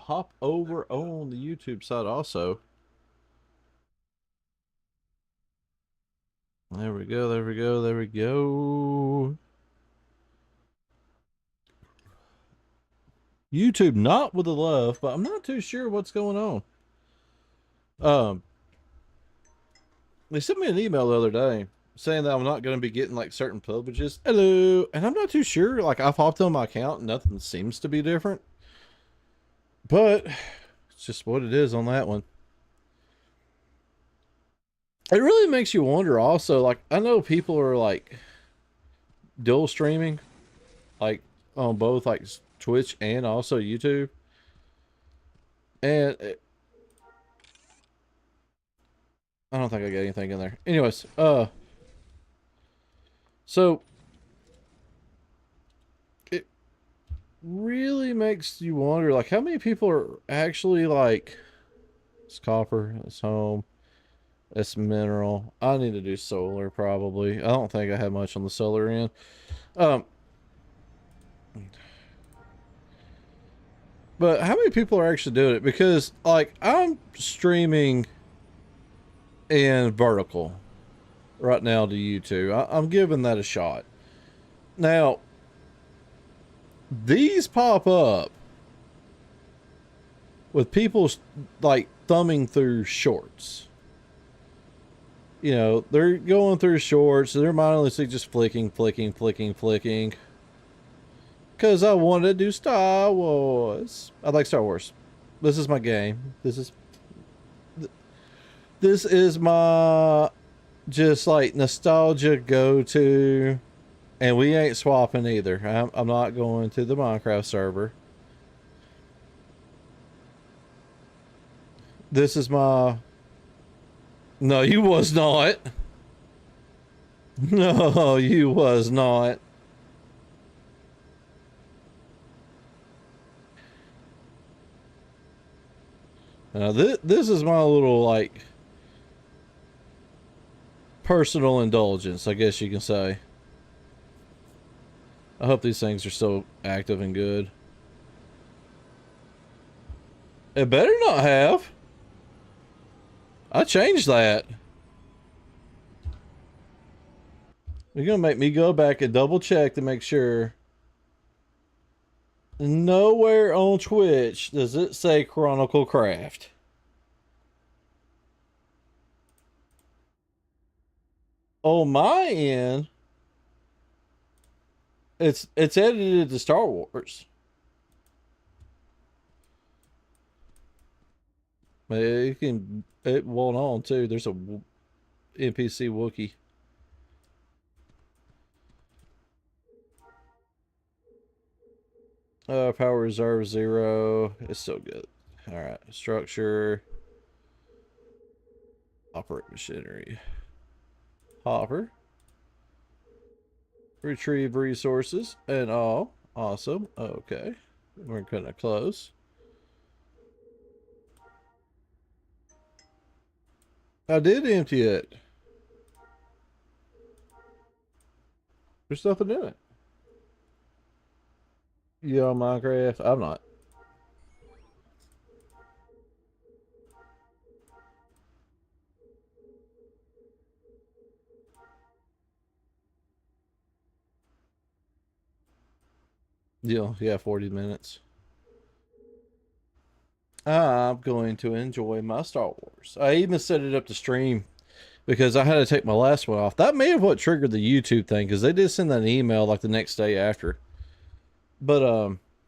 hop over on the YouTube side also. There we go, there we go, there we go. YouTube not with the love, but I'm not too sure what's going on. Um, they sent me an email the other day saying that I'm not going to be getting like certain privileges. Hello, and I'm not too sure. Like I've hopped on my account, and nothing seems to be different. But it's just what it is on that one. It really makes you wonder. Also, like I know people are like dual streaming, like on both like Twitch and also YouTube, and I don't think I got anything in there. Anyways, so it really makes you wonder, like, how many people are actually like, it's copper, it's home, it's mineral. I need to do solar probably. I don't think I have much on the solar end. Um, but how many people are actually doing it? Because like I'm streaming in vertical right now to YouTube. I'm giving that a shot. Now, these pop up with people like thumbing through shorts. You know, they're going through shorts, they're mindlessly just flicking, flicking, flicking, flicking. Because I want to do Star Wars. I like Star Wars. This is my game. This is my just like nostalgia go to. And we ain't swapping either. I'm not going to the Minecraft server. This is my. No, you was not. No, you was not. Now this is my little like personal indulgence, I guess you can say. I hope these things are still active and good. It better not have. I changed that. You're gonna make me go back and double check to make sure. Nowhere on Twitch does it say Chronicle Craft. On my end, it's edited to Star Wars. It can it won't on too. There's a NPC Wookie. Power reserve 0. It's still good. All right, structure, operate machinery, hopper, retrieve resources, and all. Awesome. Okay, we're gonna close. I did empty it. There's nothing in it. You on Minecraft? I'm not. Yeah, 40 minutes. I'm going to enjoy my Star Wars. I even set it up to stream because I had to take my last one off. That may have what triggered the YouTube thing because they did send that email like the next day after. But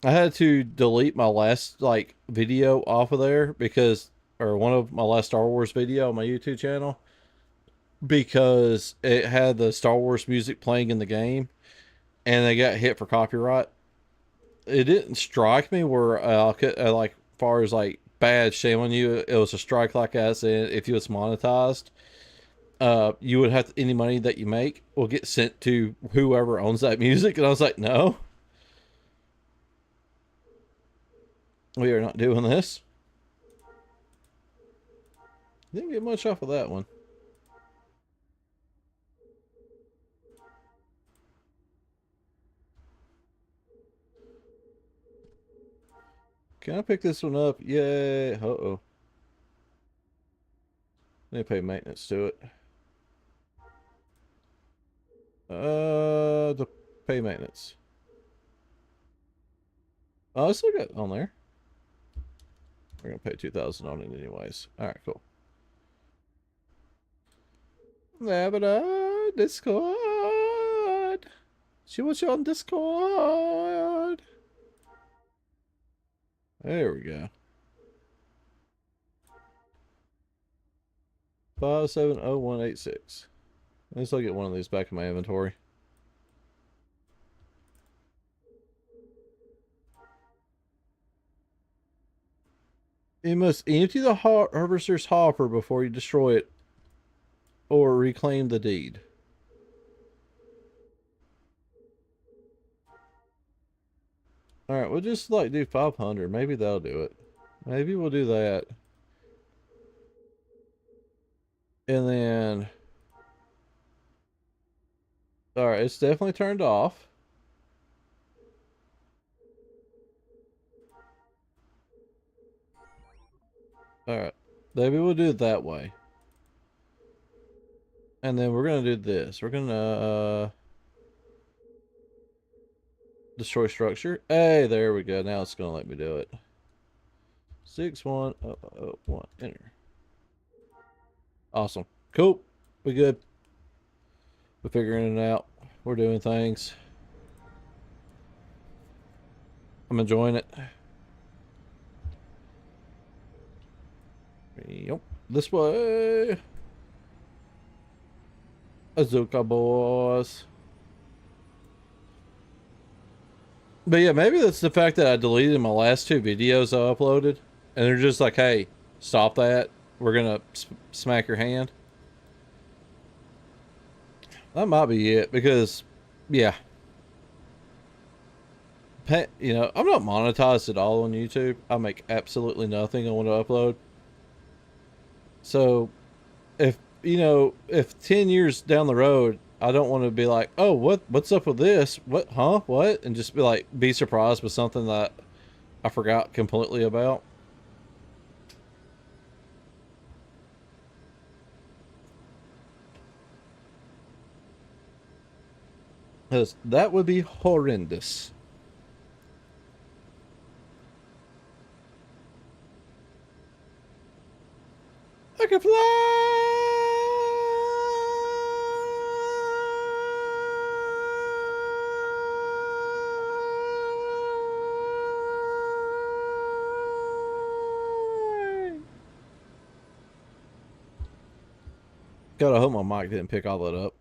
I had to delete my last like video off of there because or one of my last Star Wars video on my YouTube channel because it had the Star Wars music playing in the game and they got hit for copyright. It didn't strike me where like far as like bad shame on you. It was a strike like I said. If you was monetized, you would have any money that you make will get sent to whoever owns that music. And I was like, no, we are not doing this. Didn't get much off of that one. Can I pick this one up? Yay. Uh-oh. Need to pay maintenance to it. To pay maintenance. Oh, I still got on there. We're gonna pay 2,000 on it anyways. All right, cool. Discord. She wants you on Discord. There we go. 570186. At least I'll get one of these back in my inventory. You must empty the harvester's hopper before you destroy it or reclaim the deed. Alright, we'll just like do 500. Maybe that'll do it. Maybe we'll do that. And then... Alright, it's definitely turned off. Alright, maybe we'll do it that way. And then we're going to do this. We're going to... destroy structure. Hey, there we go. Now it's going to let me do it. 6101. Enter. Awesome. Cool. We good. We're figuring it out. We're doing things. I'm enjoying it. Yep. This way. Azuka boys. But yeah, maybe that's the fact that I deleted my last two videos I uploaded. And they're just like, hey, stop that. We're going to smack your hand. That might be it. Because, yeah. You know, I'm not monetized at all on YouTube. I make absolutely nothing on what I upload. So, if, you know, if 10 years down the road, I don't want to be like, oh, what's up with this? What, huh? What? And just be like, be surprised with something that I forgot completely about. Because that would be horrendous. I can fly! God, I hope my mic didn't pick all that up.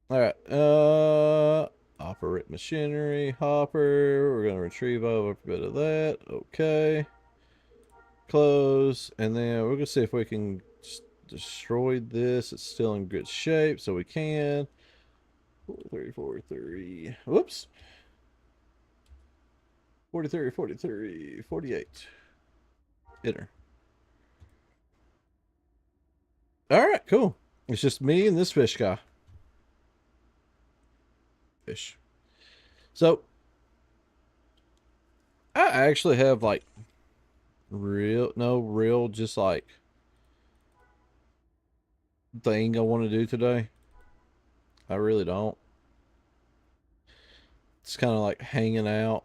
Alright, operate machinery, hopper. We're gonna retrieve over a bit of that. Okay. Close, and then we're gonna see if we can just destroy this. It's still in good shape, so we can. 43, whoops. 43, 48. Enter. Alright, cool. It's just me and this fish guy. Fish. So, I actually have like real just like thing I want to do today. I really don't. It's kind of like hanging out.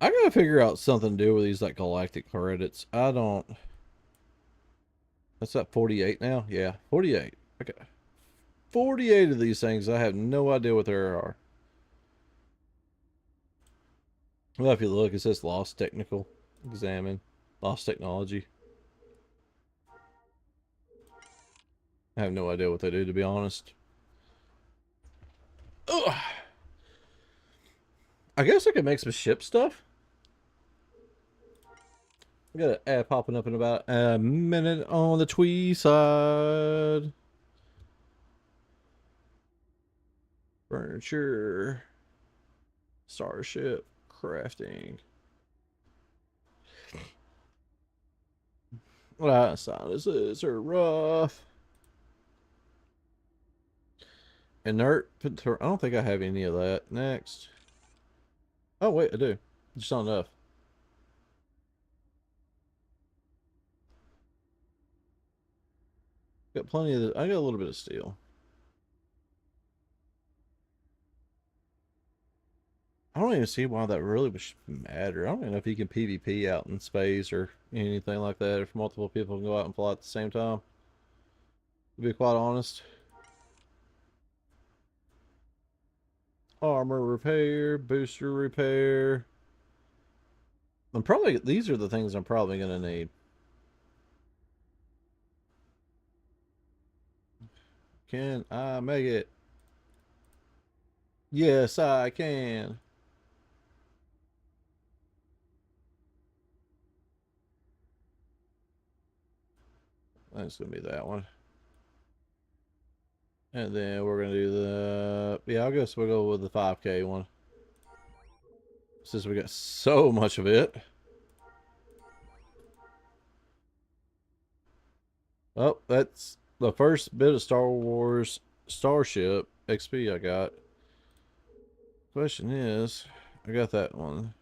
I gotta figure out something to do with these like galactic credits. I don't. That's at 48 now? Yeah, 48. Okay. 48 of these things. I have no idea what there are. Well, if you look, it says lost technical. Examine. Lost technology. I have no idea what they do, to be honest. Ugh. I guess I could make some ship stuff. I got an ad popping up in about a minute on the Twee side. Furniture. Starship. Crafting. What sinuses are rough. Inert. I don't think I have any of that. Next. Oh wait, I do. Just not enough. Got plenty of. I got a little bit of steel. I don't even see why that really would matter. I don't even know if you can PvP out in space or anything like that. If multiple people can go out and fly at the same time, to be quite honest. Armor repair, booster repair. I'm probably these are the things I'm probably gonna need. Can I make it? Yes, I can. That's gonna be that one. And then we're gonna do the yeah. I guess we'll go with the 5K one since we got so much of it. Oh, that's the first bit of Star Wars Starship XP I got. Question is, I got that one.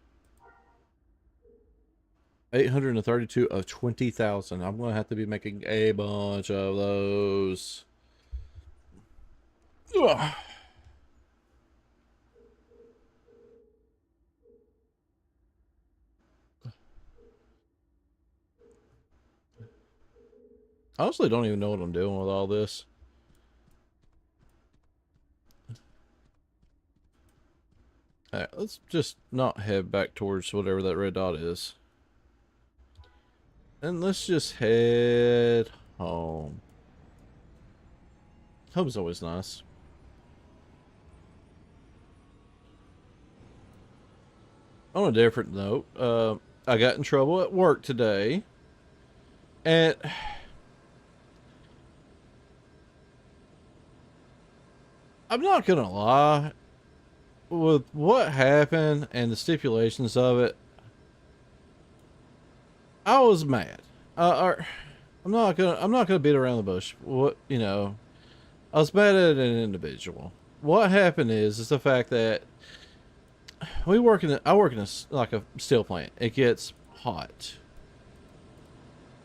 832 of 20,000. I'm gonna have to be making a bunch of those. Ugh. I honestly don't even know what I'm doing with all this. Alright, let's just not head back towards whatever that red dot is. And let's just head home. Home's always nice. On a different note, I got in trouble at work today. And I'm not gonna lie, with what happened and the stipulations of it, I was mad. I'm not gonna beat around the bush. What I was mad at an individual. What happened is the fact that I work in a like a steel plant. It gets hot.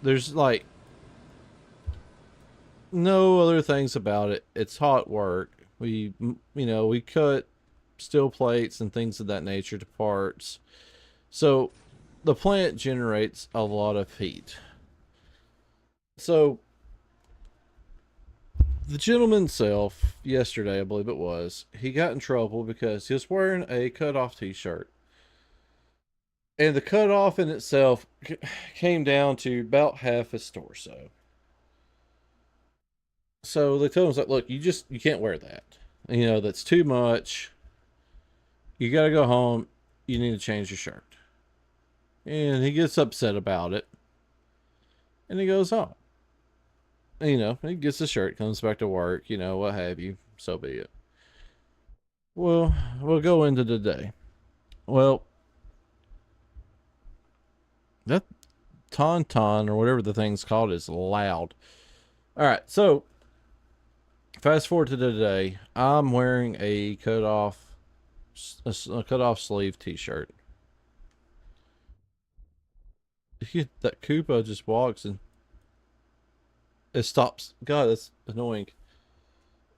There's like no other things about it. It's hot work. We cut steel plates and things of that nature to parts. So the plant generates a lot of heat. So the gentleman himself, yesterday I believe it was, he got in trouble because he was wearing a cut off t-shirt. And the cut off in itself came down to about half his torso. So they told him, like, look, you can't wear that. That's too much. You got to go home. You need to change your shirt. And he gets upset about it. And he goes home. He gets the shirt, comes back to work, what have you. So be it. Well, we'll go into the day. Well, that tauntaun or whatever the thing's called is loud. All right, so fast forward to today. I'm wearing a cut off sleeve t-shirt. That Koopa just walks and it stops. God, that's annoying.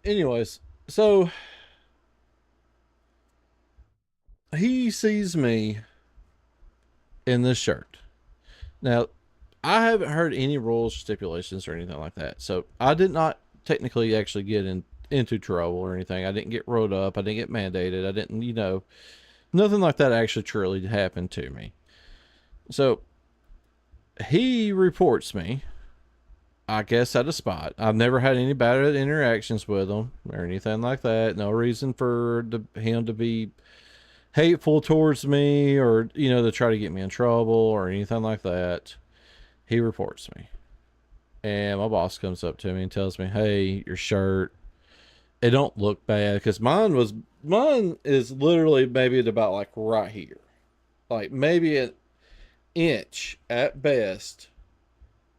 Anyways, so he sees me in this shirt. Now, I haven't heard any rules, stipulations, or anything like that. So I did not technically actually get into trouble or anything. I didn't get rolled up. I didn't get mandated. I didn't, nothing like that actually truly happened to me. So he reports me, I guess, at a spot. I've never had any bad interactions with him or anything like that. No reason for him to be hateful towards me or, to try to get me in trouble or anything like that. He reports me. And my boss comes up to me and tells me, hey, your shirt, it don't look bad. Because mine is literally maybe at about like right here. Like maybe an inch at best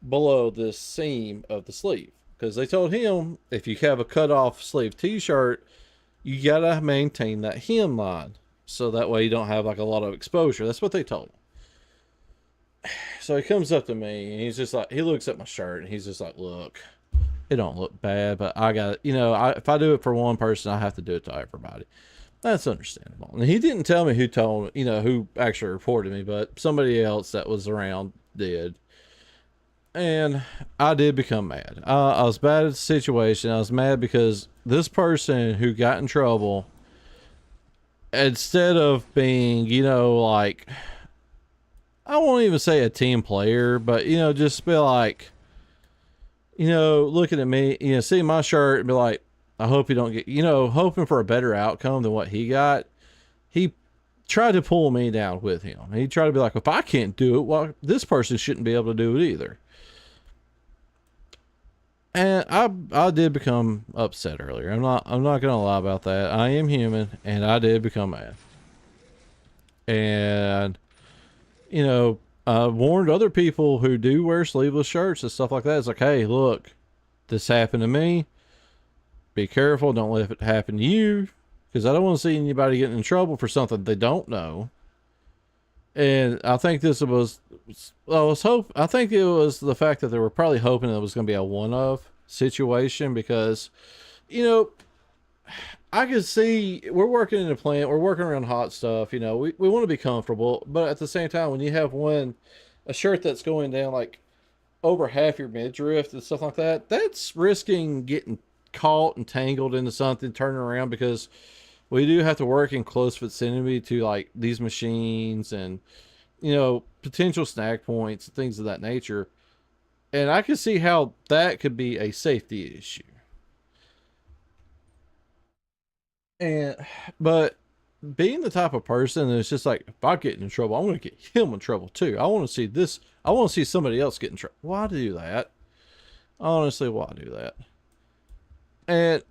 below the seam of the sleeve. Because they told him if you have a cut off sleeve t-shirt, you gotta maintain that hem line. so that way you don't have like a lot of exposure. That's what they told me. So he comes up to me and he's just like, he looks at my shirt and he's just like, look, it don't look bad, but I got, if I do it for one person, I have to do it to everybody. That's understandable. And he didn't tell me who told, who actually reported me, but somebody else that was around did. And I did become mad. I was mad at the situation. I was mad because this person who got in trouble, instead of being, like, I won't even say a team player, but, just be like, looking at me, seeing my shirt and be like, I hope you don't get, hoping for a better outcome than what he got. He tried to pull me down with him. He tried to be like, if I can't do it, well, this person shouldn't be able to do it either. And I did become upset earlier. I'm not gonna lie about that. I am human, and I did become mad. And I warned other people who do wear sleeveless shirts and stuff like that. It's like, hey, look, this happened to me. Be careful. Don't let it happen to you, because I don't want to see anybody getting in trouble for something they don't know. And I think this was, I think it was the fact that they were probably hoping it was going to be a one-off situation because, you know, I could see we're working in a plant, we're working around hot stuff, we want to be comfortable, but at the same time, when you have a shirt that's going down like over half your midriff and stuff like that, that's risking getting caught and tangled into something, turning around because we do have to work in close vicinity to like these machines and potential snag points and things of that nature. And I can see how that could be a safety issue. And but being the type of person that's just like, if I get in trouble, I want to get him in trouble too. I want to see this. I want to see somebody else get in trouble. Why do that? Honestly, why do that? And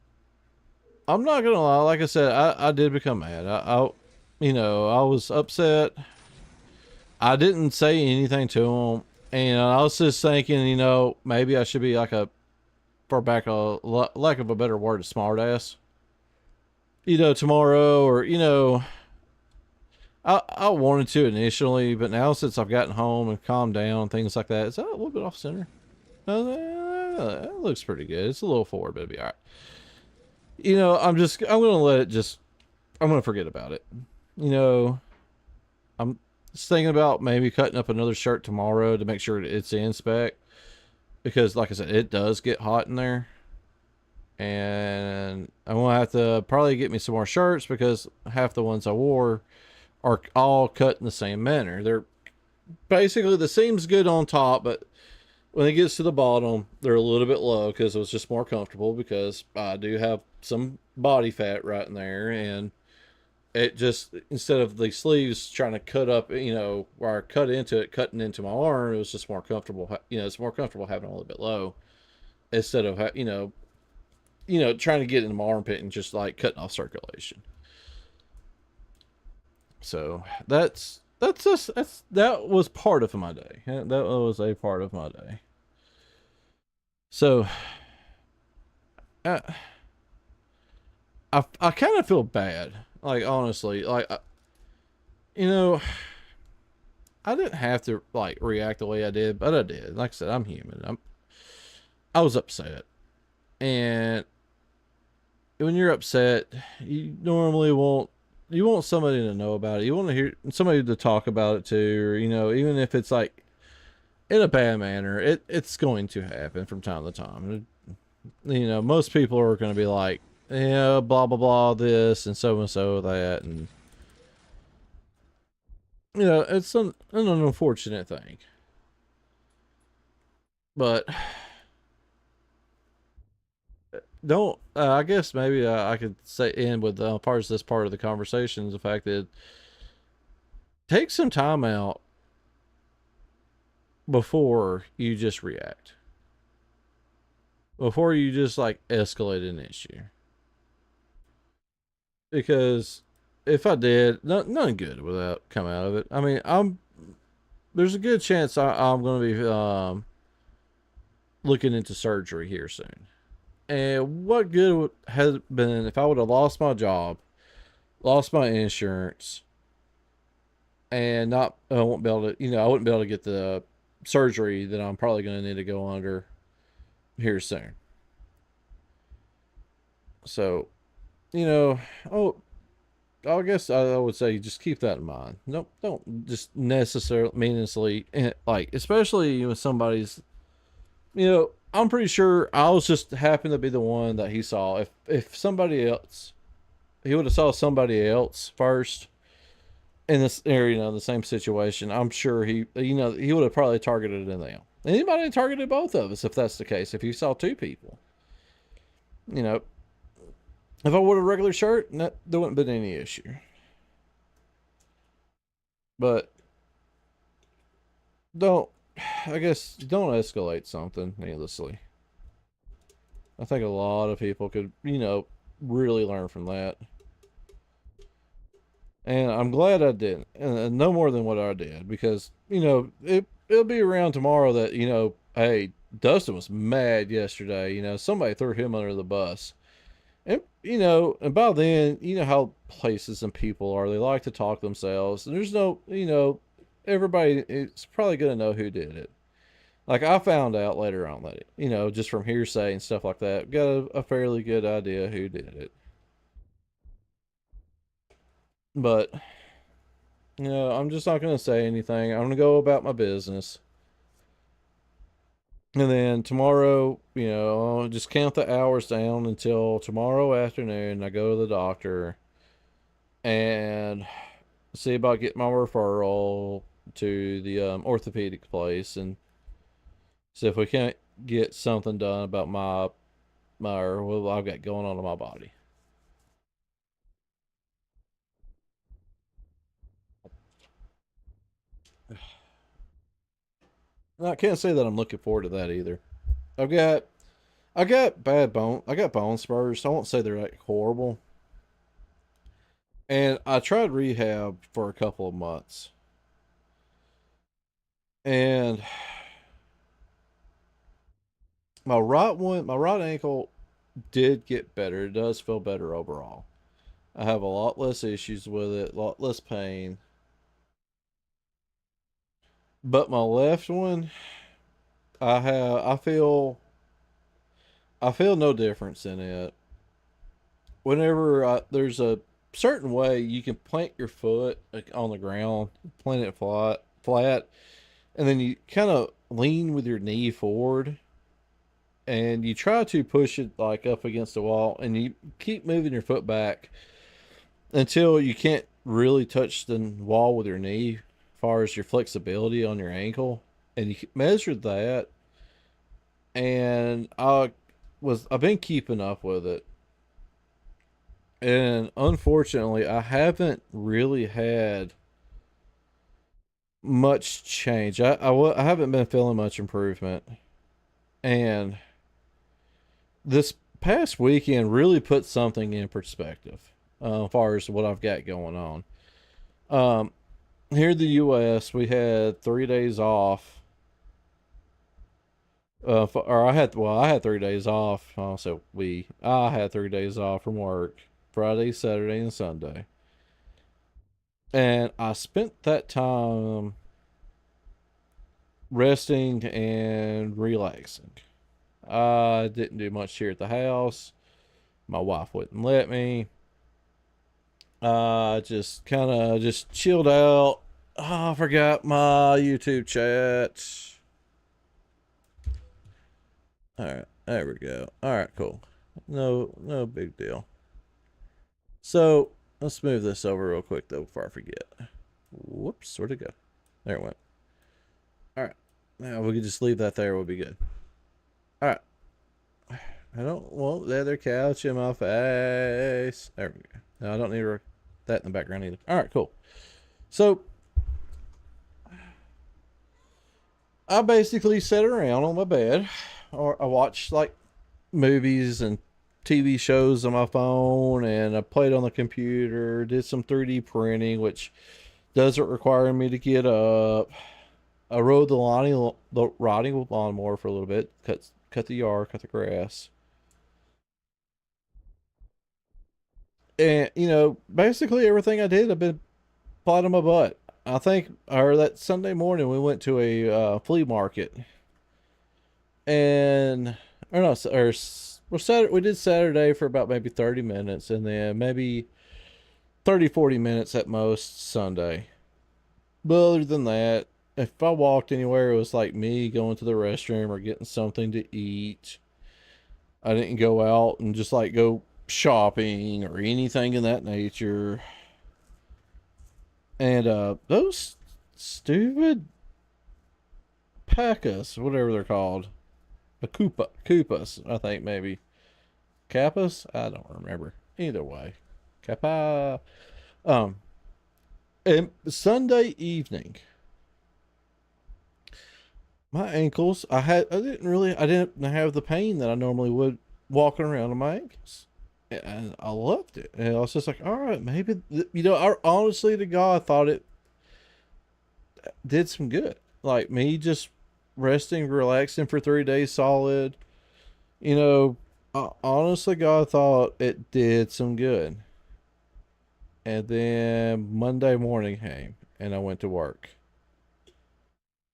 I'm not gonna lie. Like I said, I did become mad. I was upset. I didn't say anything to him, and I was just thinking, maybe I should be like for back a lack of a better word, a smartass. Tomorrow, or I wanted to initially, but now since I've gotten home and calmed down, things like that, is that a little bit off center? That looks pretty good. It's a little forward, but it'll be all right. I'm gonna let it just. I'm gonna forget about it. I'm just thinking about maybe cutting up another shirt tomorrow to make sure it's in spec, because, like I said, it does get hot in there. And I'm gonna have to probably get me some more shirts because half the ones I wore are all cut in the same manner. They're basically the seam's good on top, but when it gets to the bottom, they're a little bit low because it was just more comfortable because I do have some body fat right in there, and it just, instead of the sleeves trying to cut up, where I cut into it, cutting into my arm, it was just more comfortable. It's more comfortable having a little bit low instead of trying to get in my armpit and just like cutting off circulation. So that was part of my day. That was a part of my day. So I I kind of feel bad. Like, honestly, like you know, I didn't have to like react the way I did, but I did. Like I said, I'm human. I was upset, and when you're upset, you normally want somebody to know about it. You want to hear somebody to talk about it to, or even if it's like in a bad manner, it's going to happen from time to time. Most people are going to be like, yeah, blah blah blah, this and so that, and it's an unfortunate thing. But don't I guess maybe I could say end with parts of this part of the conversation is the fact that take some time out before you just react, before you just like escalate an issue. Because if I did, nothing good would come out of it. I mean, there's a good chance I'm going to be looking into surgery here soon. And what good has been if I would have lost my job, lost my insurance, and not I won't be able to, I wouldn't be able to get the surgery that I'm probably going to need to go under here soon. So, you know, oh, I guess I would say just keep that in mind. Nope, don't just necessarily meaninglessly like, especially when somebody's, I'm pretty sure I was just happened to be the one that he saw. If somebody else, he would have saw somebody else first in this area, the same situation. I'm sure he would have probably targeted them. Anybody targeted both of us if that's the case. If you saw two people, you know, if I wore a regular shirt, there wouldn't have been any issue. But don't, I guess, don't escalate something needlessly. I think a lot of people could, really learn from that. And I'm glad I didn't, and no more than what I did, because it'll be around tomorrow that hey, Dustin was mad yesterday. Somebody threw him under the bus, and and by then how places and people are. They like to talk themselves, and there's no everybody is probably gonna know who did it. Like I found out later on that just from hearsay and stuff like that, got a fairly good idea who did it, but. I'm just not going to say anything. I'm going to go about my business. And then tomorrow, I'll just count the hours down until tomorrow afternoon. I go to the doctor and see about getting my referral to the orthopedic place and see if we can't get something done about my what I've got going on in my body. And I can't say that I'm looking forward to that either. I've got I got bad bone. I got bone spurs. I won't say they're like horrible. And I tried rehab for a couple of months. And my right ankle did get better. It does feel better overall. I have a lot less issues with it, a lot less pain. But my left one, I feel no difference in it. Whenever there's a certain way you can plant your foot like, on the ground, plant it flat, and then you kind of lean with your knee forward, and you try to push it like up against the wall, and you keep moving your foot back until you can't really touch the wall with your knee, as far as your flexibility on your ankle, and you measure that. And I've been keeping up with it, and unfortunately, I haven't really had much change. I haven't been feeling much improvement, and this past weekend really put something in perspective as far as what I've got going on. Um, Here in the U.S., we had 3 days off. Or I had 3 days off. I had 3 days off from work, Friday, Saturday, and Sunday. And I spent that time resting and relaxing. I didn't do much here at the house. My wife wouldn't let me. Just kind of just chilled out. Oh, I forgot my YouTube chat. All right, there we go. All right, cool. No big deal. So let's move this over real quick though before I forget. Whoops, where'd it go? There it went. All right, now we can just leave that there. We'll be good. All right. I don't want leather couch in my face. There we go. No, I don't need that in the background either. All right, cool. So I basically sat around on my bed, or I watched like movies and TV shows on my phone, and I played on the computer, did some 3D printing, which doesn't require me to get up. I rode the riding lawnmower for a little bit, cut the yard, cut the grass. And basically everything I did, I've been flat on my butt. I think, or that Sunday morning we went to a flea market, and or no, or Saturday, we did Saturday for about maybe 30 minutes, and then maybe 30, 40 minutes at most Sunday. But other than that, if I walked anywhere, it was like me going to the restroom or getting something to eat. I didn't go out and just like go shopping or anything in that nature. And those stupid pacas, whatever they're called, the Koopas, I think maybe Kappas. I don't remember. Either way, Kappa. Um, and Sunday evening, my ankles. I didn't have the pain that I normally would walking around on my ankles, and I loved it. And I was just like, all right, maybe I honestly to God thought it did some good. Like me just resting, relaxing for 3 days solid. Honestly, God thought it did some good. And then Monday morning came, and I went to work.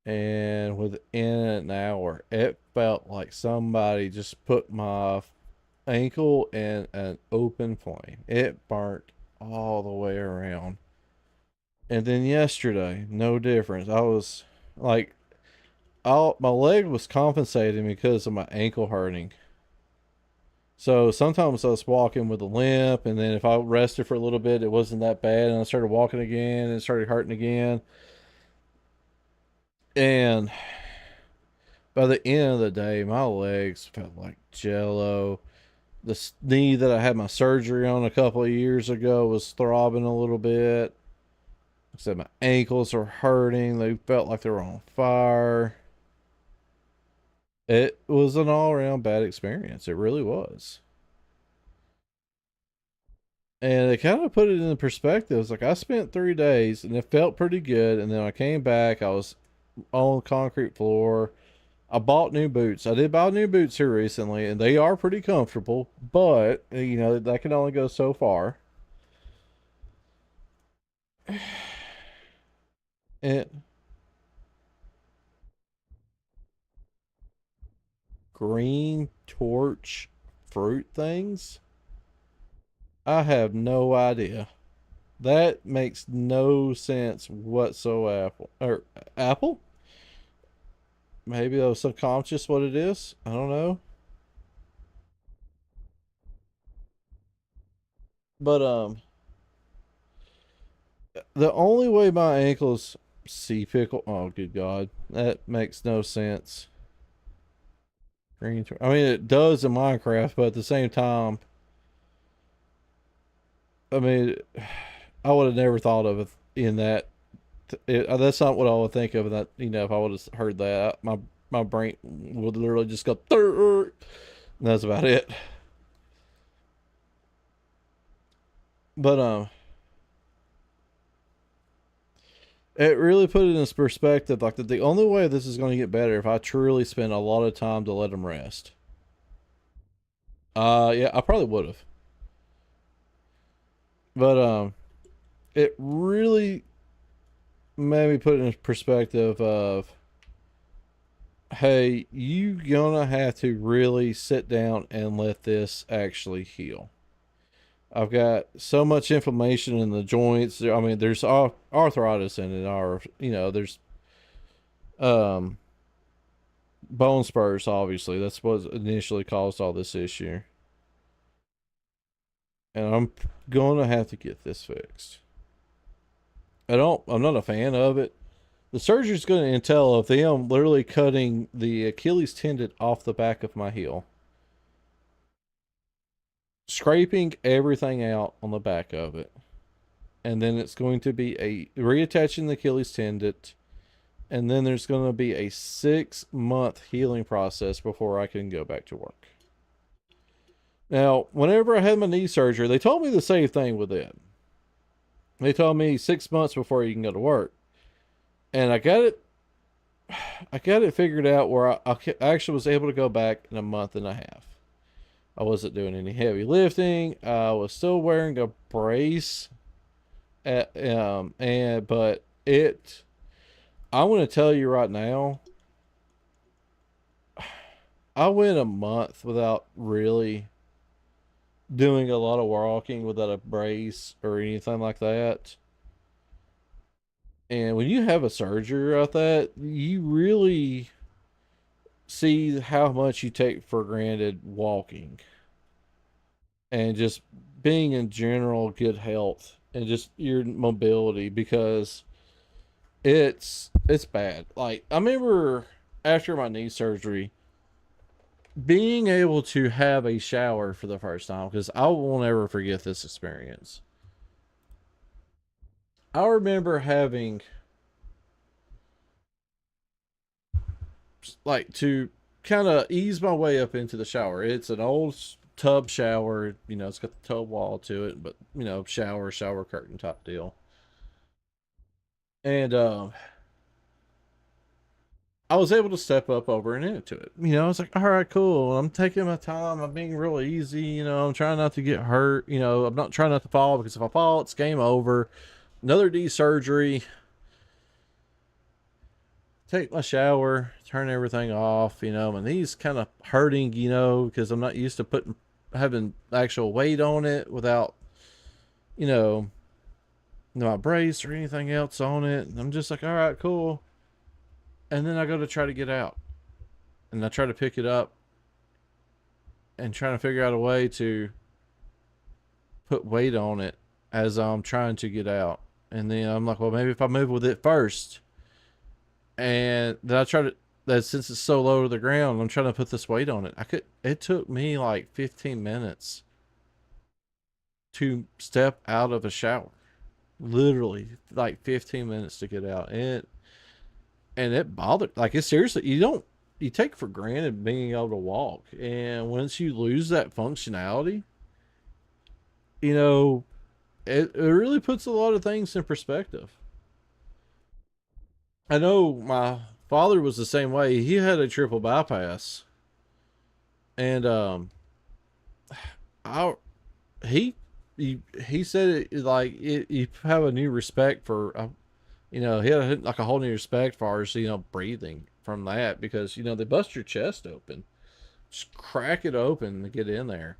And within an hour, it felt like somebody just put my ankle in an open flame. It burnt all the way around. And then yesterday, no difference. I was like, my leg was compensating because of my ankle hurting. So sometimes I was walking with a limp, and then if I rested for a little bit, it wasn't that bad, and I started walking again, and it started hurting again. And by the end of the day, my legs felt like jello. The knee that I had my surgery on a couple of years ago was throbbing a little bit. I said my ankles are hurting. They felt like they were on fire. It was an all around bad experience. It really was. And it kind of put it in perspective. It's like I spent 3 days and it felt pretty good. And then I came back. I was on concrete floor. I bought new boots. I did buy new boots here recently, and they are pretty comfortable. But that can only go so far. And green torch fruit things. I have no idea. That makes no sense whatsoever. Or apple? Maybe that was subconscious what it is. I don't know. But the only way my ankles sea pickle. Oh, good God, that makes no sense. Green. I mean, it does in Minecraft, but at the same time, I mean, I would have never thought of it in that. That's not what I would think of. That if I would have heard that, my brain would literally just go. "Thurr," and that's about it. But it really put it in perspective. Like that, the only way this is going to get better if I truly spend a lot of time to let them rest. Yeah, I probably would have. But it really made me put it in perspective of, hey, you gonna have to really sit down and let this actually heal. I've got so much inflammation in the joints. I mean, there's arthritis in it, or there's um bone spurs. Obviously, that's what initially caused all this issue, and I'm gonna have to get this fixed. I'm not a fan of it. The surgery's going to entail of them literally cutting the Achilles tendon off the back of my heel, scraping everything out on the back of it, and then it's going to be a reattaching the Achilles tendon, and then there's going to be a 6 month healing process before I can go back to work. Now, whenever I had my knee surgery, they told me the same thing with it. They told me 6 months before you can go to work, and I got it figured out where I actually was able to go back in a month and a half. I wasn't doing any heavy lifting. I was still wearing a brace, and but it. I want to tell you right now, I went a month without really doing a lot of walking without a brace or anything like that. And when you have a surgery like that, you really see how much you take for granted walking and just being in general good health and just your mobility because it's bad. Like I remember after my knee surgery being able to have a shower for the first time because I will never forget this experience. I remember having like to kind of ease my way up into the shower. It's an old tub shower, you know, it's got the tub wall to it, but you know, shower curtain type deal. And I was able to step up over and into it. You know, I was like, all right, cool. I'm taking my time. I'm being real easy. You know, I'm trying not to get hurt. You know, I'm not trying not to fall because if I fall, it's game over. Another D surgery. Take my shower, turn everything off. You know, my knees kind of hurting. You know, because I'm not used to putting having actual weight on it without you know my brace or anything else on it. And I'm just like, all right, cool. And then I go to try to get out, and I try to pick it up and trying to figure out a way to put weight on it as I'm trying to get out. And then I'm like, well, maybe if I move with it first. And then I try to, that since it's so low to the ground, I'm trying to put this weight on it. It took me like 15 minutes to step out of a shower. Literally, like 15 minutes to get out. And it bothered, like, it seriously, you take for granted being able to walk. And once you lose that functionality, you know, it really puts a lot of things in perspective. I know my father was the same way. He had a triple bypass, and I he he said it like you have a new respect for you know, he had like a whole new respect for ours, you know, breathing from that because you know they bust your chest open, just crack it open to get in there,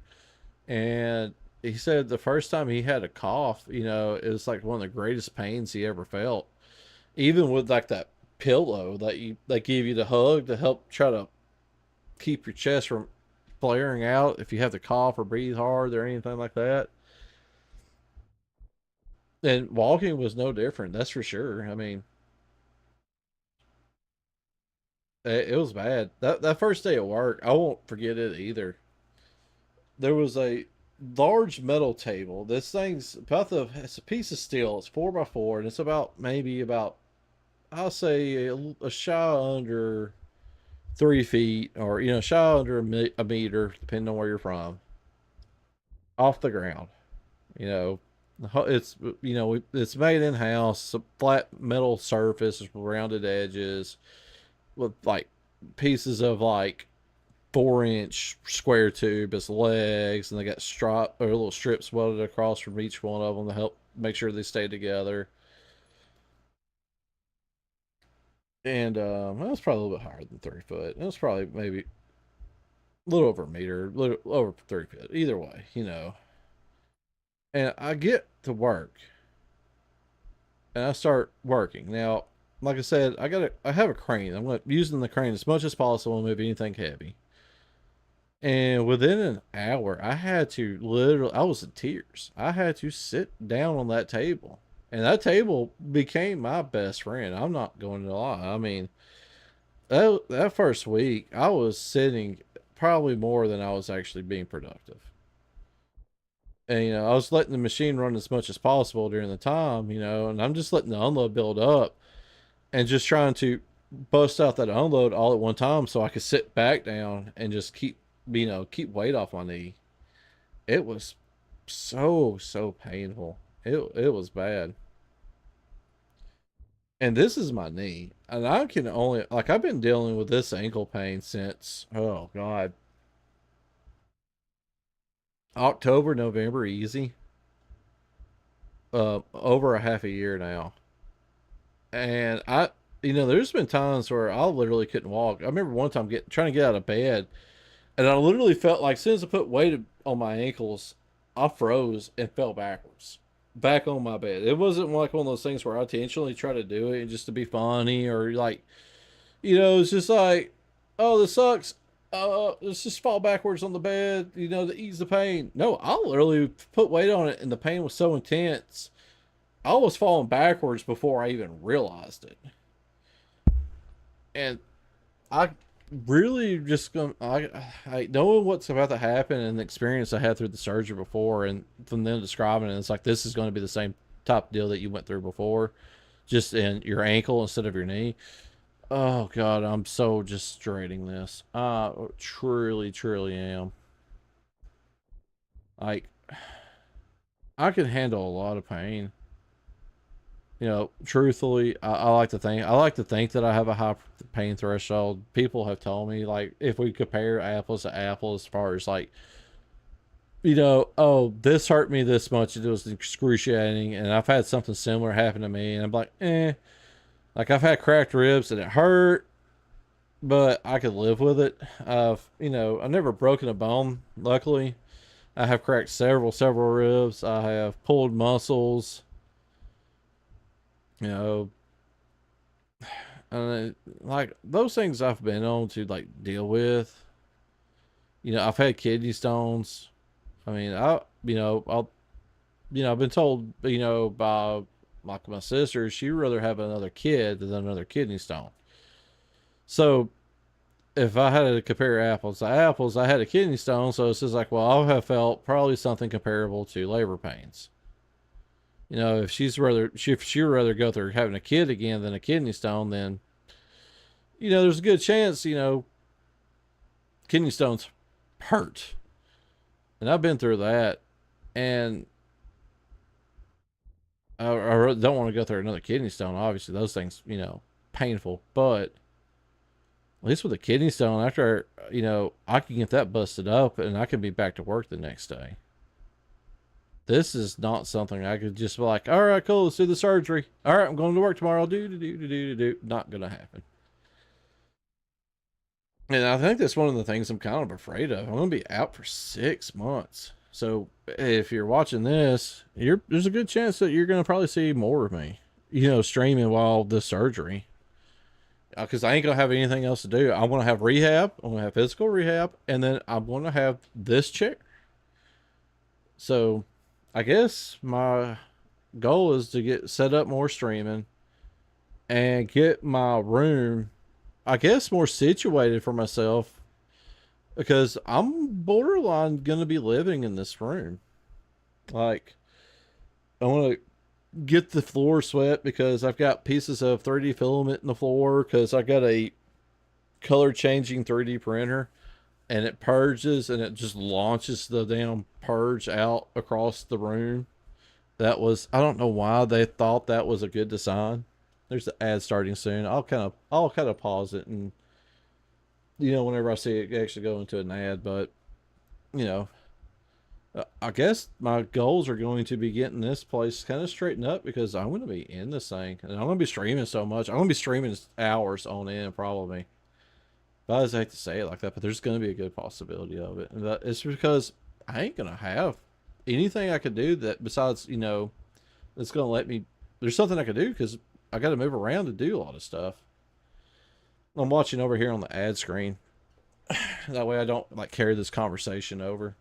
and he said the first time he had a cough, you know, it was like one of the greatest pains he ever felt. Even with like that pillow that you they give you to hug to help try to keep your chest from flaring out if you have to cough or breathe hard or anything like that. And walking was no different, that's for sure. I mean, it was bad. That first day at work, I won't forget it either. There was a large metal table. This thing's about the it's a piece of steel. It's 4x4 and it's about maybe about I'll say a shy under 3 feet or you know shy under a meter depending on where you're from off the ground. You know, it's you know it's made in house, a flat metal surface, rounded edges with like pieces of like 4-inch square tube as legs, and they got or little strips welded across from each one of them to help make sure they stay together. And that was probably a little bit higher than 3 foot. It was probably maybe a little over a meter, a little over 3 feet. Either way, you know. And I get to work and I start working. Now, like I said, I have a crane. I'm using the crane as much as possible to move anything heavy. And within an hour, I had to literally, I was in tears. I had to sit down on that table. And that table became my best friend. I'm not going to lie. I mean, that first week, I was sitting probably more than I was actually being productive. And, you know, I was letting the machine run as much as possible during the time, you know, and I'm just letting the unload build up and just trying to bust out that unload all at one time so I could sit back down and just keep, you know, keep weight off my knee. It was so painful. It was bad. And this is my knee. And I can only like I've been dealing with this ankle pain since oh god. October, November, easy. Over a half a year now. And there's been times where I literally couldn't walk. I remember one time trying to get out of bed, and I literally felt like as soon as I put weight on my ankles, I froze and fell backwards, back on my bed. It wasn't like one of those things where I intentionally try to do it just to be funny or like, it's just like, oh, this sucks. Let's just fall backwards on the bed, to ease the pain. No, I literally put weight on it, and the pain was so intense. I was falling backwards before I even realized it. And I really just going I knowing what's about to happen and the experience I had through the surgery before, and from them describing it, it's like this is going to be the same type deal that you went through before, just in your ankle instead of your knee. Oh God, I'm so just dreading this. I truly, truly am. Like, I can handle a lot of pain. Truthfully, I like to think that I have a high pain threshold. People have told me, like, if we compare apples to apples, as far as like, oh, this hurt me this much, it was excruciating, and I've had something similar happen to me, and I'm like, eh. Like, I've had cracked ribs and it hurt, but I could live with it. I've never broken a bone, luckily. I have cracked several ribs. I have pulled muscles. You know, like those things I've been on to like deal with. I've had kidney stones. I mean, I've been told, by like my sister, she'd rather have another kid than another kidney stone. So if I had to compare apples to apples, I had a kidney stone, so it's just like, well, I'll have felt probably something comparable to labor pains. If she'd rather go through having a kid again than a kidney stone, then there's a good chance kidney stones hurt, and I've been through that, and I really don't want to go through another kidney stone. Obviously, those things, painful, but at least with a kidney stone, after I can get that busted up and I can be back to work the next day. This is not something I could just be like, all right, cool, let's do the surgery. All right, I'm going to work tomorrow. Do. Not gonna happen. And I think that's one of the things I'm kind of afraid of. I'm gonna be out for 6 months. So if you're watching this, there's a good chance that you're gonna probably see more of me, streaming while the surgery. Because I ain't gonna have anything else to do. I want to have rehab. I'm gonna have physical rehab, and then I'm gonna have this chair. So, I guess my goal is to get set up more streaming and get my room, I guess, more situated for myself because I'm borderline gonna be living in this room. Like, I want to get the floor swept because I've got pieces of 3D filament in the floor because I got a color changing 3D printer, and it purges and it just launches the damn purge out across the room. I don't know why they thought that was a good design. There's the ad starting soon. I'll kind of pause it, and whenever I see it actually go into an ad. But you know I guess my goals are going to be getting this place kind of straightened up because I'm going to be in this thing and I'm going to be streaming so much. I'm going to be streaming hours on end, probably. But I just hate to say it like that, but there's going to be a good possibility of it. And it's because I ain't going to have anything I could do that besides, that's going to let me. There's something I could do because I got to move around to do a lot of stuff. I'm watching over here on the ad screen. That way I don't like carry this conversation over.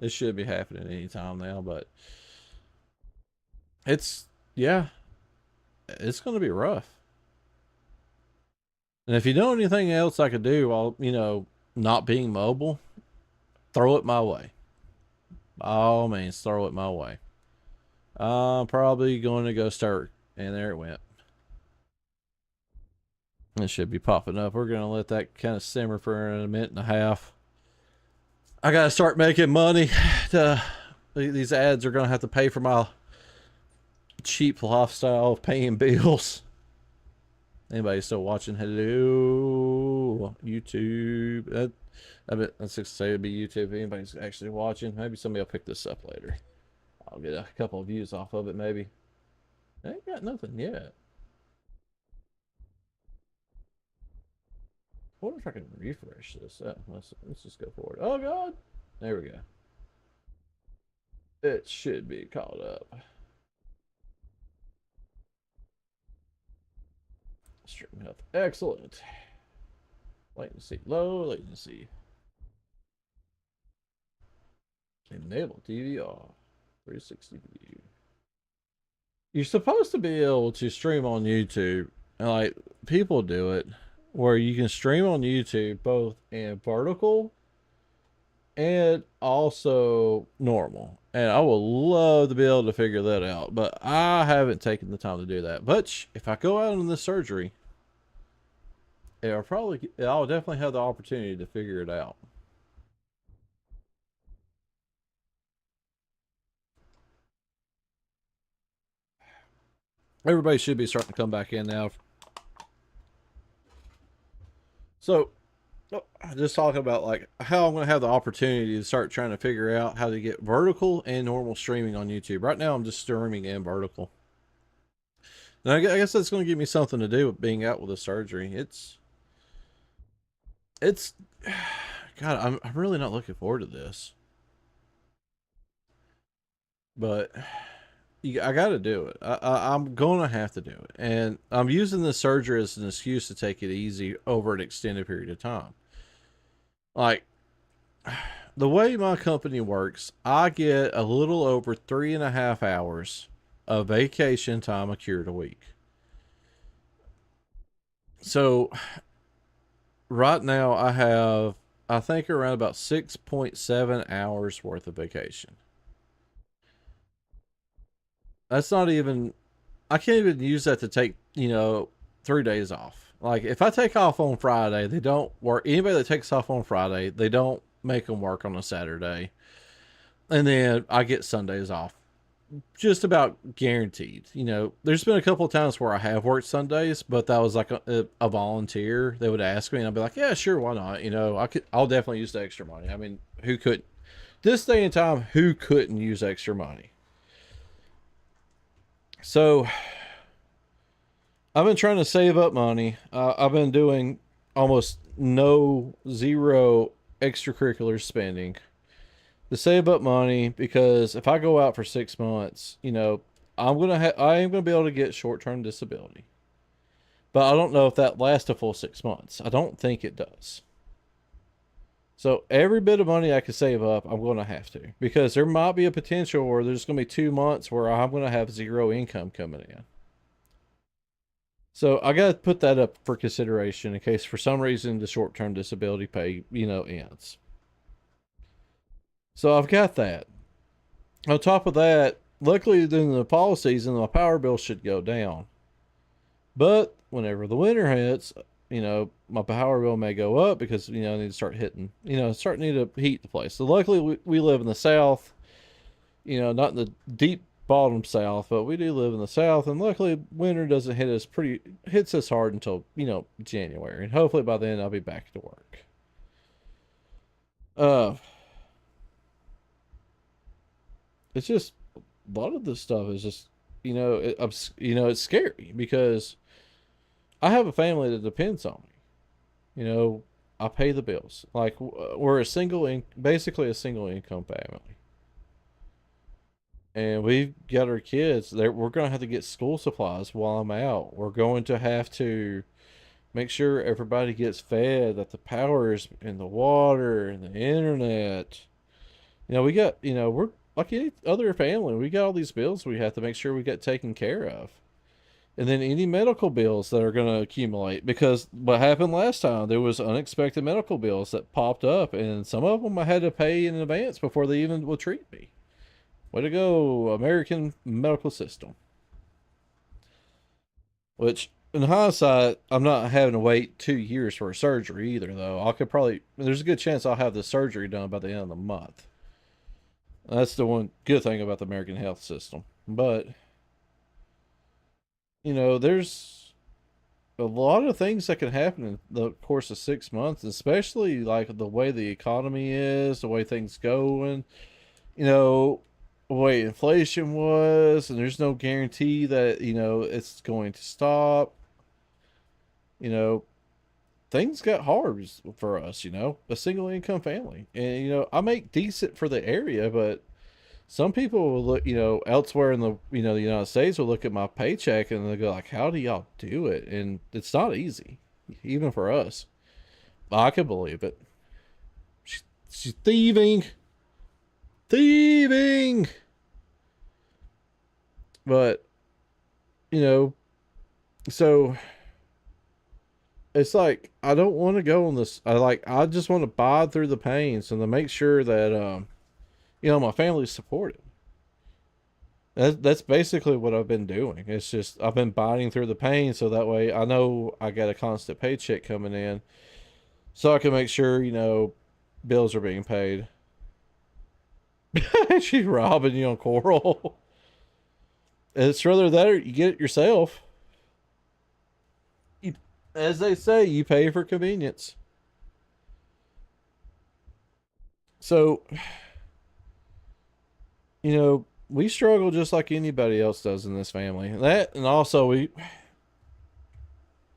It should be happening anytime now, but it's, yeah, it's going to be rough. And if you know anything else I could do while, not being mobile, throw it my way. By all means, throw it my way. I'm probably going to go start. And there it went. It should be popping up. We're going to let that kind of simmer for a minute and a half. I got to start making money. These ads are going to have to pay for my cheap lifestyle of paying bills. Anybody still watching? Hello. Hello, YouTube. I bet that's to say it'd be YouTube. If anybody's actually watching, maybe somebody will pick this up later. I'll get a couple of views off of it, maybe. I ain't got nothing yet. I wonder if I can refresh this. Let's just go forward. Oh God, there we go. It should be caught up. Stream health, excellent. Latency low, latency. Enable DVR, 360 view. You're supposed to be able to stream on YouTube, and like people do it, where you can stream on YouTube both in vertical and also normal. And I would love to be able to figure that out, but I haven't taken the time to do that. But if I go out on this surgery, I'll definitely have the opportunity to figure it out. Everybody should be starting to come back in now. So, just talking about like how I'm going to have the opportunity to start trying to figure out how to get vertical and normal streaming on YouTube. Right now, I'm just streaming in vertical. And I guess that's going to give me something to do with being out with the surgery. It's, God, I'm really not looking forward to this, but I got to do it. I'm going to have to do it, and I'm using this surgery as an excuse to take it easy over an extended period of time. Like the way my company works, I get a little over 3.5 hours of vacation time accrued a week. So right now I have, I think, around about 6.7 hours worth of vacation. That's not even, I can't even use that to take, 3 days off. Like if I take off on Friday, they don't work. Anybody that takes off on Friday, they don't make them work on a Saturday. And then I get Sundays off. Just about guaranteed. There's been a couple of times where I have worked Sundays, but that was like a volunteer. They would ask me, and I'd be like, "Yeah, sure, why not?" I'll definitely use the extra money. I mean, who could? This day and time, who couldn't use extra money? So I've been trying to save up money. I've been doing almost zero extracurricular spending to save up money because if I go out for 6 months, I am gonna be able to get short term disability, but I don't know if that lasts a full 6 months. I don't think it does. So every bit of money I can save up, I'm going to have to, because there might be a potential where there's going to be 2 months where I'm going to have zero income coming in. So I got to put that up for consideration in case for some reason the short term disability pay, ends. So I've got that. On top of that, luckily during the fall season, my power bill should go down. But whenever the winter hits, my power bill may go up because, I need to start hitting, need to heat the place. So luckily we live in the South, not in the deep bottom South, but we do live in the South. And luckily winter doesn't hits us hard until, January. And hopefully by then I'll be back to work. Uh, it's just, a lot of this stuff is just, it's scary because I have a family that depends on me. I pay the bills. Like we're basically a single income family, and we've got our kids. We're going to have to get school supplies while I'm out. We're going to have to make sure everybody gets fed, that the power is in the water and the internet. We got, we're like any other family. We got all these bills we have to make sure we get taken care of. And then any medical bills that are going to accumulate, because what happened last time, there was unexpected medical bills that popped up, and some of them I had to pay in advance before they even would treat me. Way to go, American medical system. Which, in hindsight, I'm not having to wait 2 years for a surgery either, though. There's a good chance I'll have the surgery done by the end of the month. That's the one good thing about the American health system. But, there's a lot of things that can happen in the course of 6 months, especially like the way the economy is, the way things going, you know, the way inflation was, and there's no guarantee that, it's going to stop. You know, things got hard for us, a single income family. And, I make decent for the area, but some people will look, elsewhere in the United States will look at my paycheck and they'll go like, how do y'all do it? And it's not easy, even for us. I can believe it. She's thieving, thieving. But, you know, so it's like, I don't want to go on this. I just want to bide through the pains and to make sure that, my family's supported. That's basically what I've been doing. It's just I've been biding through the pain so that way I know I got a constant paycheck coming in, so I can make sure bills are being paid. She's robbing you on Coral. It's rather that or you get it yourself. You, as they say, you pay for convenience. So we struggle just like anybody else does in this family. That and also we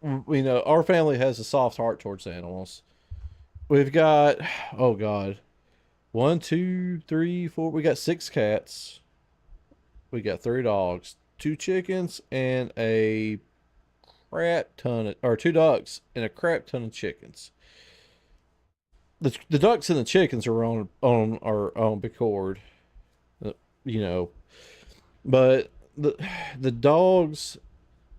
know our family has a soft heart towards animals. We've got, oh God, one, two, three, four. We got six cats. We got three dogs, two chickens, and a crap ton of, or two ducks and a crap ton of chickens. The ducks and the chickens are on our own accord, uh, you know, but the dogs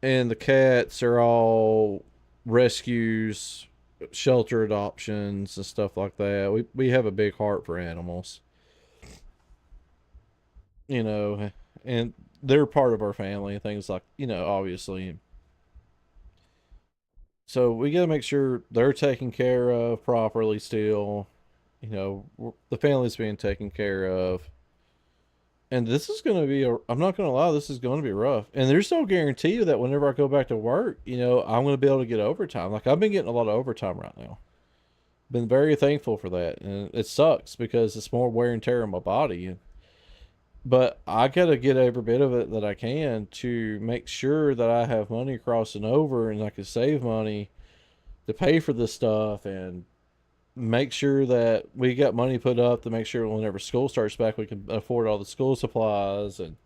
and the cats are all rescues, shelter adoptions, and stuff like that. We have a big heart for animals, you know, and they're part of our family and things like obviously. So we got to make sure they're taken care of properly. Still, the family's being taken care of. And this is going to be I'm not going to lie, this is going to be rough. And there's no guarantee that whenever I go back to work, I'm going to be able to get overtime. Like I've been getting a lot of overtime right now. Been very thankful for that. And it sucks because it's more wear and tear on my body. But I got to get every bit of it that I can to make sure that I have money crossing over and I can save money to pay for this stuff and make sure that we got money put up to make sure whenever school starts back we can afford all the school supplies. And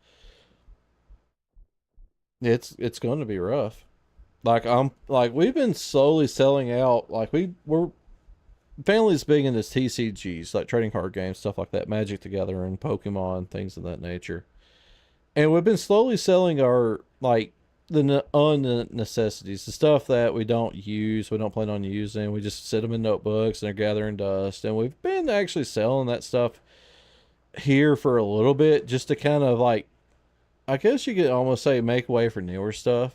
it's going to be rough. Like we've been slowly selling out. Like we're family's big into TCGs, like trading card games, stuff like that, Magic Together and Pokemon, things of that nature. And we've been slowly selling our like the unnecessities, the stuff that we don't use, we don't plan on using. We just sit them in notebooks and they're gathering dust. And we've been actually selling that stuff here for a little bit, just to kind of like, I guess you could almost say, make way for newer stuff.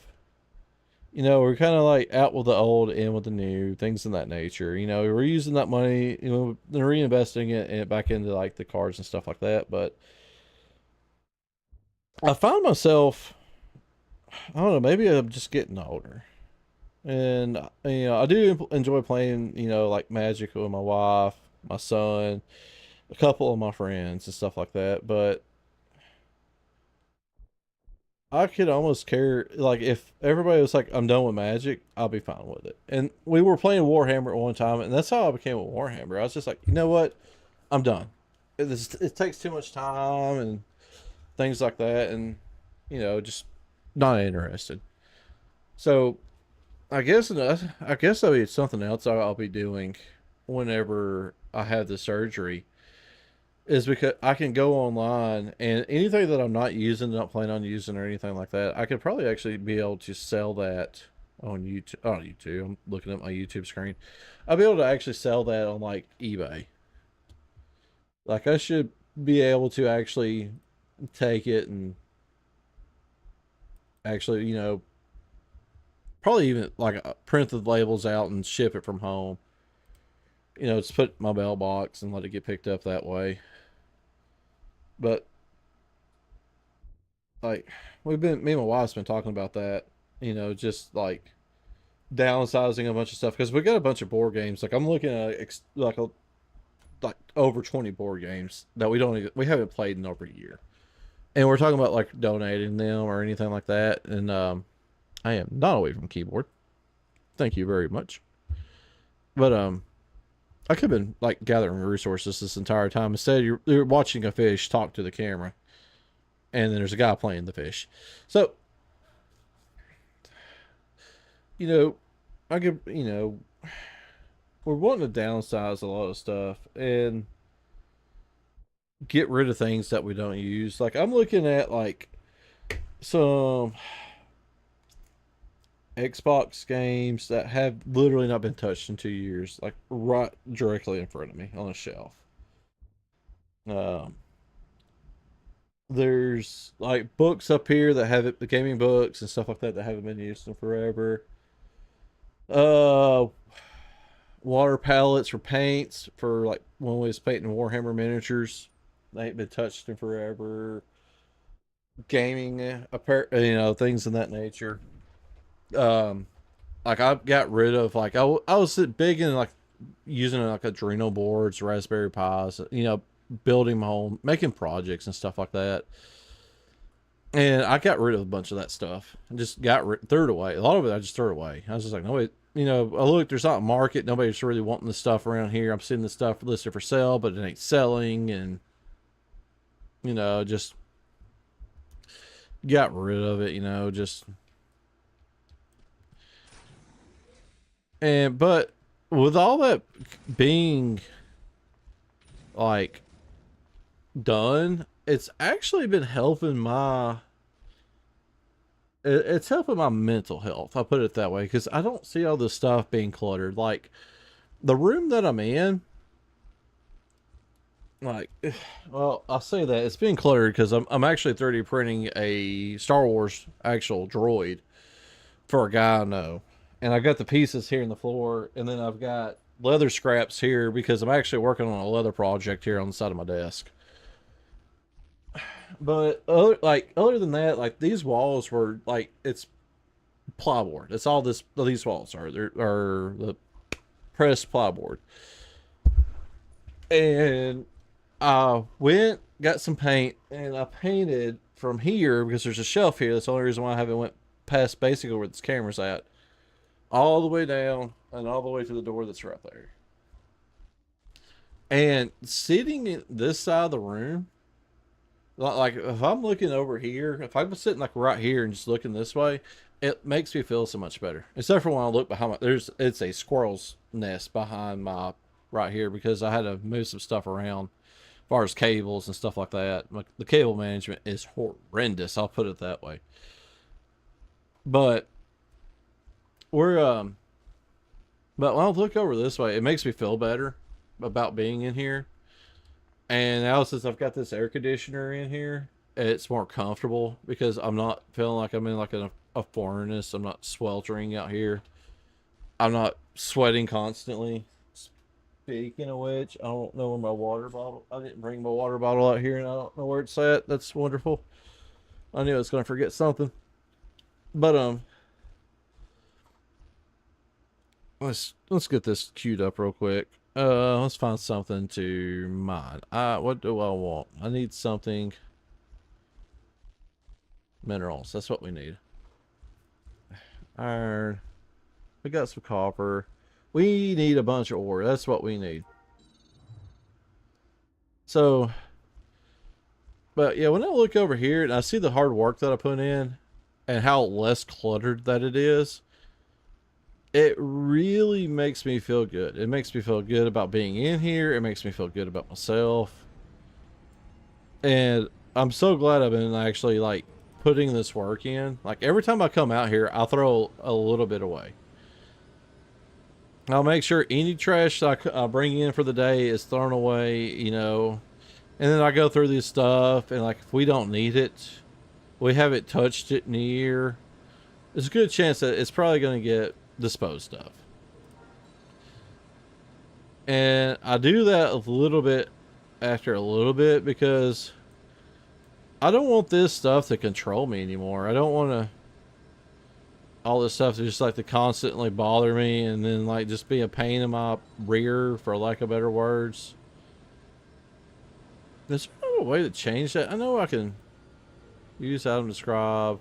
We're kind of like out with the old, in with the new, things in that nature. We're using that money, reinvesting it back into like the cards and stuff like that. But I find myself, I don't know, maybe I'm just getting older. And, I do enjoy playing, like Magic with my wife, my son, a couple of my friends and stuff like that. But I could almost care, like, if everybody was like, I'm done with Magic, I'll be fine with it. And we were playing Warhammer at one time, and that's how I became a Warhammer. I was just like, you know what? I'm done. It takes too much time and things like that, and, just not interested. So I guess that'll be something else I'll be doing whenever I have the surgery, is because I can go online and anything that I'm not using, not planning on using or anything like that, I could probably actually be able to sell that on YouTube. On YouTube, I'm looking at my YouTube screen. I'll be able to actually sell that on like eBay. Like I should be able to actually take it and actually, probably even like print the labels out and ship it from home. Just put it in my mailbox and let it get picked up that way. But like me and my wife's been talking about that, just like downsizing a bunch of stuff because we got a bunch of board games. Like I'm looking at like over 20 board games that we haven't played in over a year, and we're talking about like donating them or anything like that. And I am not away from keyboard. Thank you very much. But I could have been like gathering resources this entire time. Instead, you're watching a fish talk to the camera, and then there's a guy playing the fish. So, you know, I could, we're wanting to downsize a lot of stuff and get rid of things that we don't use. Like I'm looking at like some Xbox games that have literally not been touched in 2 years, like right directly in front of me on a shelf. Um, there's like books up here that have it, the gaming books and stuff like that that haven't been used in forever. Uh, Water palettes for paints for like when we was painting Warhammer miniatures. They ain't been touched in forever. Gaming, things in that nature. Um, like I got rid of like I was big in like using like Adreno boards, Raspberry Pis, building my home, making projects and stuff like that. And I got rid of a bunch of that stuff and just threw it away. A lot of it I just threw it away. I was just like, no, I look, there's not a market. Nobody's really wanting this stuff around here. I'm seeing this stuff listed for sale, but it ain't selling. And, just got rid of it, just. But with all that being like done, it's actually been helping it's helping my mental health. I'll put it that way because I don't see all this stuff being cluttered. Like the room that I'm in, like, well, I'll say that it's being cluttered because I'm actually 3D printing a Star Wars actual droid for a guy I know, and I got the pieces here in the floor, and then I've got leather scraps here because I'm actually working on a leather project here on the side of my desk. But other than that, like these walls were like it's plywood. It's all these walls are the pressed plywood. And I went got some paint and I painted from here because there's a shelf here. That's the only reason why I haven't went past basically where this camera's at, all the way down and all the way to the door that's right there. And sitting in this side of the room, like if I'm looking over here, if I'm sitting like right here and just looking this way, it makes me feel so much better. Except for when I look behind it's a squirrel's nest behind my right here because I had to move some stuff around as far as cables and stuff like that. Like the cable management is horrendous. I'll put it that way. But we're but when I look over this way, it makes me feel better about being in here. And now since I've got this air conditioner in here, it's more comfortable because I'm not feeling like I'm in like a furnace. I'm not sweltering out here. I'm not sweating constantly. Speaking of which, I don't know where my water bottle. I didn't bring my water bottle out here, and I don't know where it's at. That's wonderful. I knew I was gonna forget something. But let's get this queued up real quick. Let's find something to mine. What do I want? I need something. Minerals. That's what we need. Iron. We got some copper. We need a bunch of ore. That's what we need. So, but yeah, when I look over here and I see the hard work that I put in and how less cluttered that it is, it really makes me feel good. It makes me feel good about being in here. It makes me feel good about myself. And I'm so glad I've been actually like putting this work in. Like every time I come out here, I'll throw a little bit away. I'll make sure any trash that I bring in for the day is thrown away, and then I go through this stuff and like if we don't need it, we haven't touched it in a year, there's a good chance that it's probably going to get disposed of. And I do that a little bit after a little bit because I don't want this stuff to control me anymore. I don't want to all this stuff just like to constantly bother me and then like just be a pain in my rear, for lack of better words. Is there a way to change that? I know I can use item describe.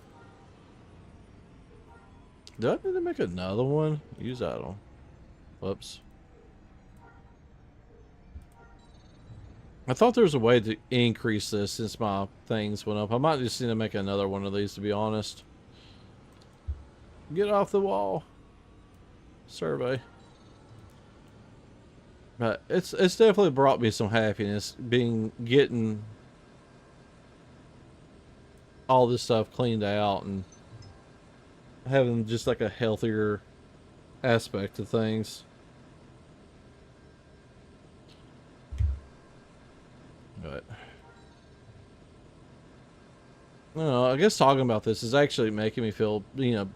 Do I need to make another one? Use item. Whoops. I thought there was a way to increase this since my things went up. I might just need to make another one of these, to be honest. Get off the wall. Survey. But it's definitely brought me some happiness getting all this stuff cleaned out and having just like a healthier aspect of things. But I guess talking about this is actually making me feel,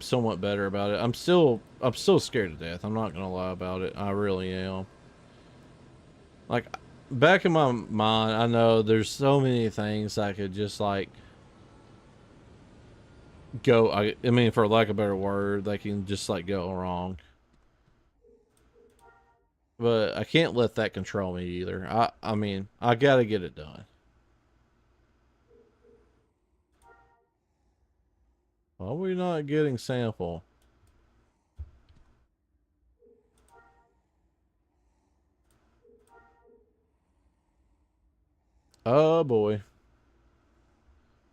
somewhat better about it. I'm still scared to death. I'm not gonna lie about it. I really am. Like, back in my mind, I know there's so many things I could just like go. I mean, for lack of a better word, they can just like go wrong. But I can't let that control me either. I mean, I gotta get it done. Why are we not getting sample? Oh boy.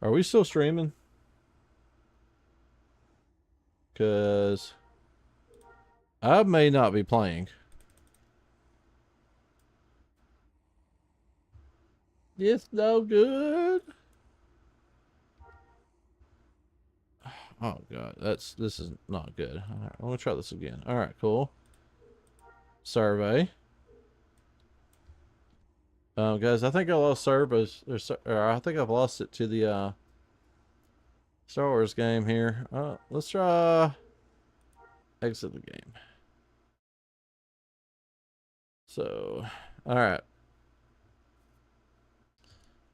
Are we still streaming? Because I may not be playing. It's no good. Oh god, this is not good. All right, I'm gonna try this again. All right, cool. Survey. Guys, I think I lost service, or I think I've lost it to the Star Wars game here. Let's try exit the game. So, all right.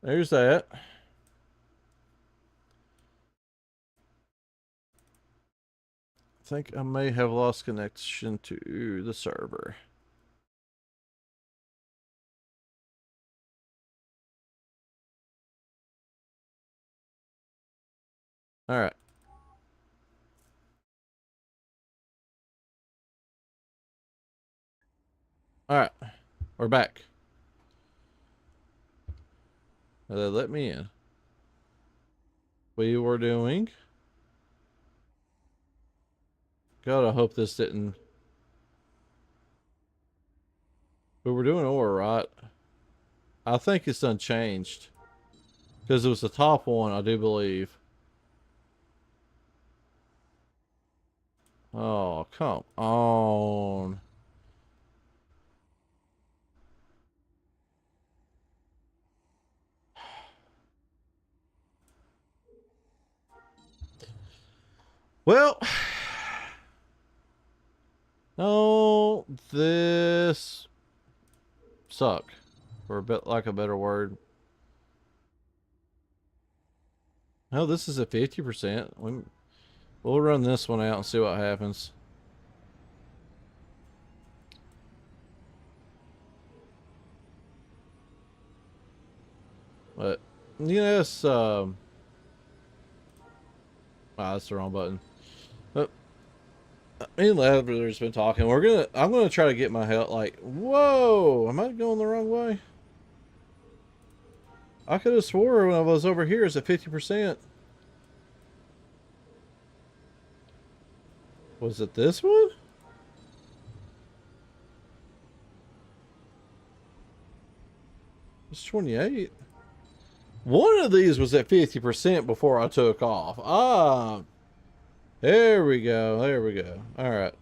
There's that. I think I may have lost connection to the server. All right. All right. We're back. They let me in. We were doing. God, I hope this didn't. We were doing ore, right? I think it's unchanged. Because it was the top one, I do believe. Oh, come on. Well, no, this suck, for a bit like a better word. No, this is a 50%. We'll run this one out and see what happens. But yes, wow, that's the wrong button. But me and Lavler's been talking. I'm gonna try to get my health. Like, whoa, am I going the wrong way? I could have swore when I was over here it's at 50%. Was it this one? It's 28. One of these was at 50% before I took off. There we go. There we go. All right.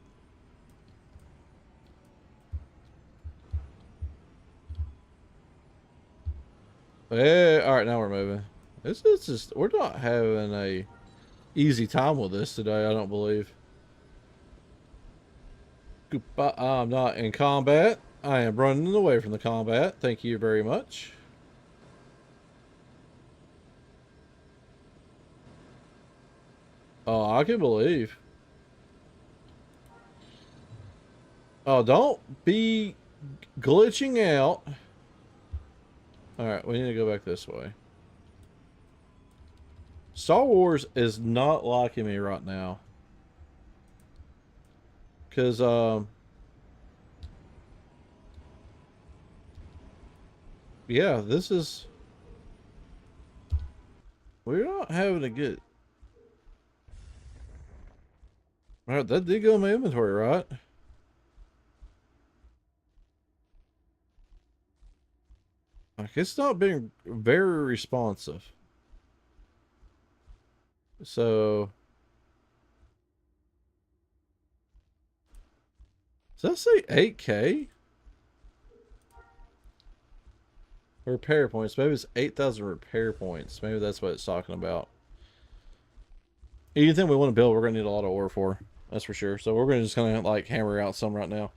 Yeah, all right, now we're moving. This is just, we're not having a easy time with this today, I don't believe. I'm not in combat. I am running away from the combat. Thank you very much. Oh, I can believe. Oh, don't be glitching out. All right, we need to go back this way. Star Wars is not liking me right now. Because, yeah, this is. We're not having a good. All right, that did go in my inventory, right? Like, it's not being very responsive. So, does that say 8K? Repair points. Maybe it's 8,000 repair points. Maybe that's what it's talking about. Anything we want to build, we're going to need a lot of ore for. That's for sure. So we're going to just kind of like hammer out some right now.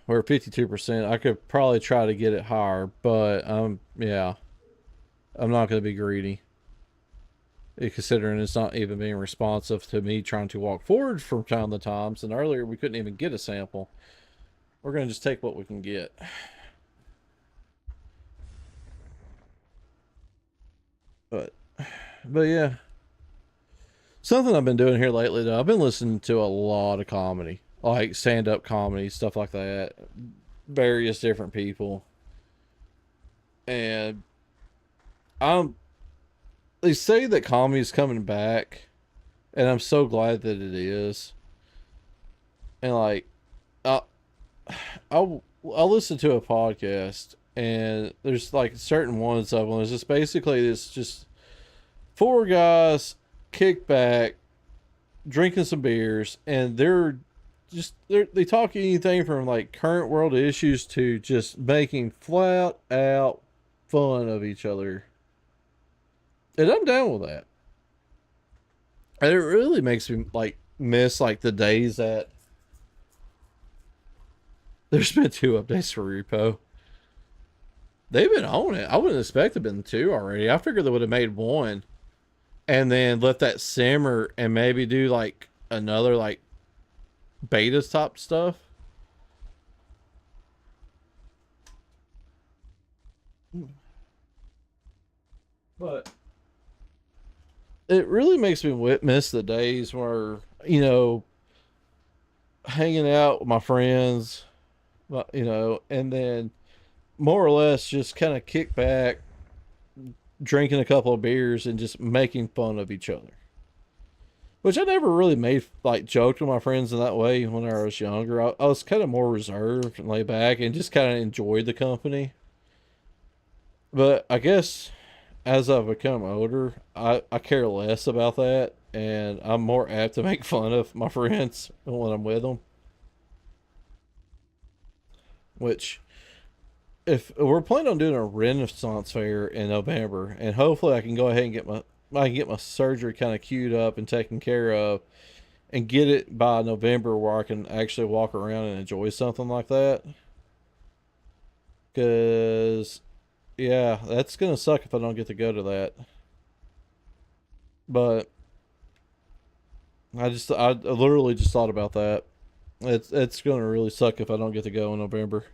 We're at 52%. I could probably try to get it higher, but yeah, I'm not going to be greedy. Considering it's not even being responsive to me trying to walk forward from time to time. And earlier we couldn't even get a sample. We're going to just take what we can get. But, but yeah. Something I've been doing here lately, though, I've been listening to a lot of comedy, like stand-up comedy, stuff like that, various different people, and I'm. They say that comedy is coming back, and I'm so glad that it is. And like, I I listen to a podcast, and there's like certain ones of them. It's just basically it's just four guys kick back drinking some beers, and they talk anything from like current world issues to just making flat out fun of each other, and I'm down with that. And it really makes me like miss like the days that there's been two updates for repo. They've been on it. I wouldn't expect to have been two already. I figured they would have made one and then let that simmer and maybe do like another like beta top stuff. But it really makes me miss the days where, hanging out with my friends, and then more or less just kind of kick back, drinking a couple of beers and just making fun of each other. Which I never really made like joked with my friends in that way when I was younger. I was kind of more reserved and laid back and just kind of enjoyed the company. But I guess as I've become older, I care less about that, and I'm more apt to make fun of my friends when I'm with them. Which, if we're planning on doing a Renaissance fair in November, and hopefully I can get my surgery kind of queued up and taken care of, and get it by November where I can actually walk around and enjoy something like that. Cause yeah, that's gonna suck if I don't get to go to that. But I literally just thought about that. It's gonna really suck if I don't get to go in November.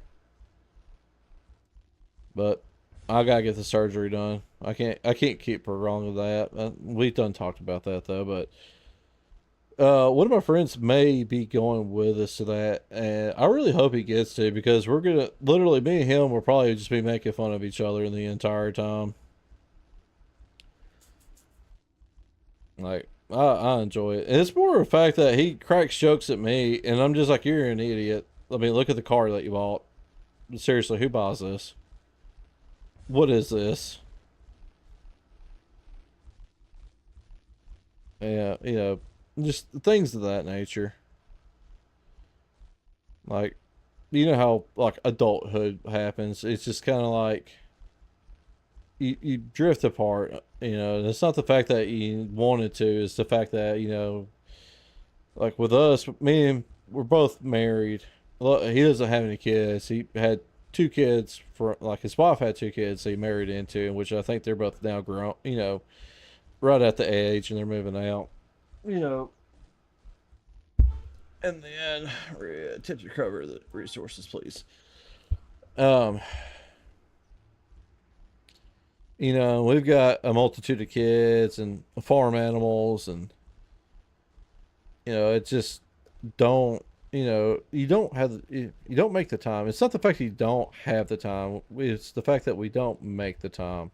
But I gotta get the surgery done. I can't keep prolonging that. We done talked about that though. But one of my friends may be going with us to that, and I really hope he gets to because we're gonna literally me and him will probably just be making fun of each other the entire time. Like I enjoy it. And it's more of the fact that he cracks jokes at me, and I'm just like, "You're an idiot." I mean, look at the car that you bought. Seriously, who buys this? What is this? Yeah, just things of that nature. Like, you know how like adulthood happens. It's just kind of like you drift apart. And it's not the fact that you wanted to. It's the fact that like with us, me and we're both married. He doesn't have any kids. He had two kids for like his wife had two kids he married into, which I think they're both now grown. Right at the age and they're moving out. You know, And then tip to cover the resources, please. Um, we've got a multitude of kids and farm animals, and it just don't. You don't have you don't make the time. It's not the fact that you don't have the time. It's the fact that we don't make the time.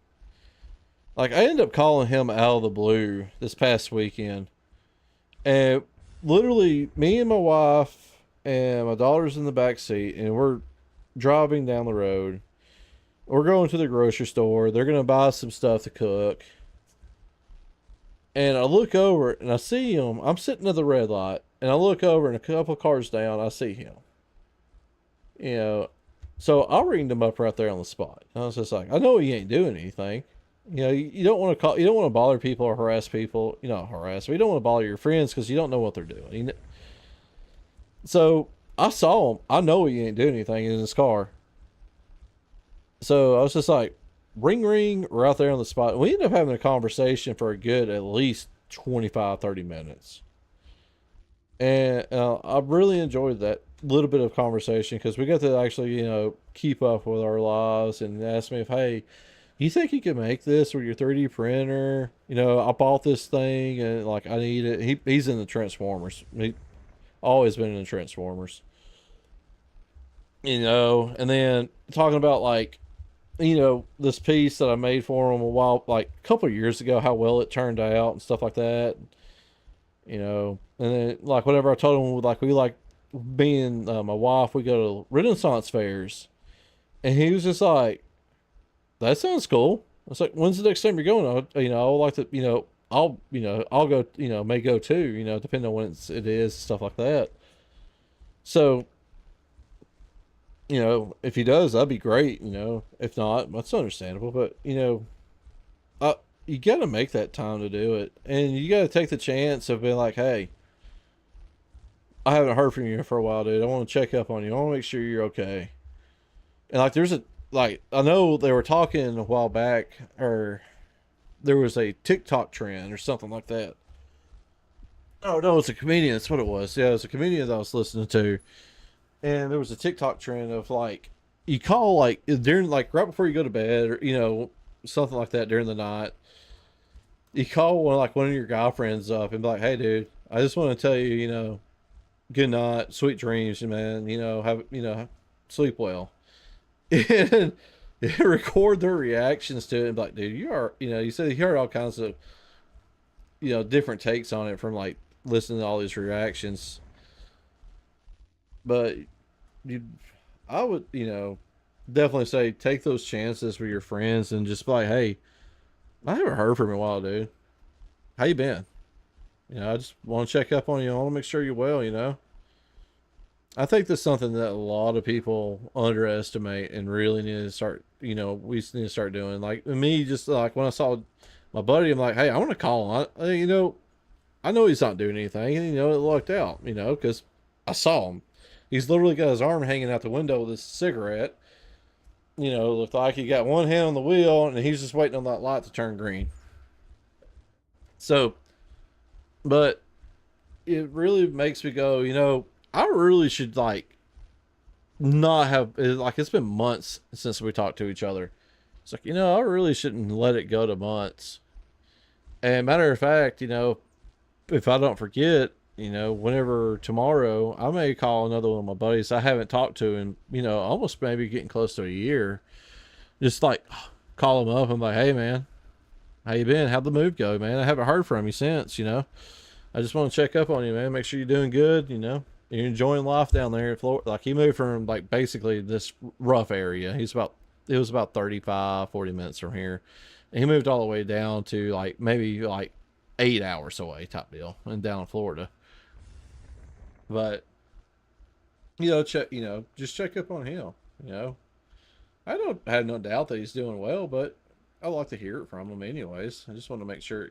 Like I ended up calling him out of the blue this past weekend, and literally me and my wife and my daughter's in the back seat, and we're driving down the road. We're going to the grocery store. They're gonna buy some stuff to cook, and I look over and I see him. I'm sitting at the red light, and I look over and a couple of cars down, I see him. You know, so I ringed him up right there on the spot. I was just like, I know he ain't doing anything. You don't want to call, you don't want to bother people or harass people. Harass. You don't want to bother your friends because you don't know what they're doing. So I saw him. I know he ain't doing anything in his car. So I was just like, ring, ring, right there on the spot. We ended up having a conversation for a good at least 25, 30 minutes. And I really enjoyed that little bit of conversation because we got to actually, keep up with our lives and ask me if, hey, you think you can make this with your 3D printer? I bought this thing and like I need it. He's in the Transformers. He always been in the Transformers. And then talking about like, this piece that I made for him a while, like a couple of years ago, how well it turned out and stuff like that. And then like whenever I told him like we like me and my wife, we go to Renaissance fairs, and he was just like, "That sounds cool." I was like, "When's the next time you're going?" I'll like to, I'll go, may go too, depending on when it is, stuff like that. So, if he does, that'd be great. If not, that's understandable. But uh, you got to make that time to do it, and you got to take the chance of being like, "Hey, I haven't heard from you for a while, dude. I want to check up on you. I want to make sure you're okay." And like, I know they were talking a while back, or there was a TikTok trend or something like that. Oh no, it's a comedian. That's what it was. Yeah, it was a comedian that I was listening to, and there was a TikTok trend of like, you call like during like right before you go to bed, or something like that during the night. You call one of your guy friends up and be like, "Hey, dude, I just want to tell you, good night, sweet dreams, man. Have sleep well." And record their reactions to it and be like, dude, you said you heard all kinds of, different takes on it from like listening to all these reactions. But you, I would, definitely say take those chances with your friends and just be like, hey, I haven't heard from you in a while, dude. How you been? I just want to check up on you. I want to make sure you're well. I think that's something that a lot of people underestimate and really need to start, we need to start doing. Like me, just like when I saw my buddy, I'm like, hey, I want to call him. I know he's not doing anything, and it lucked out, because I saw him. He's literally got his arm hanging out the window with his cigarette. Looked like he got one hand on the wheel, and he's just waiting on that light to turn green. So, but it really makes me go, I really should like not have like it's been months since we talked to each other. It's like, I really shouldn't let it go to months. And matter of fact, if I don't forget, whenever tomorrow, I may call another one of my buddies I haven't talked to in, almost maybe getting close to a year. Just like call them up and be like, hey man, how you been? How'd the move go, man? I haven't heard from you since. I just want to check up on you, man. Make sure you're doing good. You're enjoying life down there in Florida. Like he moved from like basically this rough area. It was about 35, 40 minutes from here. And he moved all the way down to like maybe like 8 hours away type deal and down in Florida. But just check up on him. You know, I don't have no doubt that he's doing well, but I like to hear it from him anyways. I just want to make sure,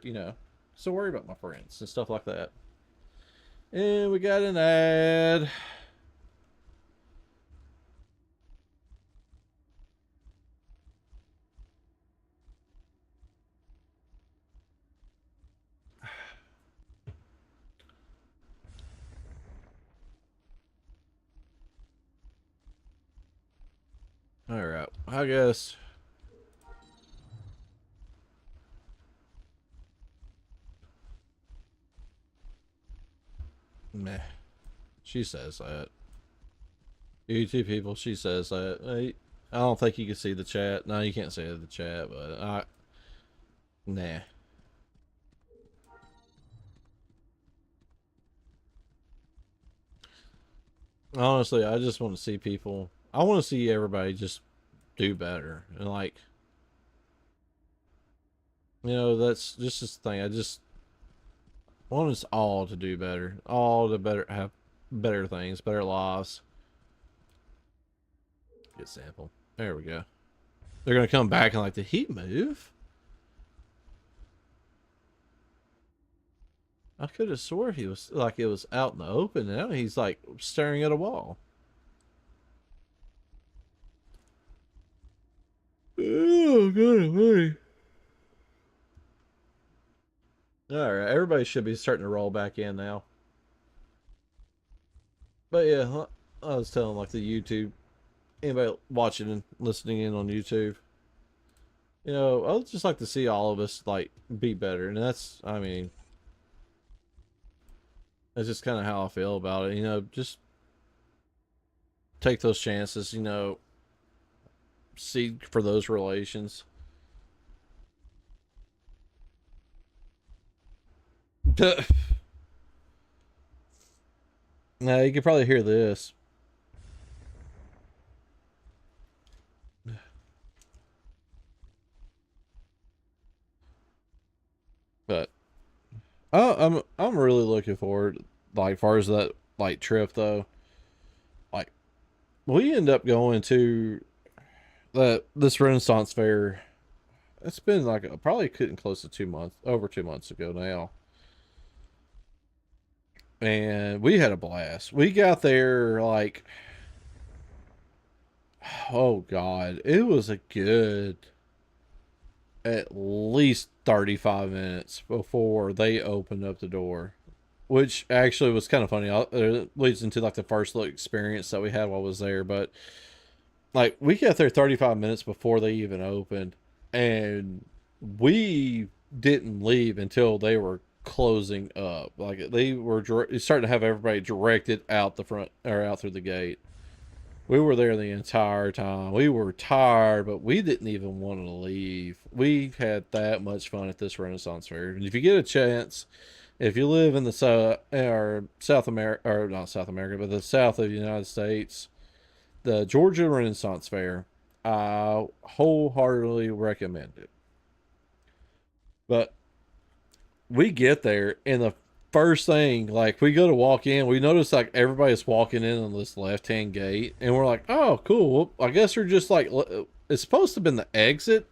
so worry about my friends and stuff like that. And we got an ad. All right. I guess. Meh. She says that. YouTube people, she says that. I don't think you can see the chat. No, you can't see the chat, but nah. Honestly, I just want to see people. I want to see everybody just do better. And like, that's just this thing. I just want us all to do better. All to better have better things, better lives. Good sample. There we go. They're gonna come back and like, did he move? I could have swore he was like it was out in the open. Now he's like staring at a wall. Oh god, buddy. All right, everybody should be starting to roll back in now. But yeah, I was telling like the YouTube, anybody watching and listening in on YouTube, I would just like to see all of us like be better, and I mean, that's just kind of how I feel about it. Just take those chances. Seek for those relations. Now you can probably hear this, but I'm really looking forward. Like far as that like trip though, like we end up going to this Renaissance fair. It's been like probably getting close to 2 months, over 2 months ago now, and we had a blast. We got there like, oh god, it was a good at least 35 minutes before they opened up the door, which actually was kind of funny. It leads into like the first look experience that we had while I was there. But like we got there 35 minutes before they even opened, and we didn't leave until they were closing up. Like they were starting to have everybody directed out the front or out through the gate. We were there the entire time. We were tired, but we didn't even want to leave. We had that much fun at this Renaissance fair. And if you get a chance, if you live in the South America, or not South America, but the south of the United States, the Georgia Renaissance Fair, I wholeheartedly recommend it. But we get there, and the first thing, like, we go to walk in, we notice like everybody's walking in on this left hand gate, and we're like, oh, cool. Well, I guess we're just like, it's supposed to have been the exit,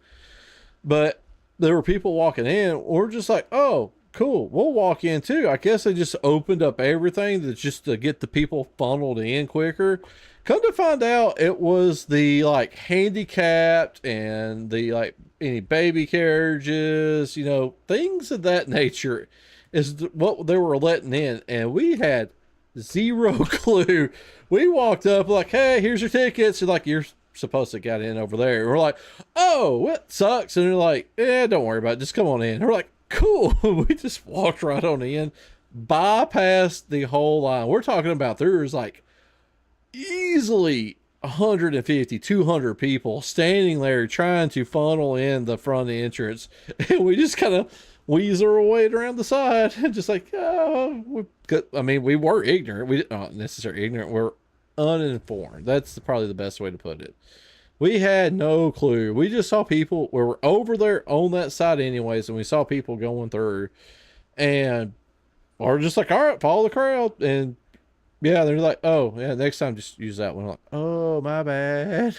but there were people walking in. We're just like, oh, cool. We'll walk in too. I guess they just opened up everything to get the people funneled in quicker. Come to find out, it was the like handicapped and the like any baby carriages, things of that nature is what they were letting in. And we had zero clue. We walked up like, hey, here's your tickets. And like, you're supposed to get in over there. And we're like, oh, what sucks? And they're like, yeah, don't worry about it. Just come on in. And we're like, cool. We just walked right on in, bypassed the whole line. We're talking about there's like easily 150, 200 people standing there trying to funnel in the front entrance. And we just kind of weasel our way around the side and just like, oh, I mean, we were ignorant. We not necessarily ignorant. We're uninformed. That's probably the best way to put it. We had no clue. We just saw people. We were over there on that side anyways, and we saw people going through, and we're just like, all right, follow the crowd. And yeah, they're like, oh yeah, next time just use that one. I'm like, oh, my bad.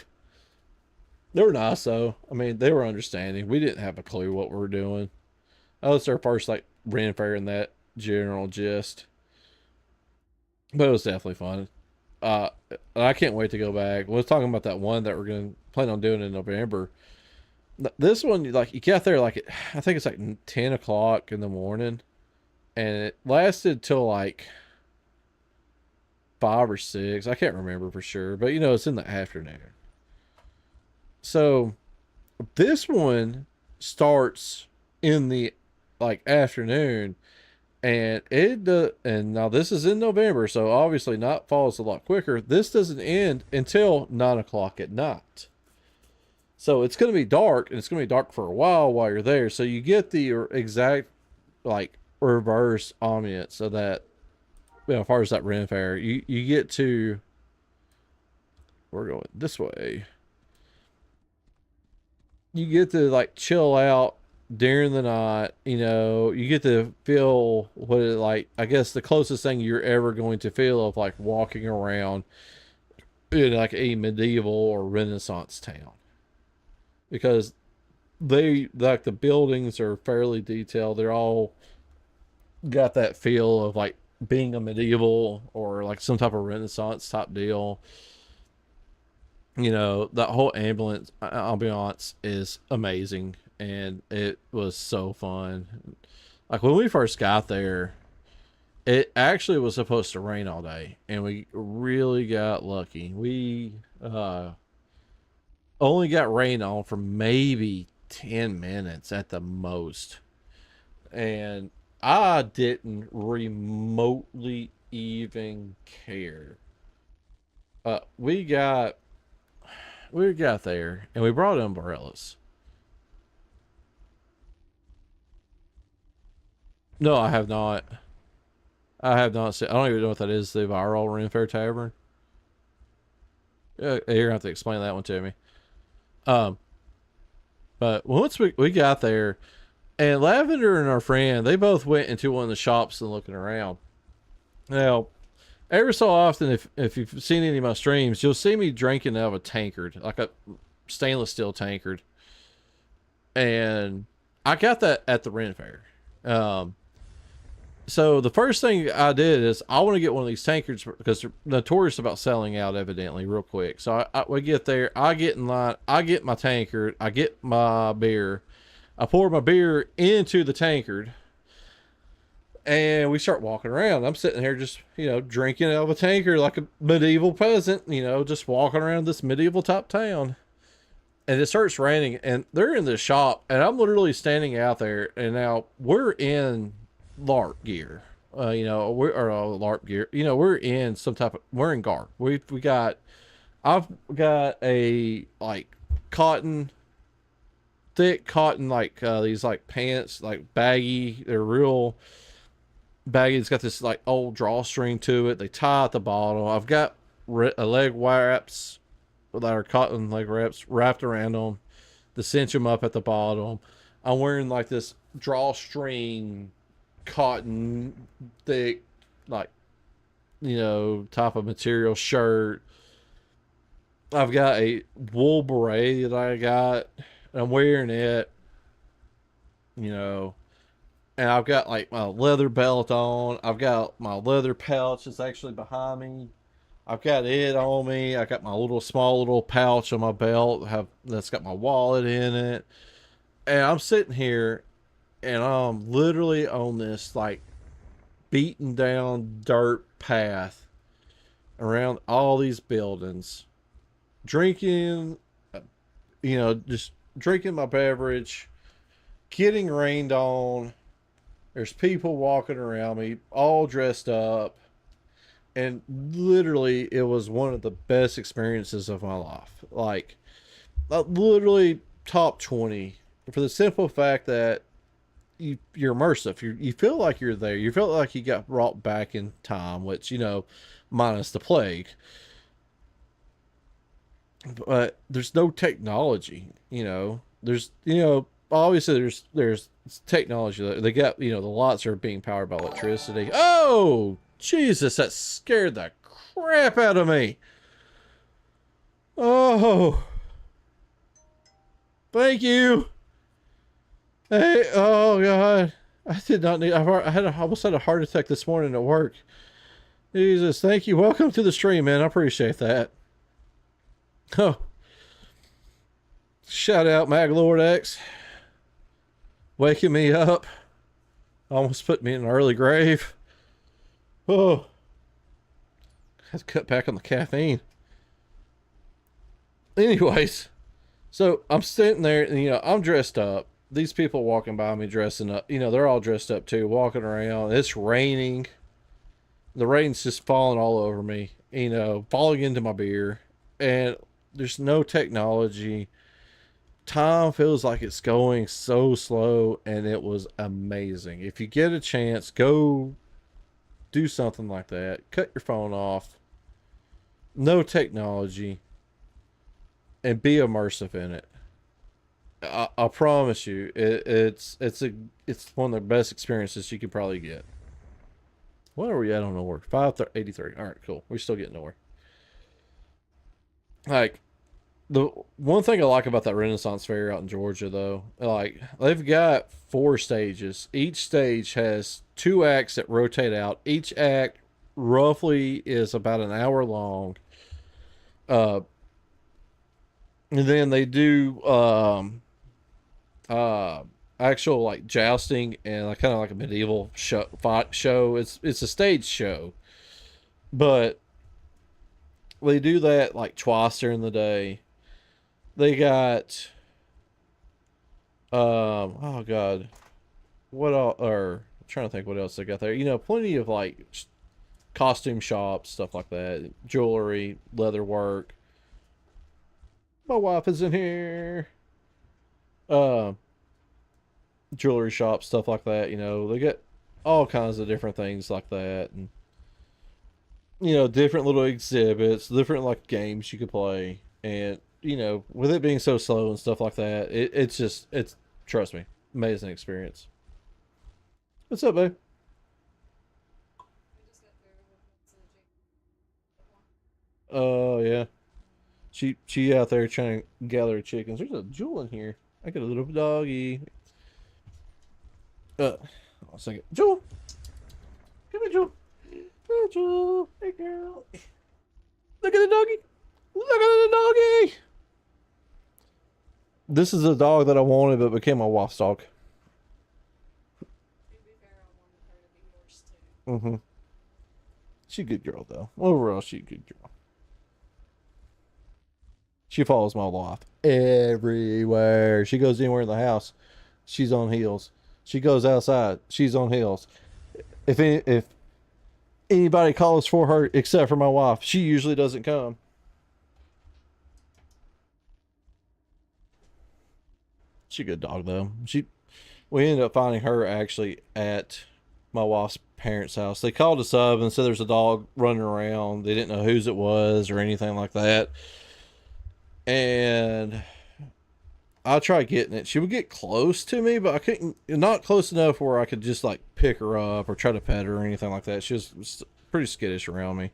They were nice though. I mean, they were understanding. We didn't have a clue what we were doing. Oh, it's our first like Ren Fair in that general gist, but it was definitely fun. Uh, I can't wait to go back. We was talking about that one that we're going to plan on doing in November. This one, like, you got there like I think it's like 10 o'clock in the morning, and it lasted till like 5 or 6. I can't remember for sure, but it's in the afternoon. So this one starts in the like afternoon, and and now this is in November, so obviously night falls a lot quicker. This doesn't end until 9 o'clock at night. So it's going to be dark, and it's going to be dark for a while you're there. So you get the exact like reverse ambience of that. As far as that Ren Fair, you get to, we're going this way. You get to like chill out during the night. You get to feel what it like. I guess the closest thing you're ever going to feel of like walking around in like a medieval or Renaissance town, because they like the buildings are fairly detailed. They're all got that feel of like being a medieval or like some type of Renaissance type deal. That whole ambiance is amazing, and it was so fun. Like when we first got there, it actually was supposed to rain all day, and we really got lucky. We only got rain on for maybe 10 minutes at the most, and I didn't remotely even care. uh we got we got there, and we brought umbrellas. No, I have not. I have not seen. I don't even know what that is. The viral Ren Fair Tavern. You're gonna have to explain that one to me. Um, but once we got there, and Lavender and our friend, they both went into one of the shops and looking around. Now, every so often, if you've seen any of my streams, you'll see me drinking out of a tankard, like a stainless steel tankard, and I got that at the Ren Fair. Um, so the first thing I did is I want to get one of these tankards because they're notorious about selling out, evidently, real quick. So we get there, I get in line, I get my tankard, I get my beer, I pour my beer into the tankard, and we start walking around. I'm sitting here just, drinking out of a tankard like a medieval peasant, just walking around this medieval top town. And it starts raining, and they're in the shop, and I'm literally standing out there, and now we're in LARP gear. We're or LARP gear. We're in some type of, we're in garb. We got, I've got a like cotton, thick cotton, like these like pants, like baggy. They're real baggy. It's got this like old drawstring to it. They tie at the bottom. I've got leg wraps that are cotton leg wraps wrapped around them to cinch them up at the bottom. I'm wearing like this drawstring cotton thick, like, type of material shirt. I've got a wool beret that I got, and I'm wearing it, you know, and I've got like my leather belt on. I've got my leather pouch that's actually behind me. I've got it on me. I got my little small little pouch on my belt that's got my wallet in it. And I'm sitting here, and I'm literally on this like beaten down dirt path around all these buildings, drinking, just drinking my beverage, getting rained on. There's people walking around me, all dressed up. And literally, it was one of the best experiences of my life. Like, literally top 20, for the simple fact that you're immersive. You feel like you're there. You feel like you got brought back in time, which, minus the plague. But there's no technology, There's, obviously there's technology. They got, the lights are being powered by electricity. Oh, Jesus, that scared the crap out of me. Oh, thank you. Hey, oh God, I did not need. I almost had a heart attack this morning at work. Jesus, thank you. Welcome to the stream, man. I appreciate that. Oh, shout out Maglord X, waking me up. Almost put me in an early grave. Oh, had to cut back on the caffeine. Anyways, So I'm sitting there, and I'm dressed up. These people walking by me dressing up, they're all dressed up too, walking around. It's raining. The rain's just falling all over me, falling into my beer. And there's no technology. Time feels like it's going so slow, and it was amazing. If you get a chance, go do something like that. Cut your phone off. No technology, and be immersive in it. I promise you, it's one of the best experiences you could probably get. What are we at on nowhere? 583. All right, cool. We're still getting nowhere. Like, the one thing I like about that Renaissance Fair out in Georgia, though, like they've got four stages. Each stage has two acts that rotate out. Each act roughly is about an hour long. Uh, and then they do uh actual like jousting and like kind of like a medieval show fight show. It's a stage show, but they do that like twice during the day. They got oh god, what all or I'm trying to think what else they got there. Plenty of like costume shops, stuff like that, jewelry, leather work. My wife is in here. Uh, Jewelry shops, stuff like that. They get all kinds of different things like that, and different little exhibits, different like games you could play, and with it being so slow and stuff like that, it's trust me, amazing experience. What's up, babe? Oh yeah, she out there trying to gather chickens. There's a jewel in here. I got a little doggy. Uh, One second, Jewel, come here, Jewel. Hey, Jewel. Hey, girl. Look at the doggy. Look at the doggy. This is a dog that I wanted, but became my wife's dog. Mm-hmm. She a good girl though. Overall, she a good girl. She follows my wife everywhere. She goes anywhere in the house. She's on heels. She goes outside. She's on heels. If anybody calls for her except for my wife, she usually doesn't come. She a good dog though. We ended up finding her actually at my wife's parents' house. They called us up and said there's a dog running around. They didn't know whose it was or anything like that. And I tried getting it. She would get close to me, but I couldn't, not close enough where I could just like pick her up or try to pet her or anything like that. She was pretty skittish around me.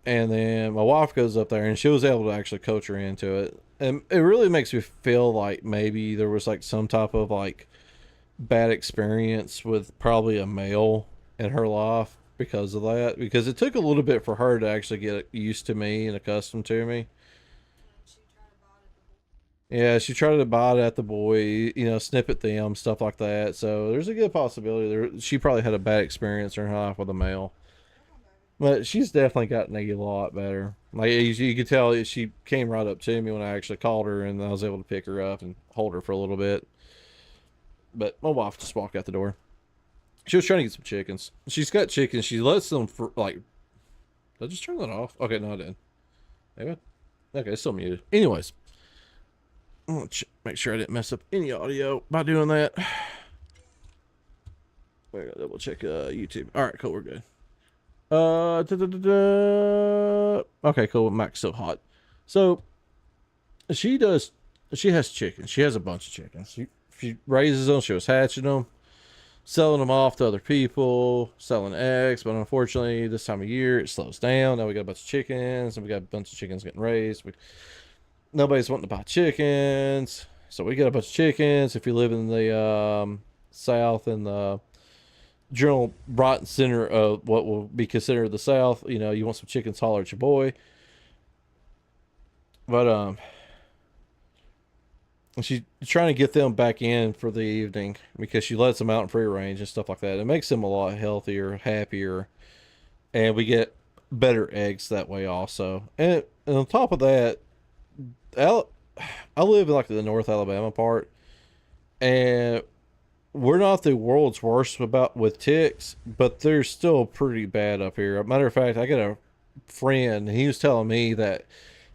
And then my wife goes up there and she was able to actually coach her into it. And it really makes me feel like maybe there was like some type of like bad experience with probably a male in her life because of that. Because it took a little bit for her to actually get used to me and accustomed to me. Yeah, she tried to bite at the boy, snip at them, stuff like that. So there's a good possibility she probably had a bad experience in her life with a male. But she's definitely gotten a lot better. Like you could tell, she came right up to me when I actually called her, and I was able to pick her up and hold her for a little bit. But my wife just walked out the door. She was trying to get some chickens. She's got chickens. She lets them for like. Did I just turn that off? Okay, no, I didn't. Maybe. Okay, it's still muted. Anyways, I'm gonna make sure I didn't mess up any audio by doing that. I gotta double check YouTube. All right, cool, we're good. Okay, cool. Mac's still hot. So she does. She has chickens. She has a bunch of chickens. She raises them. She was hatching them, selling them off to other people, selling eggs. But unfortunately, this time of year it slows down. Now we got a bunch of chickens, and we got a bunch of chickens getting raised. Nobody's wanting to buy chickens, so we got a bunch of chickens. If you live in the South in the general Brighton center of what will be considered the South, you want some chickens, holler at your boy. But she's trying to get them back in for the evening because she lets them out in free range and stuff like that. It makes them a lot healthier, happier, and we get better eggs that way also. And on top of that, I live in like the North Alabama part, and we're not the world's worst about with ticks, but they're still pretty bad up here. Matter of fact, I got a friend. He was telling me that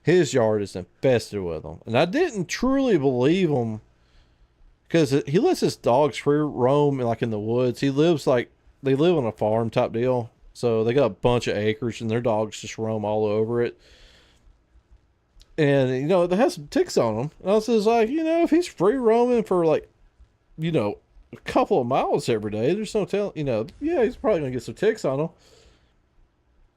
his yard is infested with them, and I didn't truly believe him because he lets his dogs free roam like in the woods. He lives like they live on a farm type deal, so they got a bunch of acres, and their dogs just roam all over it. And they have some ticks on them. And I was just like, if he's free roaming for like, a couple of miles every day, there's no telling. Yeah, he's probably gonna get some ticks on him.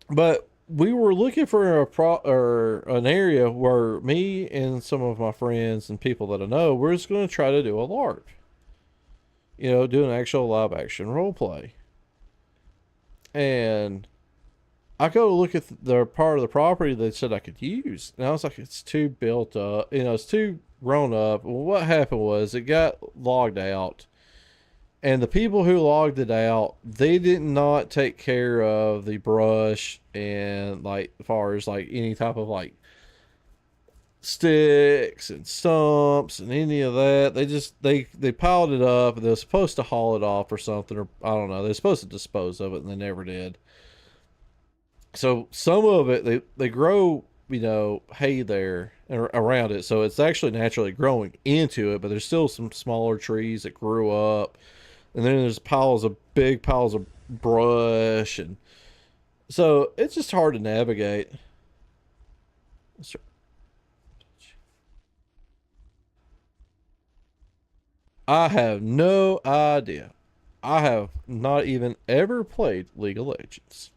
But we were looking for or an area where me and some of my friends and people that I know, we're just going to try to do a LARP. Do an actual live action role play. And I go to look at the part of the property they said I could use. And I was like, it's too built up. It's too grown up. Well, what happened was it got logged out. And the people who logged it out, they did not take care of the brush and like as far as like any type of like sticks and stumps and any of that. They piled it up and they were supposed to haul it off or something, or I don't know. They're supposed to dispose of it and they never did. So some of it they grow, hay there around it. So it's actually naturally growing into it, but there's still some smaller trees that grew up. And then there's big piles of brush, and so it's just hard to navigate. I have no idea. I have not even ever played League of Legends.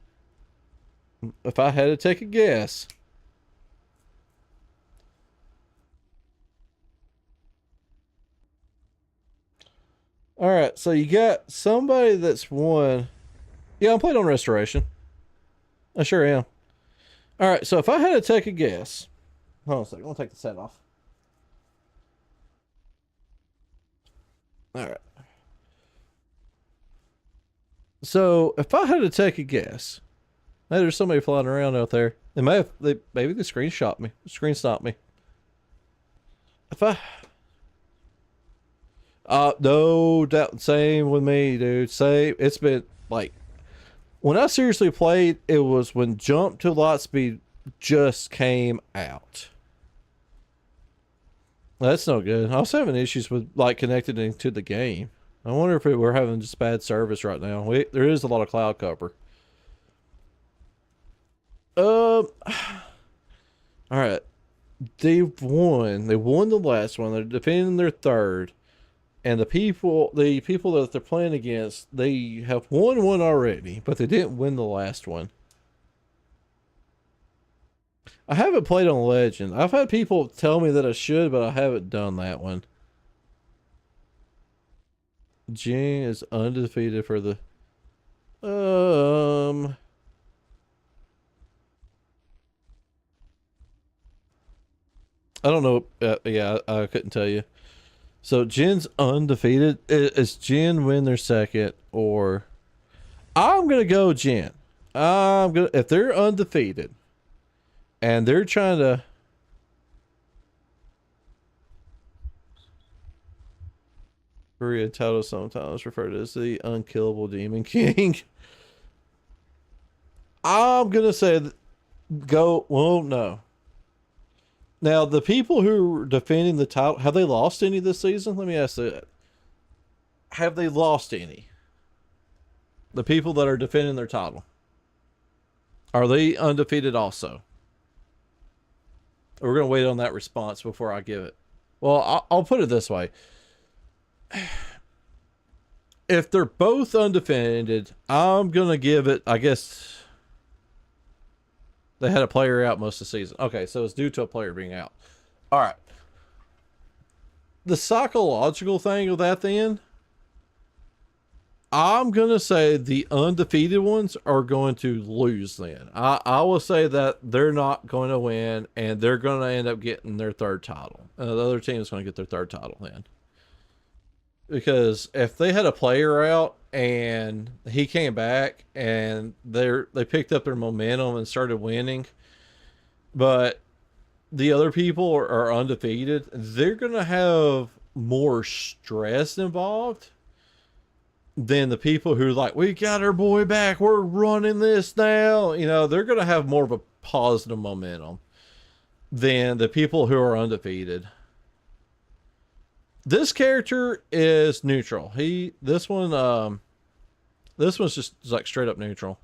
If I had to take a guess, all right. So you got somebody that's won. Yeah, I'm playing on Restoration. I sure am. All right. So if I had to take a guess, hold on a second. I'm gonna take the set off. All right. So if I had to take a guess, hey, there's somebody flying around out there. Maybe the screen shot me. The screen stopped me. If I no doubt, same with me, dude. Same. It's been like when I seriously played, it was when Jump to Lightspeed just came out. That's no good. I was having issues with like connecting into the game. I wonder if we're having just bad service right now. There is a lot of cloud cover. All right. They've won. They won the last one. They're defending their third. And the people that they're playing against, they have won one already, but they didn't win the last one. I haven't played on Legend. I've had people tell me that I should, but I haven't done that one. Jing is undefeated for the I don't know. Yeah, I couldn't tell you. So Jin's undefeated. Is Jin win their second, or I'm gonna go Jin. I'm gonna if they're undefeated and they're trying to. Korea title sometimes referred to as the unkillable Demon King. I'm gonna say go. Well, no. Now the people who are defending the title, have they lost any this season? Let me ask that. Have they lost any? The people that are defending their title, are they undefeated also? We're gonna wait on that response before I give it. Well, I'll put it this way: if they're both undefended, I'm gonna give it. I guess they had a player out most of the season. Okay, so it's due to a player being out. All right. The psychological thing of that, then, I'm going to say the undefeated ones are going to lose then. I will say that they're not going to win, and they're going to end up getting their third title. The other team is going to get their third title then. Because if they had a player out and he came back and they picked up their momentum and started winning, but the other people are undefeated, they're gonna have more stress involved than the people who are like, we got our boy back, we're running this now. You know, they're gonna have more of a positive momentum than the people who are undefeated. This character is neutral. This one's just like straight up neutral.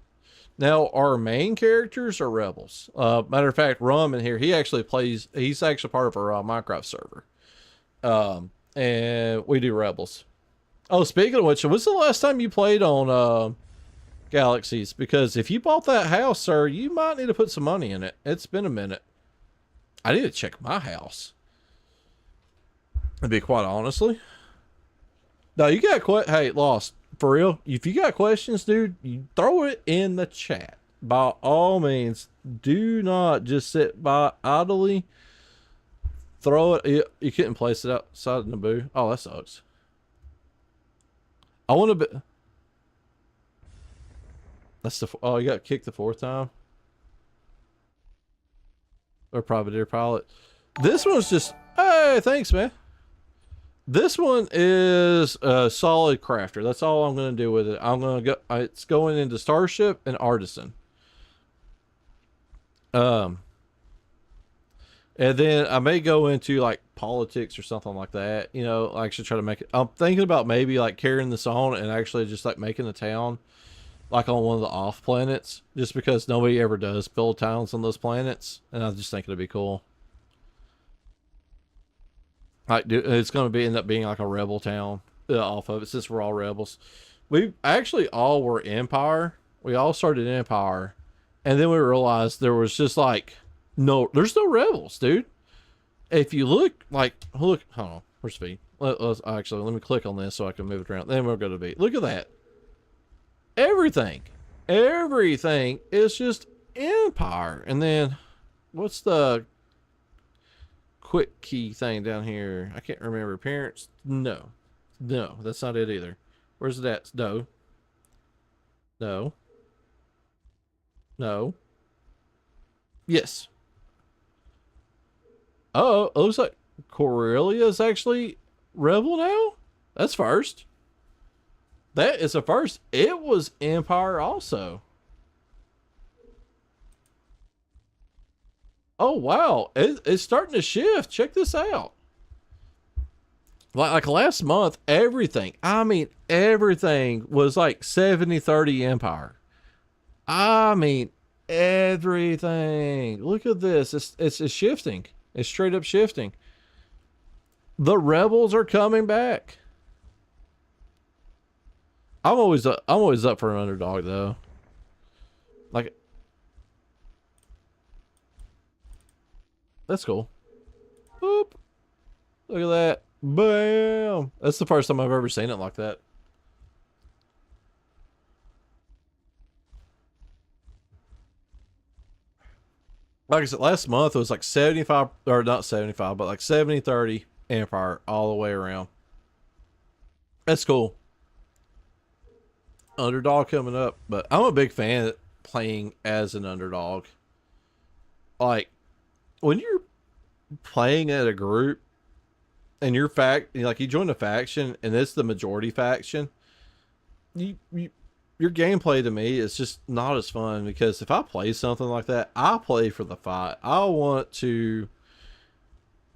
Now our main characters are rebels. Matter of fact, Rum in here, he's actually part of our Minecraft server. And we do rebels. Oh, speaking of which, when's the last time you played on Galaxies? Because if you bought that house, sir, you might need to put some money in it. It's been a minute. I need to check my house. To be quite honestly. No, you got hey, Lost, for real. If you got questions, dude, you throw it in the chat. By all means, do not just sit by idly. Throw it. You couldn't place it outside of Naboo. Oh, that sucks. I want to be. That's the. Oh, you got kicked the fourth time. Or Privateer Pilot. This one's just. Hey, thanks, man. This one is a solid crafter. That's all I'm going to do with it. I'm going to go. It's going into Starship and Artisan. And then I may go into like politics or something like that. You know, I actually try to make it. I'm thinking about maybe like carrying this on and actually just like making a town like on one of the off planets, just because nobody ever does build towns on those planets. And I just think it'd be cool. Like, it's going to end up being like a rebel town off of it, since we're all rebels. We actually all were Empire. We all started Empire. And then we realized there was just like, there's no rebels, dude. If you look, hold on, where's V? Let me click on this so I can move it around. Then we'll go to V. Look at that. Everything is just Empire. And then, what's the quick key thing down here? I can't remember. Appearance? No, that's not it either. Where's that? No. Yes. Oh, it looks like Corellia's actually rebel now. That's first. That is a first. It was Empire also. Oh wow, it's starting to shift. Check this out. Like last month, everything was like 70-30 Empire. I mean, everything. Look at this. It's shifting. It's straight up shifting. The rebels are coming back. I'm always up for an underdog though. Like, that's cool. Boop. Look at that. Bam. That's the first time I've ever seen it like that. Like I said, last month it was like 75, or not 75, but like 70-30 Empire all the way around. That's cool. Underdog coming up, but I'm a big fan of playing as an underdog. Like, when you're playing at a group and you join a faction and it's the majority faction, your gameplay to me is just not as fun, because if I play something like that, I play for the fight. I want to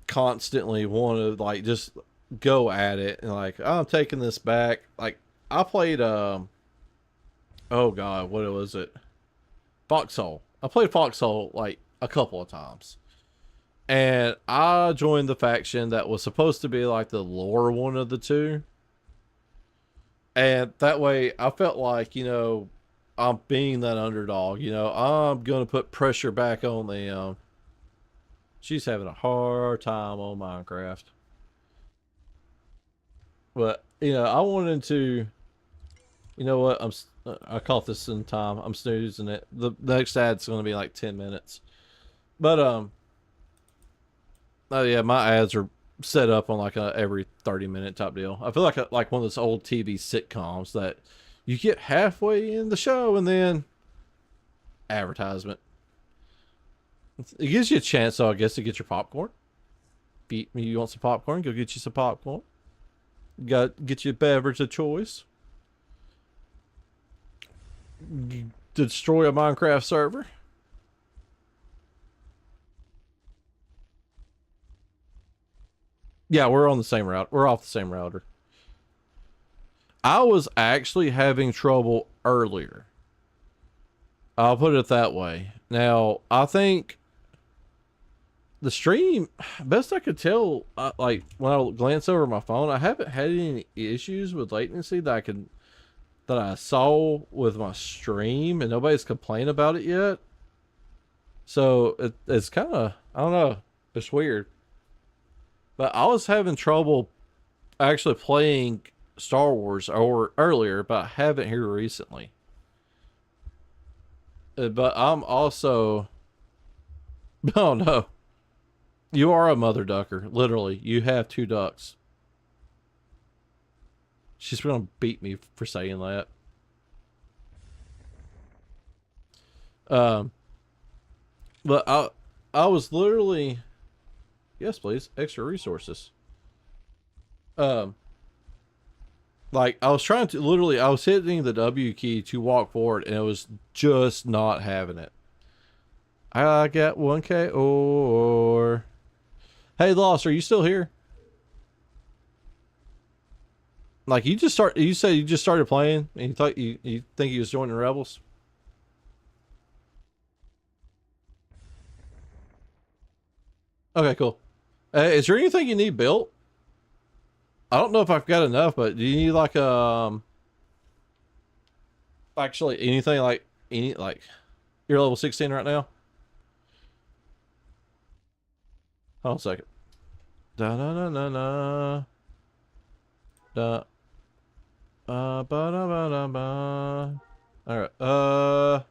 constantly want to like just go at it and like, I'm taking this back. Like, I played oh god, what was it? Foxhole. I played Foxhole like a couple of times. And I joined the faction that was supposed to be like the lower one of the two. And that way I felt like, I'm being that underdog. I'm going to put pressure back on them. She's having a hard time on Minecraft. But, I wanted to, you know what? I caught this in time. I'm snoozing it. The next ad's going to be like 10 minutes. But, oh yeah, my ads are set up on like a every 30-minute type deal. I feel like one of those old TV sitcoms that you get halfway in the show and then advertisement. It gives you a chance, so I guess, to get your popcorn. You want some popcorn? Go get you some popcorn. Get you a beverage of choice. Destroy a Minecraft server. Yeah, we're on the same route. We're off the same router. I was actually having trouble earlier. I'll put it that way. Now, I think the stream, best I could tell, like when I glance over my phone, I haven't had any issues with latency that I saw with my stream, and nobody's complained about it yet. So it's kind of, I don't know, it's weird. But I was having trouble actually playing Star Wars or earlier, but I haven't here recently. But I'm also, oh no, you are a mother ducker. Literally, you have two ducks. She's gonna beat me for saying that. Um, but I was literally, yes, please, extra resources. Um, like I was trying to literally, I was hitting the W key to walk forward, and it was just not having it. I got 1K or, hey, Lost, are you still here? Like you said you just started playing, and you thought you think you was joining Rebels. Okay, cool. Is there anything you need built? I don't know if I've got enough, but do you need like actually anything like you're level 16 right now? Hold on a second. Da da da da da da ba da ba da ba. All right. I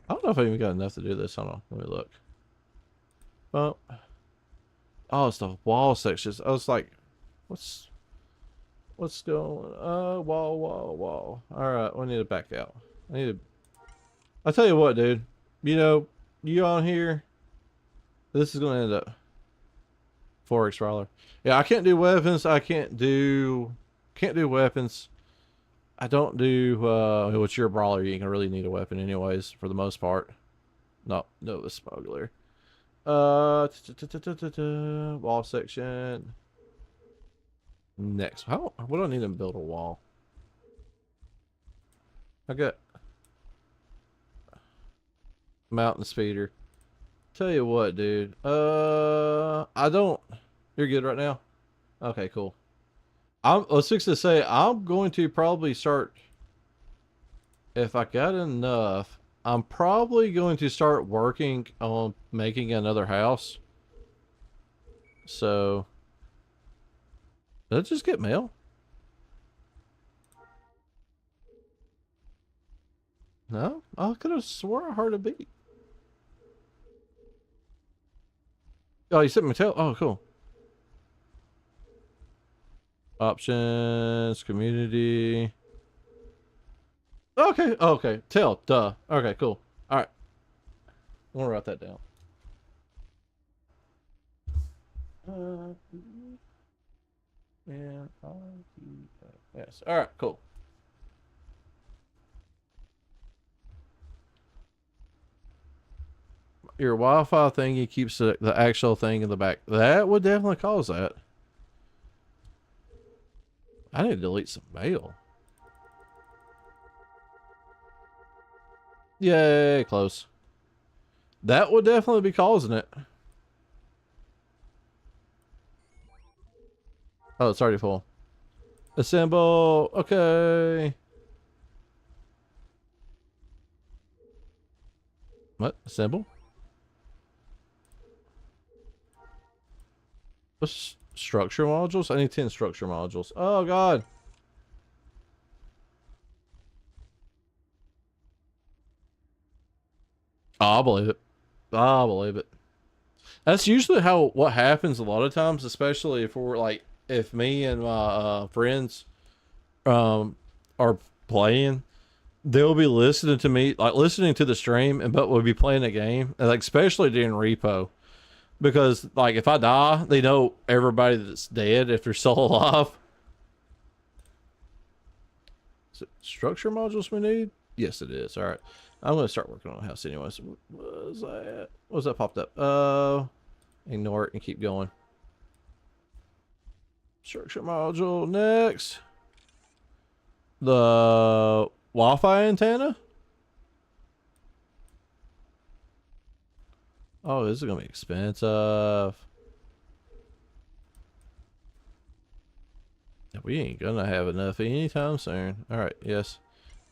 don't know if I even got enough to do this. Hold on. Let me look. Well, oh, it's the wall sections. I was like, what's going? Wall. All right, we need to back out. I need to. I'll tell you what, dude. You know, you on here. This is gonna end up 4x roller. Yeah, I can't do weapons. I can't do weapons. I don't do what's your brawler? You can really need a weapon anyways for the most part. No, the smuggler. Wall section. Next. What do I need to build a wall? I got mountain speeder. Tell you what, dude. I don't. You're good right now? Okay, cool. I was fixing to say, I'm going to probably start, if I got enough, I'm probably going to start working on making another house. So, did I just get mail? No? I could have swore I heard a beat. Oh, you sent me a tail? Oh, cool. Options, community. Okay, okay. Tail, duh. Okay, cool. Alright. I'm gonna write that down. Yeah. Yes. Alright, cool. Your Wi-Fi thingy keeps the actual thing in the back. That would definitely cause that. I need to delete some mail. Yay, close. That would definitely be causing it. Oh, it's already full. Assemble. Okay. What? Assemble? What's structure modules? I need 10 structure modules. Oh, God. I'll believe it. I'll believe it. That's usually what happens a lot of times, especially if we're like, if me and my friends are playing, they'll be listening to me, like listening to the stream, and but we'll be playing a game, and like especially during repo, because like if I die, they know everybody that's dead if they're still alive. Is it structure modules we need? Yes, it is. All right, I'm gonna start working on a house anyways. What was that? What was that popped up? Ignore it and keep going. Structure module next. The Wi-Fi antenna. Oh, this is gonna be expensive. We ain't gonna have enough anytime soon. All right, yes,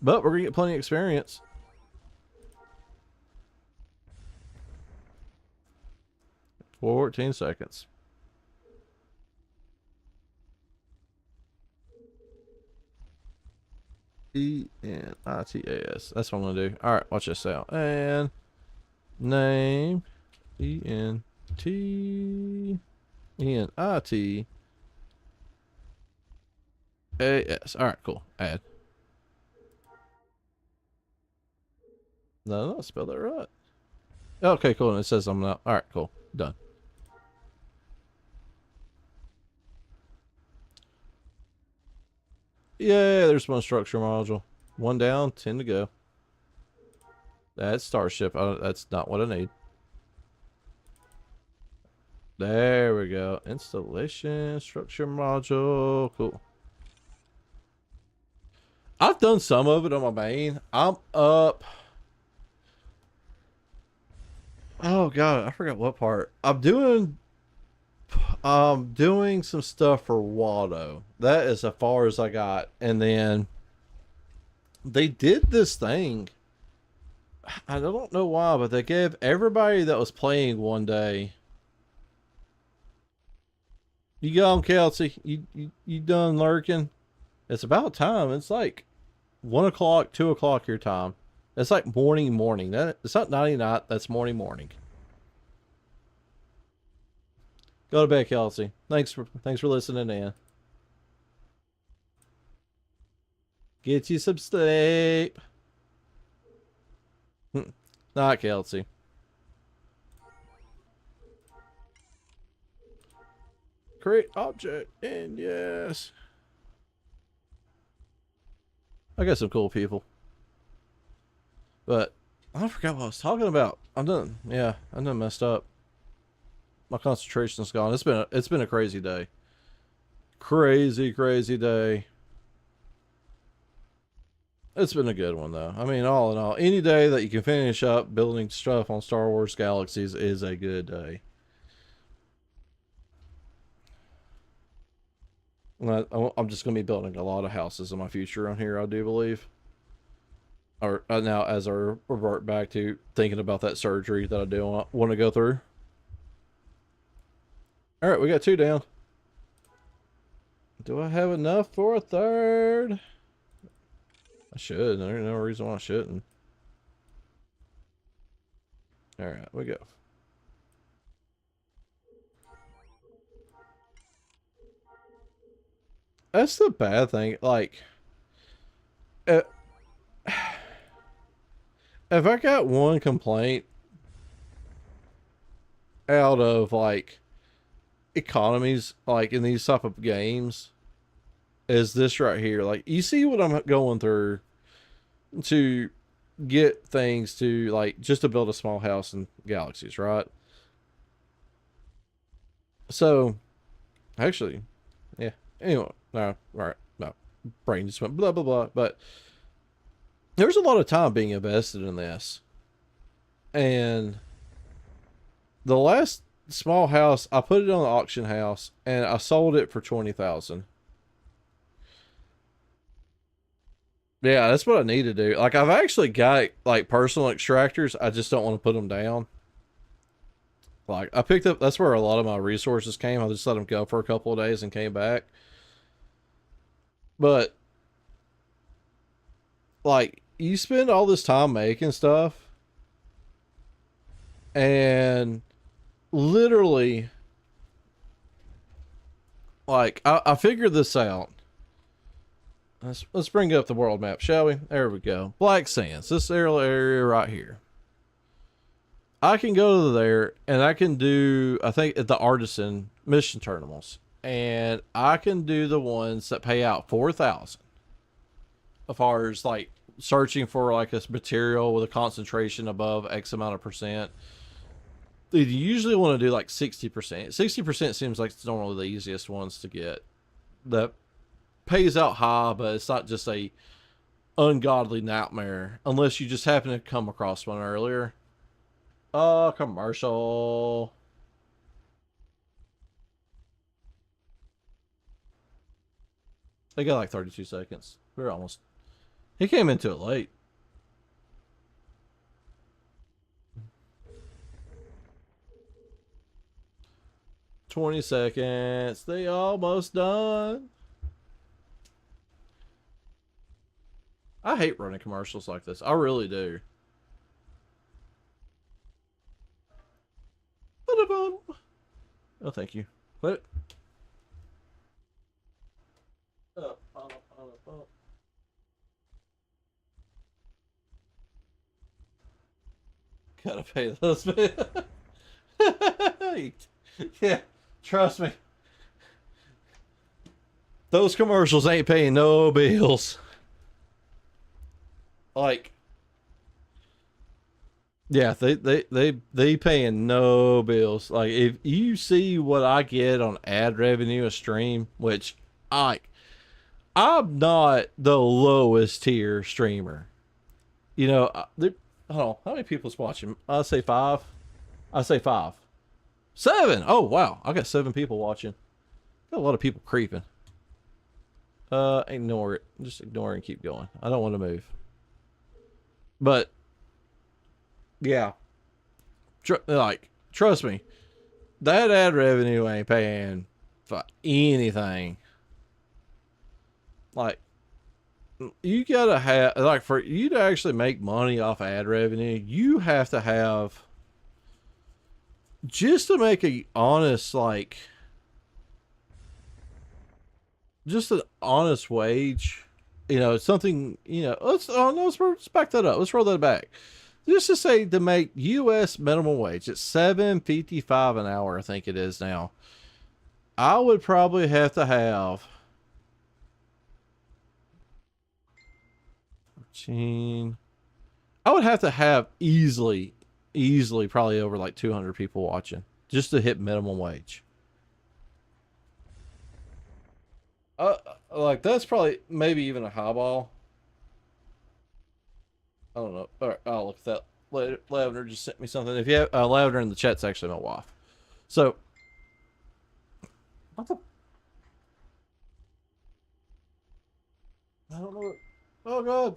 but we're gonna get plenty of experience. $14. ENITAS. That's what I'm gonna do. All right, watch this out. And name ENTENITAS. All right, cool. Add. No, spell that right. Okay, cool. And it says I'm not. All right, cool. Done. Yeah, there's one structure module. One down, 10 to go. That's Starship. That's not what I need. There we go. Installation, structure module. Cool. I've done some of it on my main. I'm up. Oh god, I forgot what part. I'm doing some stuff for Watto. That is as far as I got. And then they did this thing. I don't know why, but they gave everybody that was playing one day. You gone, Kelsey? You done lurking? It's about time. It's like 1 o'clock, 2 o'clock your time. It's like morning. That it's not night. That's morning. Go to bed, Kelsey. Thanks for listening in. Get you some sleep. Not Kelsey. Create object, and yes. I got some cool people. But I forgot what I was talking about. I'm done. Yeah, I'm done messed up. My concentration's gone. It's been a crazy day. Crazy day. It's been a good one though. I mean, all in all, any day that you can finish up building stuff on Star Wars Galaxies is a good day. I'm just going to be building a lot of houses in my future on here, I do believe. Or now, as I revert back to thinking about that surgery that I do want to go through. All right, we got 2 down. Do I have enough for a 3rd? I should. There's no reason why I shouldn't. All right, we go. That's the bad thing. Like, if I got one complaint out of like economies, like in these type of games, is this right here. Like, you see what I'm going through to get things to, like, just to build a small house in Galaxies, right? So, actually, yeah. Anyway, no, alright, no. Brain just went blah, blah, blah. But there's a lot of time being invested in this. And the last small house, I put it on the auction house, and I sold it for 20,000. Yeah, that's what I need to do. Like, I've actually got like personal extractors. I just don't want to put them down. Like, I picked up, that's where a lot of my resources came. I just let them go for a couple of days and came back. But like, you spend all this time making stuff, and literally, like, I figured this out. Let's bring up the world map, shall we? There we go. Black Sands, this area right here. I can go to there and I can do, I think, at the artisan mission terminals, and I can do the ones that pay out 4,000. As far as like searching for like a material with a concentration above X amount of percent, you usually want to do like 60%. 60% seems like it's normally the easiest ones to get. That pays out high, but it's not just a ungodly nightmare unless you just happen to come across one earlier. Commercial. They got like 32 seconds. We're almost. He came into it late. $20. They almost done. I hate running commercials like this. I really do. Oh, thank you. What? Gotta pay those bills. Yeah, trust me. Those commercials ain't paying no bills. Like, yeah, they paying no bills. Like, if you see what I get on ad revenue a stream, which I'm not the lowest tier streamer. You know, hold on, how many people's watching? I say five. I say five. Seven. Oh wow, I got 7 people watching. Got a lot of people creeping. Ignore it. Just ignore it and keep going. I don't want to move. But yeah, trust me, that ad revenue ain't paying for anything. Like, you gotta have, like, for you to actually make money off ad revenue, you have to have, just to make a honest, like, just an honest wage, you know, something, you know, let's back that up. Let's roll that back. Just to say, to make U.S. minimum wage at $7.55 an hour, I think it is now, I would probably have to have 14. I would have to have easily probably over like 200 people watching just to hit minimum wage. Like, that's probably maybe even a highball. I don't know. All right, I'll look at that. Lavender just sent me something. If you have Lavender in the chat's actually my wife. So, what the? I don't know. Oh god,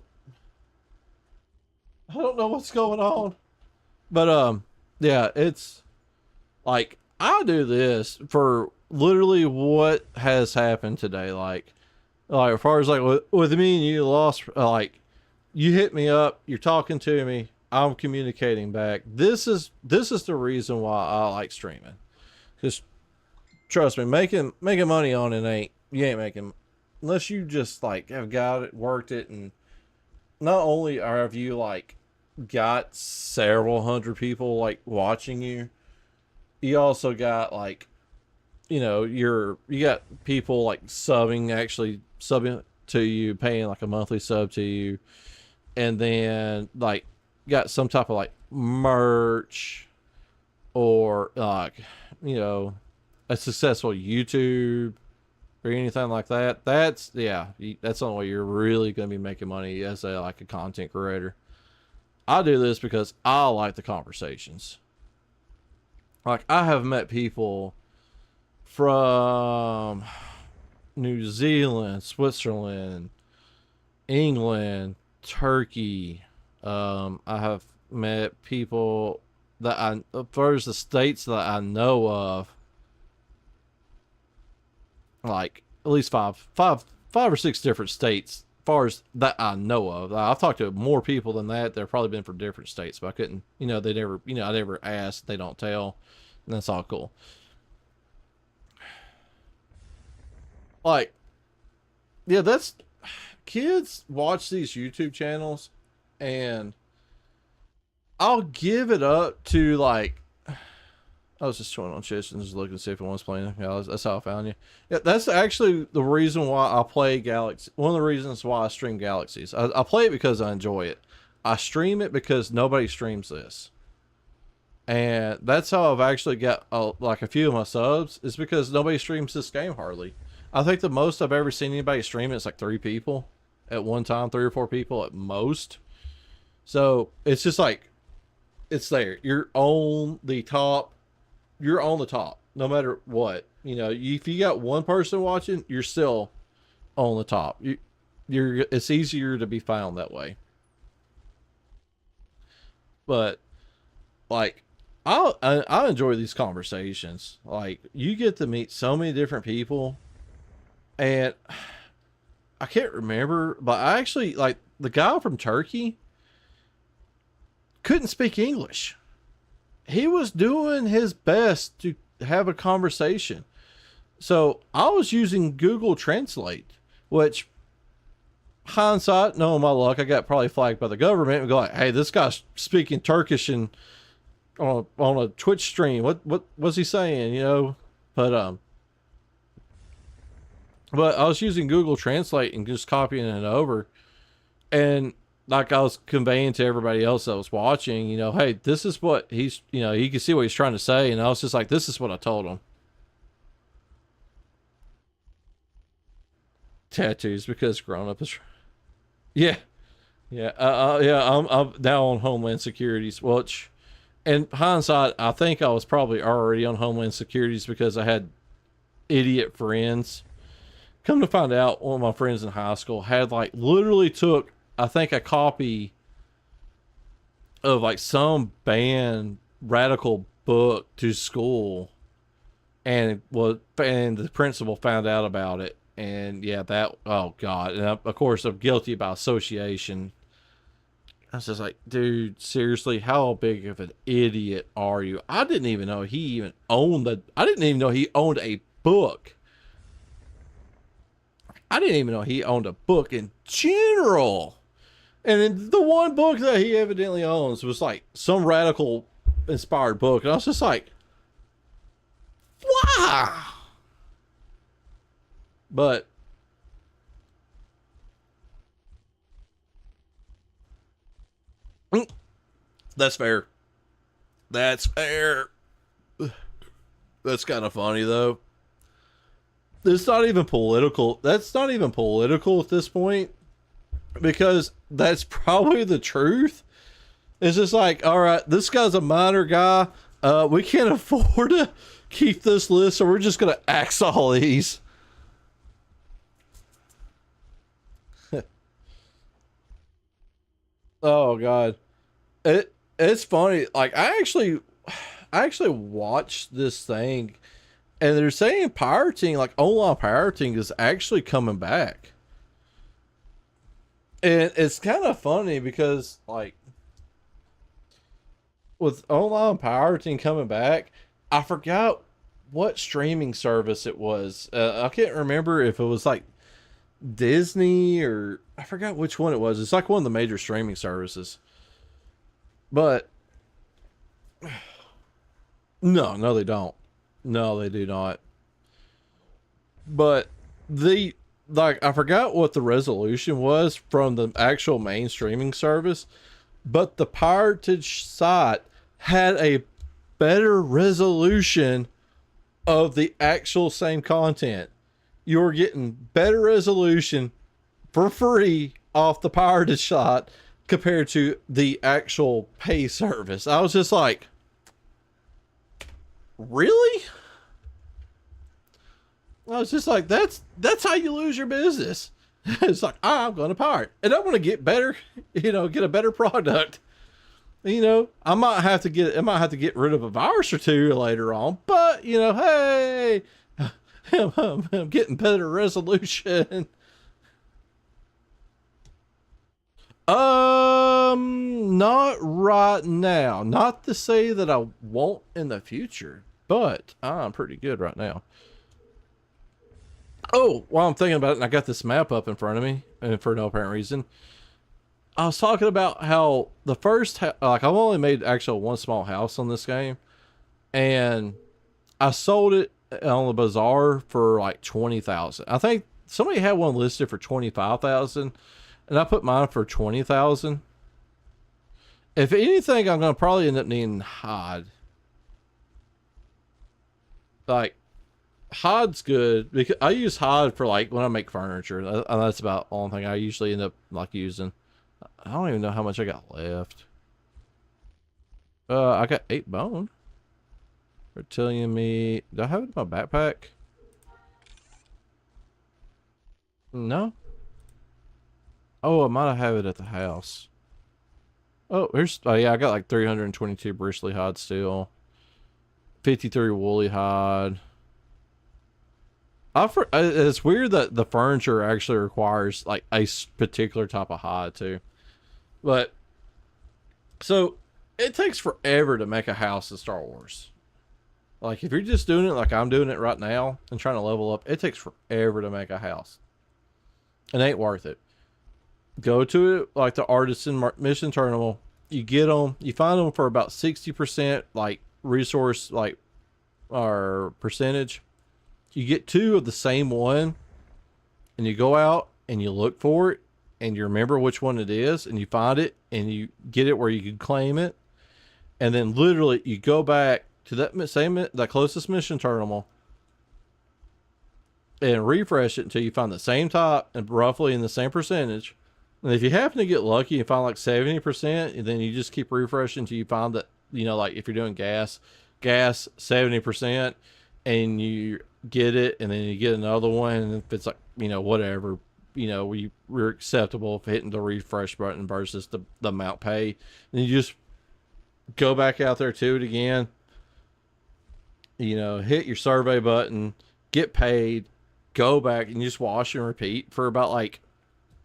I don't know what's going on. But yeah, it's like, I do this for literally what has happened today. Like as far as like with me and you lost, like, you hit me up, you're talking to me, I'm communicating back. This is the reason why I like streaming. Because trust me, making money on it you ain't making, unless you just like have got it, worked it, and not only have you like got several hundred people like watching you, you also got like, you know, you got people like actually subbing to you, paying like a monthly sub to you, and then like got some type of like merch or like, you know, a successful YouTube or anything like that. That's that's the only way you're really going to be making money as a content creator. I do this because I like the conversations. Like, I have met people from New Zealand, Switzerland, England, Turkey. I have met people that as far as the states that I know of, like at least five or six different states, as far as that I know of. I've talked to more people than that. They've probably been from different states, but I couldn't, you know, I never asked, they don't tell, and that's all cool. Like, yeah, kids watch these YouTube channels, and I'll give it up to like, I was just chilling on Chish and just looking to see if anyone's playing. Yeah, that's how I found you. Yeah, that's actually the reason why I play Galaxy. One of the reasons why I stream Galaxies. I play it because I enjoy it. I stream it because nobody streams this. And that's how I've actually got like a few of my subs, is because nobody streams this game hardly. I think the most I've ever seen anybody stream it is like 3 people at one time, 3 or 4 people at most. So it's just like, it's there. You're on the top. You're on the top, no matter what. You know, if you got one person watching, you're still on the top. It's easier to be found that way. But like, I enjoy these conversations. Like, you get to meet so many different people, and I can't remember, but I actually, like, the guy from Turkey couldn't speak English. He was doing his best to have a conversation. So I was using Google Translate, which, hindsight, knowing my luck, I got probably flagged by the government and go like, hey, this guy's speaking Turkish and on a Twitch stream. What was he saying? You know, but I was using Google Translate and just copying it over, and like I was conveying to everybody else that was watching, you know, hey, this is what he's, you know, you can see what he's trying to say, and I was just like, this is what I told him. Tattoos because grown up is, yeah, yeah, yeah. I'm now on Homeland Security's, which, in hindsight, I think I was probably already on Homeland Security's because I had idiot friends. Come to find out, one of my friends in high school had like literally took, I think, a copy of like some banned radical book to school, and the principal found out about it, and yeah, that, oh god, and of course I'm guilty by association. I was just like, dude, seriously, how big of an idiot are you? I didn't even know he even owned I didn't even know he owned a book. I didn't even know he owned a book in general. And then the one book that he evidently owns was like some radical inspired book. And I was just like, wow. But that's fair. That's fair. That's kind of funny though. It's not even political. That's not even political at this point, because that's probably the truth. It's just like, all right, this guy's a minor guy. We can't afford to keep this list, so we're just gonna axe all these. Oh god, it's funny. Like, I actually watched this thing, and they're saying pirating, like online pirating, is actually coming back. And it's kind of funny because, like, with online pirating coming back, I forgot what streaming service it was. I can't remember if it was like Disney, or I forgot which one it was. It's like one of the major streaming services. But no, they don't. No, they do not. But like, I forgot what the resolution was from the actual main streaming service, but the pirated site had a better resolution of the actual same content. You were getting better resolution for free off the pirated site compared to the actual pay service. I was just like, really? I was just like, that's how you lose your business. It's like, I'm going to pirate, and I want to get better, get a better product. I might have to get rid of a virus or two later on, but hey, I'm getting better resolution. Not right now. Not to say that I won't in the future, but I'm pretty good right now. Oh, while I'm thinking about it, and I got this map up in front of me, and for no apparent reason, I was talking about how the first, like, I've only made actual one small house on this game, and I sold it on the bazaar for like 20,000. I think somebody had one listed for 25,000, and I put mine for 20,000. If anything, I'm gonna probably end up needing hide. Like, Hod's good because I use Hod for like when I make furniture. And that's about the only thing I usually end up like using. I don't even know how much I got left. I got 8 bone. They're telling me, do I have it in my backpack? No. Oh, I might have it at the house. Oh, here's, oh yeah, I got like 322 bristly hide still. 53 woolly hide. It's weird that the furniture actually requires like a particular type of hide too. But so it takes forever to make a house in Star Wars. Like if you're just doing it like I'm doing it right now and trying to level up, it takes forever to make a house. It ain't worth it. Go to it like the artisan mission terminal. You get them. You find them for about 60% like resource like or percentage. You get two of the same one, and you go out and you look for it, and you remember which one it is, and you find it, and you get it where you can claim it, and then literally you go back to that closest mission terminal and refresh it until you find the same type and roughly in the same percentage. And if you happen to get lucky and find like 70%, and then you just keep refreshing until you find that, like if you're doing gas 70%, and you get it, and then you get another one, and if it's like, whatever, we're acceptable for hitting the refresh button versus the amount pay, and you just go back out there to it again, hit your survey button, get paid, go back, and you just wash and repeat for about like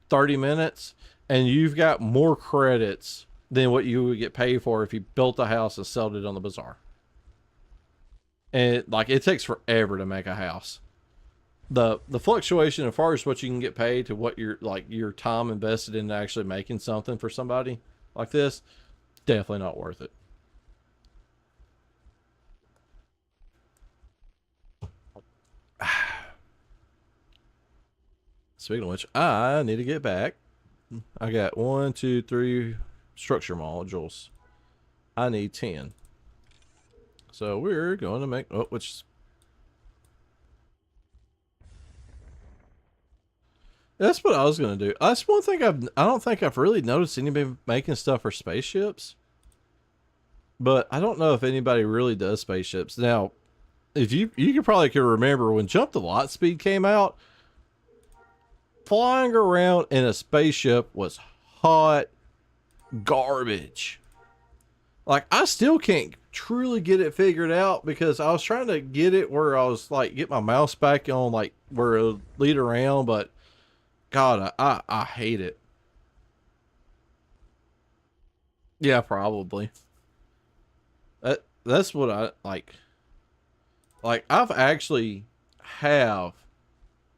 30 minutes, and you've got more credits than what you would get paid for if you built a house and sold it on the bazaar. And it takes forever to make a house. The fluctuation as far as what you can get paid to what your time invested in actually making something for somebody like this, definitely not worth it. Speaking of which, I need to get back. I got 1, 2, 3 structure modules. I need 10. So we're going to make, which, that's what I was going to do. That's one thing I don't think I've really noticed anybody making stuff for spaceships. But I don't know if anybody really does spaceships. Now, if you could remember when Jump to Light Speed came out, flying around in a spaceship was hot garbage. Like, I still can't truly get it figured out because I was trying to get it where I was like, get my mouse back on like where it would lead around, but God, I hate it. Yeah, probably. That's what I like. Like, I've actually have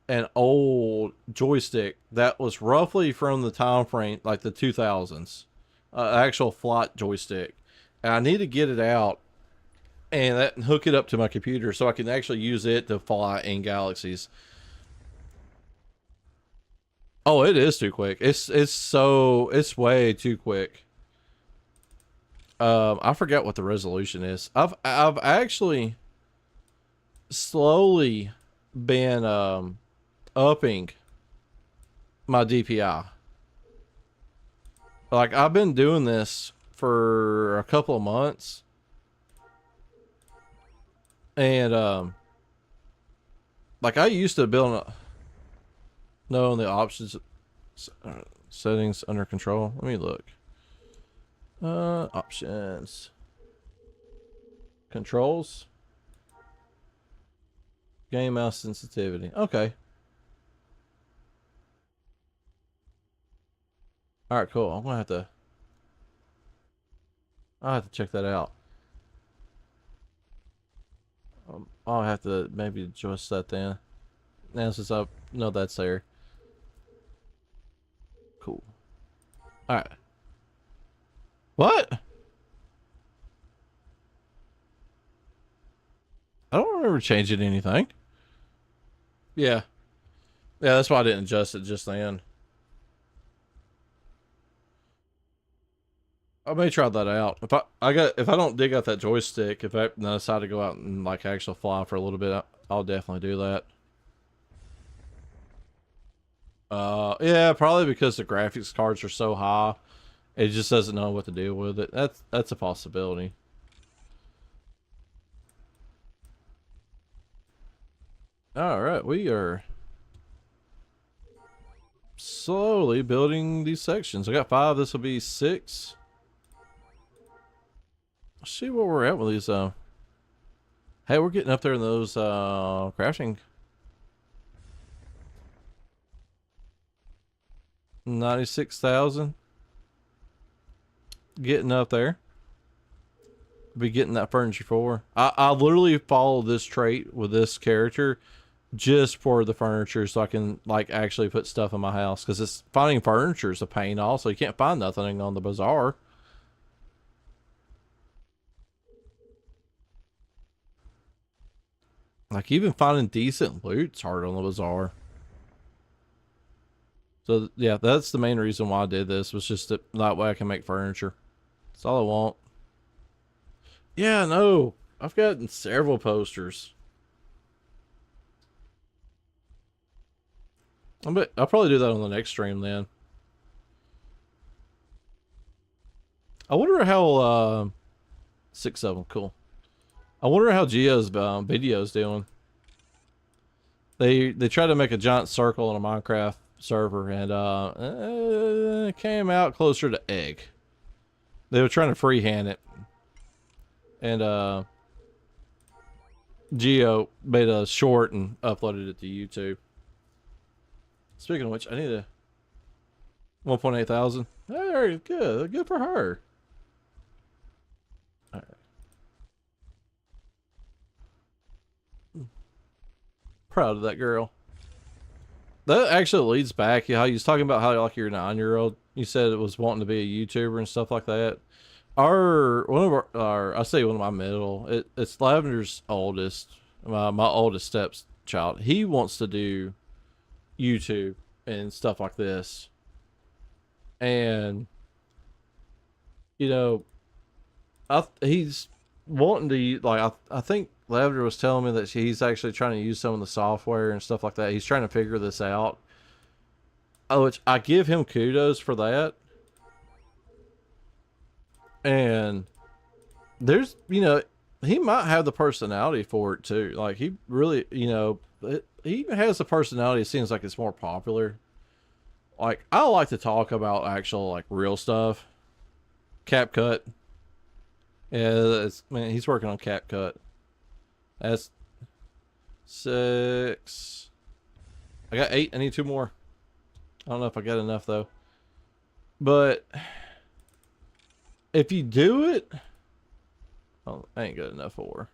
an old joystick that was roughly from the time frame like the 2000s, actual flight joystick, and I need to get it out and hook it up to my computer so I can actually use it to fly in Galaxies. Oh, it is too quick. It's way too quick. I forgot what the resolution is. I've actually slowly been upping my DPI. Like, I've been doing this for a couple of months, and like I used to build knowing the options settings under control. Let me look. Options, controls, game mouse sensitivity. Okay. All right, cool. I'll have to check that out. I'll have to maybe adjust that then. Now since I know that's there. Cool. All right. What? I don't remember changing anything. Yeah. Yeah, that's why I didn't adjust it just then. I may try that out. If I don't dig out that joystick, if I decide to go out and like actually fly for a little bit, I'll definitely do that. Yeah, probably because the graphics cards are so high, it just doesn't know what to do with it. That's a possibility. All right, we are slowly building these sections. I got 5. This will be 6. Let's see where we're at with these. Hey, we're getting up there in those crafting. 96,000. Getting up there. Be getting that furniture for. I literally follow this trait with this character just for the furniture, so I can like actually put stuff in my house, because it's finding furniture is a pain. Also, you can't find nothing on the bazaar. Like even finding decent loot's hard on the bazaar. So yeah, that's the main reason why I did this, was just that way I can make furniture. That's all I want. Yeah, no, I've gotten several posters. I'll probably do that on the next stream then. I wonder how 6 of them, cool. I wonder how Geo's video's doing. They tried to make a giant circle on a Minecraft server, and it came out closer to egg. They were trying to freehand it, and Geo made a short and uploaded it to YouTube. Speaking of which, I need a 1.8 thousand. Very good. Good for her. All right. Proud of that girl. That actually leads back. How you was talking about how like your 9-year-old, you said it was wanting to be a YouTuber and stuff like that. One of our I say one of my middle. It's Lavender's oldest, my oldest stepchild. He wants to do YouTube and stuff like this, and you know, he's wanting to like. I think Lavender was telling me that he's actually trying to use some of the software and stuff like that. He's trying to figure this out. Oh, which I give him kudos for that. And there's, he might have the personality for it too. Like he really, he even has the personality. It seems like it's more popular. Like I like to talk about actual like real stuff. CapCut. Yeah, man, he's working on CapCut. That's 6. I got 8. I need 2 more. I don't know if I got enough though. But if you do it, oh, I ain't got enough for.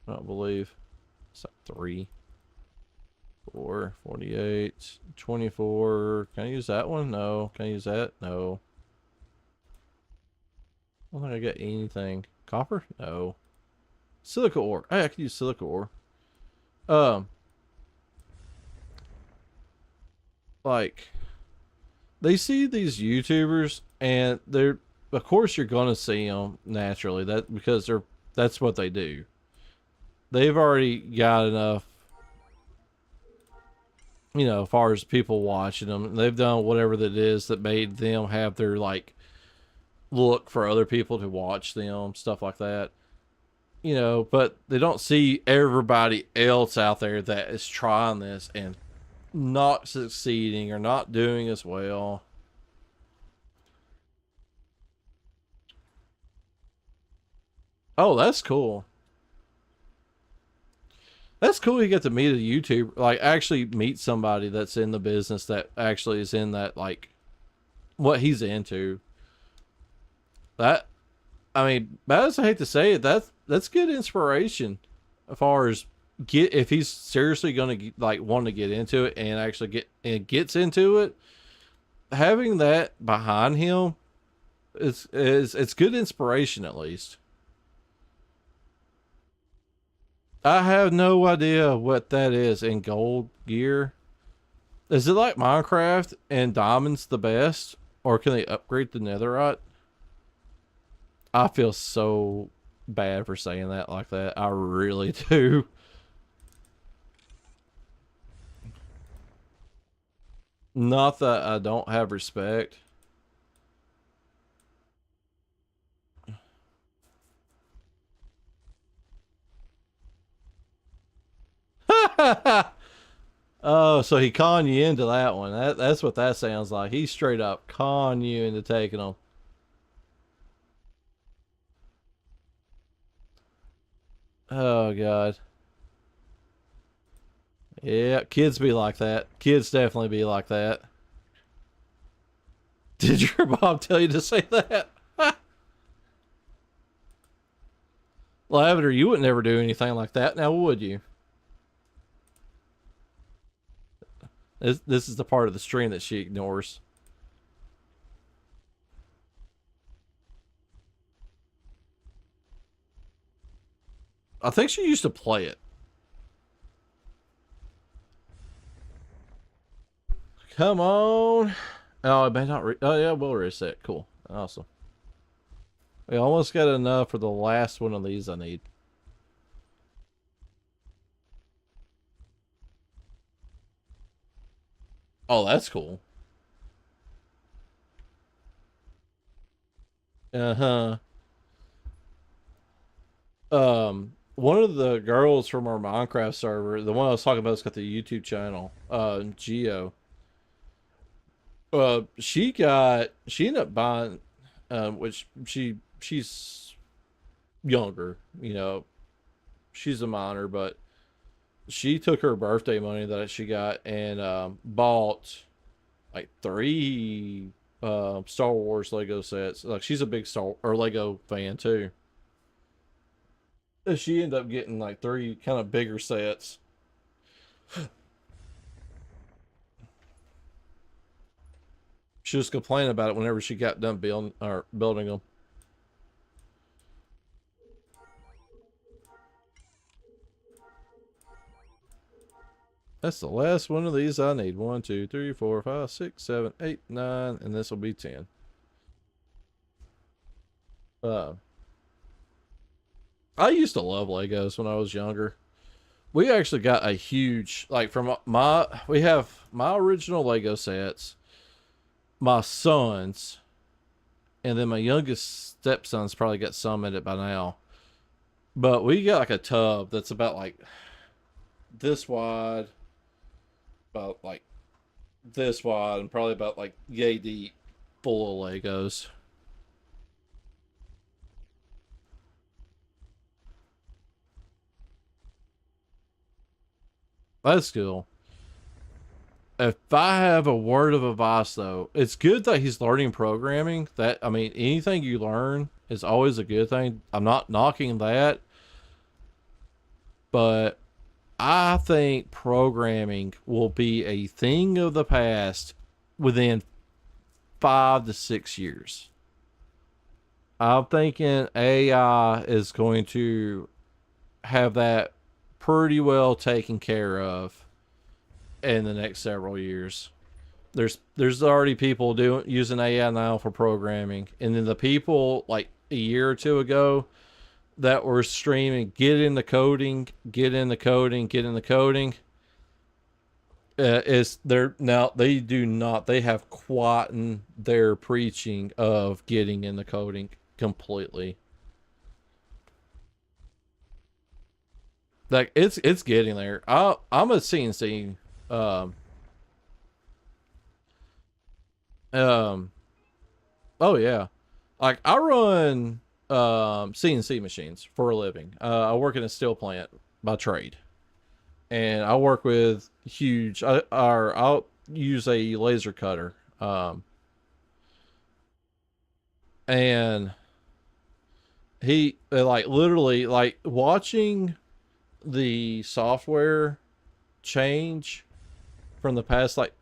I don't believe. It's like 3, 4, 48, 24. Can I use that one? No. Can I use that? No. I don't think I got anything. Copper? No. Silica ore. Hey, I could use silica ore. Like, they see these YouTubers, and they're, of course, you're gonna see them naturally. Because that's what they do. They've already got enough, as far as people watching them. They've done whatever that is that made them have their like look for other people to watch them, stuff like that. But they don't see everybody else out there that is trying this and not succeeding or not doing as well. Oh, that's cool. That's cool. You get to meet a YouTuber, like actually meet somebody that's in the business that actually is in that, like what he's into. That, I mean, as I hate to say it, that's good inspiration as far as get if he's seriously going to like want to get into it and actually gets into it, having that behind him is it's good inspiration at least. I have no idea what that is in gold gear. Is it like Minecraft and diamonds the best, or can they upgrade the netherite? I feel so bad for saying that like that. I really do. Not that I don't have respect. Oh, so he conned you into that one. That's what that sounds like. He straight up conned you into taking them. Oh god. Yeah, kids be like that. Kids definitely be like that. Did your mom tell you to say that? Lavender, you would never do anything like that now, would you? This is the part of the stream that she ignores. I think she used to play it. Come on. Oh, it may not. Oh, yeah, we'll reset. Cool. Awesome. We almost got enough for the last one of these I need. Oh, that's cool. Uh huh. One of the girls from our Minecraft server, the one I was talking about, has got the YouTube channel. Geo. She ended up buying, which she's younger, you know, she's a minor, but she took her birthday money that she got and bought like three Star Wars Lego sets. Like she's a big Star or Lego fan too. And she ended up getting like three kind of bigger sets. She was complaining about it whenever she got done building them. That's the last one of these I need. 1, 2, 3, 4, 5, 6, 7, 8, 9, and this will be 10. Uh, I used to love Legos when I was younger. We actually got a huge like from my we have my original Lego sets, my son's, and then my youngest stepson's probably got some in it by now. But we got like a tub that's about like this wide, about like this wide, and probably about like yay deep, full of Legos. That's cool. If I have a word of advice though, it's good that he's learning programming. That I mean, anything you learn is always a good thing. I'm not knocking that, but I think programming will be a thing of the past within 5 to 6 years. I'm thinking AI is going to have that pretty well taken care of in the next several years. There's already people doing using AI now for programming, and then the people like a year or two ago that were streaming, get in the coding, get in the coding, get in the coding. Is they're now they do not they have quietened their preaching of getting in the coding completely. Like it's getting there. I'm a CNC um um oh yeah. Like I run CNC machines for a living. I work in a steel plant by trade. And I work with huge or I'll use a laser cutter. And he like literally like watching the software change from the past like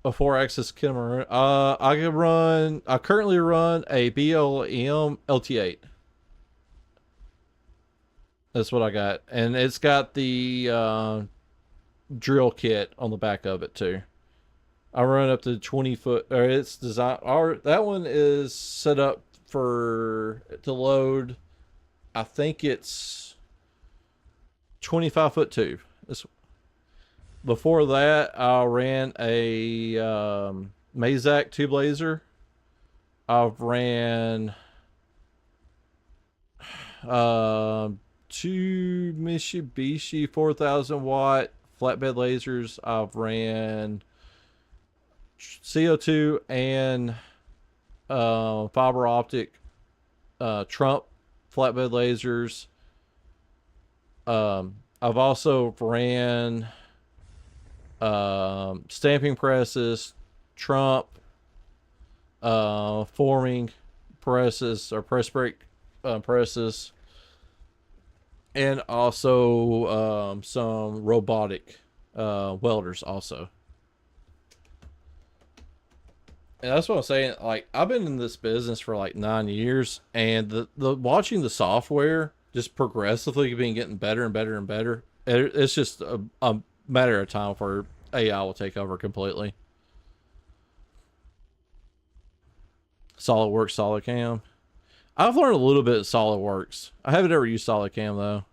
a 4-axis camera. I currently run a BLM LT8. That's what I got, and it's got the drill kit on the back of it too. I run up to 20 foot, or it's designed. Our that one is set up for to load. I think it's 25 foot tube. Before that, I ran a Mazak tube laser. I've ran two Mitsubishi 4,000 watt flatbed lasers. I've ran CO2 and fiber optic Trump flatbed lasers. I've also ran stamping presses, Trump, forming presses or press brake presses, and also some robotic welders also. And that's what I'm saying. Like, I've been in this business for like 9 years, and the watching the software just progressively being getting better and better and better. It's just a matter of time for AI will take over completely. SolidWorks, SolidCam. I've learned a little bit of SolidWorks. I haven't ever used SolidCam though.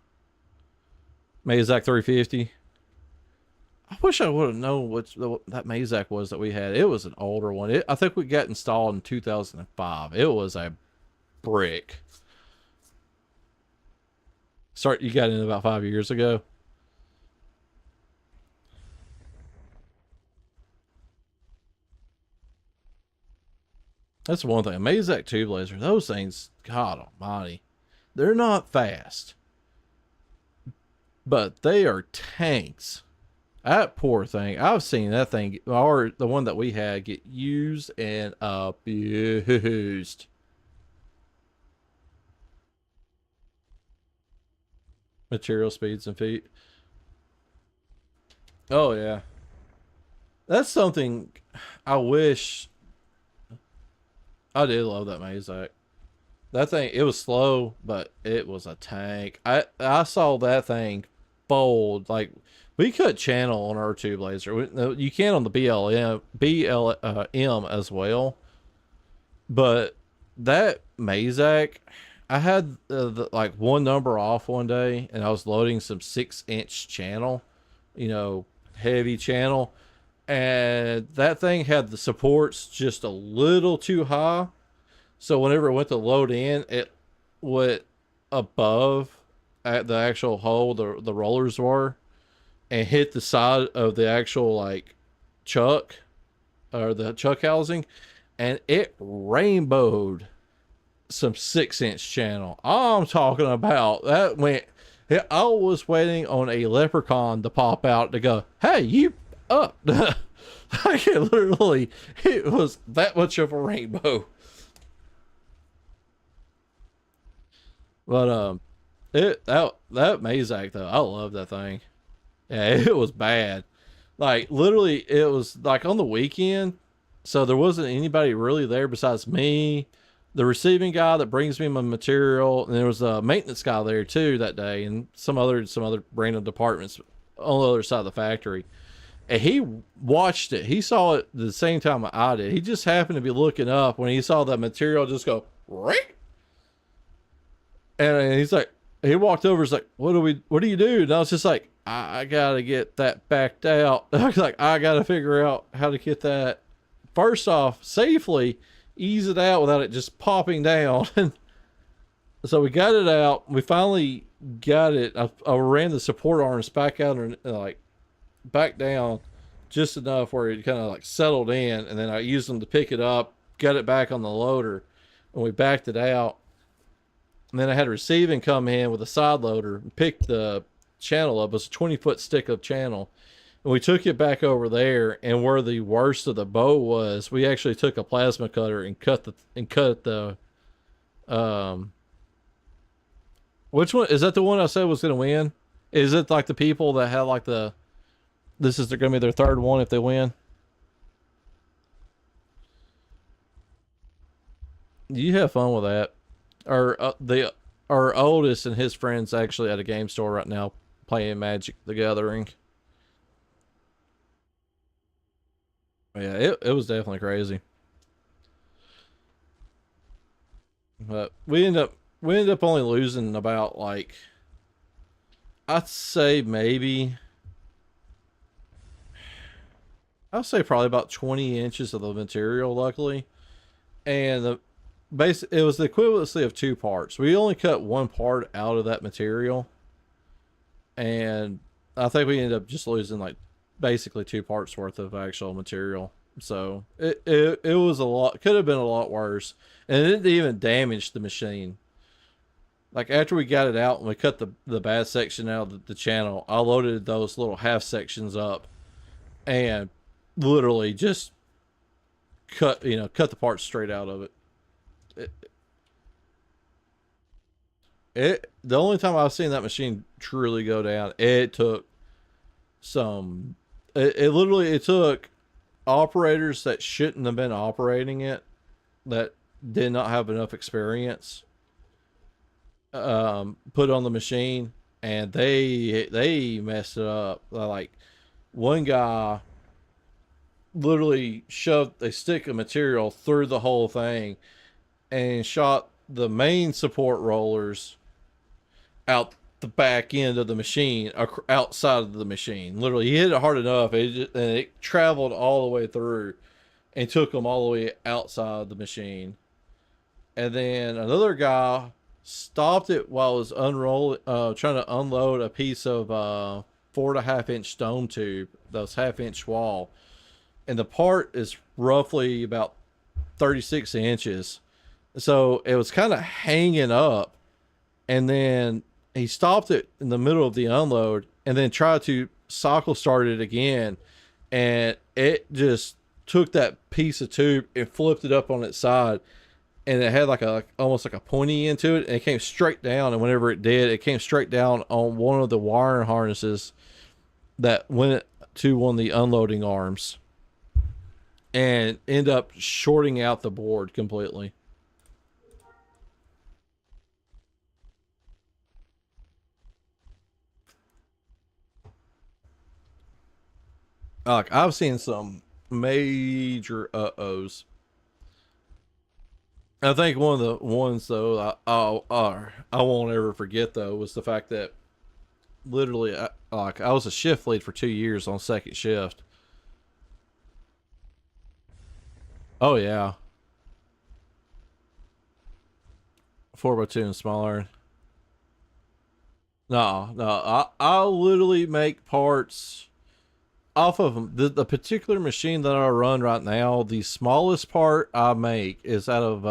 Mazak 350. I wish I would have known what that Mazak was that we had. It was an older one. I think we got installed in 2005. It was a brick. You got in about 5 years ago. That's one thing. Mazak tube laser. Those things, God Almighty, they're not fast, but they are tanks. That poor thing. I've seen that thing, or the one that we had, get used and abused. Material speeds and feet. Oh yeah, that's something I wish. I did love that Mazak. That thing, it was slow, but it was a tank. I saw that thing fold. Like, we cut channel on our tube laser. You can on the BLM as well, but that Mazak, I had like one number off one day, and I was loading some 6-inch channel, heavy channel, and that thing had the supports just a little too high. So whenever it went to load in, it went above at the actual hole the rollers were, and hit the side of the actual like chuck or the chuck housing, and it rainbowed some 6-inch channel. I'm talking about that went. I was waiting on a leprechaun to pop out to go, "Hey, you up?" Like, it was that much of a rainbow. But that Mazak though, I love that thing. Yeah, it was bad. Like, literally, it was like on the weekend, so there wasn't anybody really there besides me, the receiving guy that brings me my material, and there was a maintenance guy there too that day, and some other random departments on the other side of the factory. And he watched it. He saw it the same time I did. He just happened to be looking up when he saw that material just go, right? And he's like, he walked over. He's like, what do you do? And I was just like, I gotta get that backed out. I was like, I gotta figure out how to get that, first off, safely ease it out without it just popping down. And so we got it out. We finally got it. I ran the support arms back out and like back down just enough where it kind of like settled in. And then I used them to pick it up, got it back on the loader, and we backed it out. And then I had a receiving come in with a side loader and pick the channel up. It was a 20-foot stick of channel. And we took it back over there, and where the worst of the bow was, we actually took a plasma cutter and cut the Which one is that? The one I said was gonna win? Is it like the people that have like the this is gonna be their third one if they win? You have fun with that. Our oldest and his friends actually at a game store right now playing Magic the Gathering. Yeah, it was definitely crazy. But we ended up only losing about like I'd say maybe I'll say probably about 20 inches of the material, luckily. And the base it was the equivalency of two parts. We only cut one part out of that material, and I think we ended up just losing like basically two parts worth of actual material. So it was a lot. Could have been a lot worse, and it didn't even damage the machine. Like after we got it out and we cut the bad section out of the channel, I loaded those little half sections up and literally just cut the parts straight out of it. It, the only time I've seen that machine truly go down, it took some. It literally it took operators that shouldn't have been operating it, that did not have enough experience, put on the machine, and they messed it up. Like one guy literally shoved a stick of material through the whole thing and shot the main support rollers out the back end of the machine, outside of the machine. Literally, he hit it hard enough, and it traveled all the way through and took them all the way outside the machine. And then another guy stopped it while it was trying to unload a piece of 4.5 inch stone tube that was half-inch wall, and the part is roughly about 36 inches. So it was kind of hanging up, and then he stopped it in the middle of the unload and then tried to cycle start it again, and it just took that piece of tube and flipped it up on its side, and it had like a almost like a pointy end to it, and it came straight down, and whenever it did, it came straight down on one of the wiring harnesses that went to one of the unloading arms and end up shorting out the board completely. Like I've seen some major uh-ohs. I think one of the ones though I won't ever forget though was the fact that literally I was a shift lead for 2 years on second shift. Oh yeah, 4x2 and smaller. No, no, I literally make parts off of them. The particular machine that I run right now, the smallest part I make is out of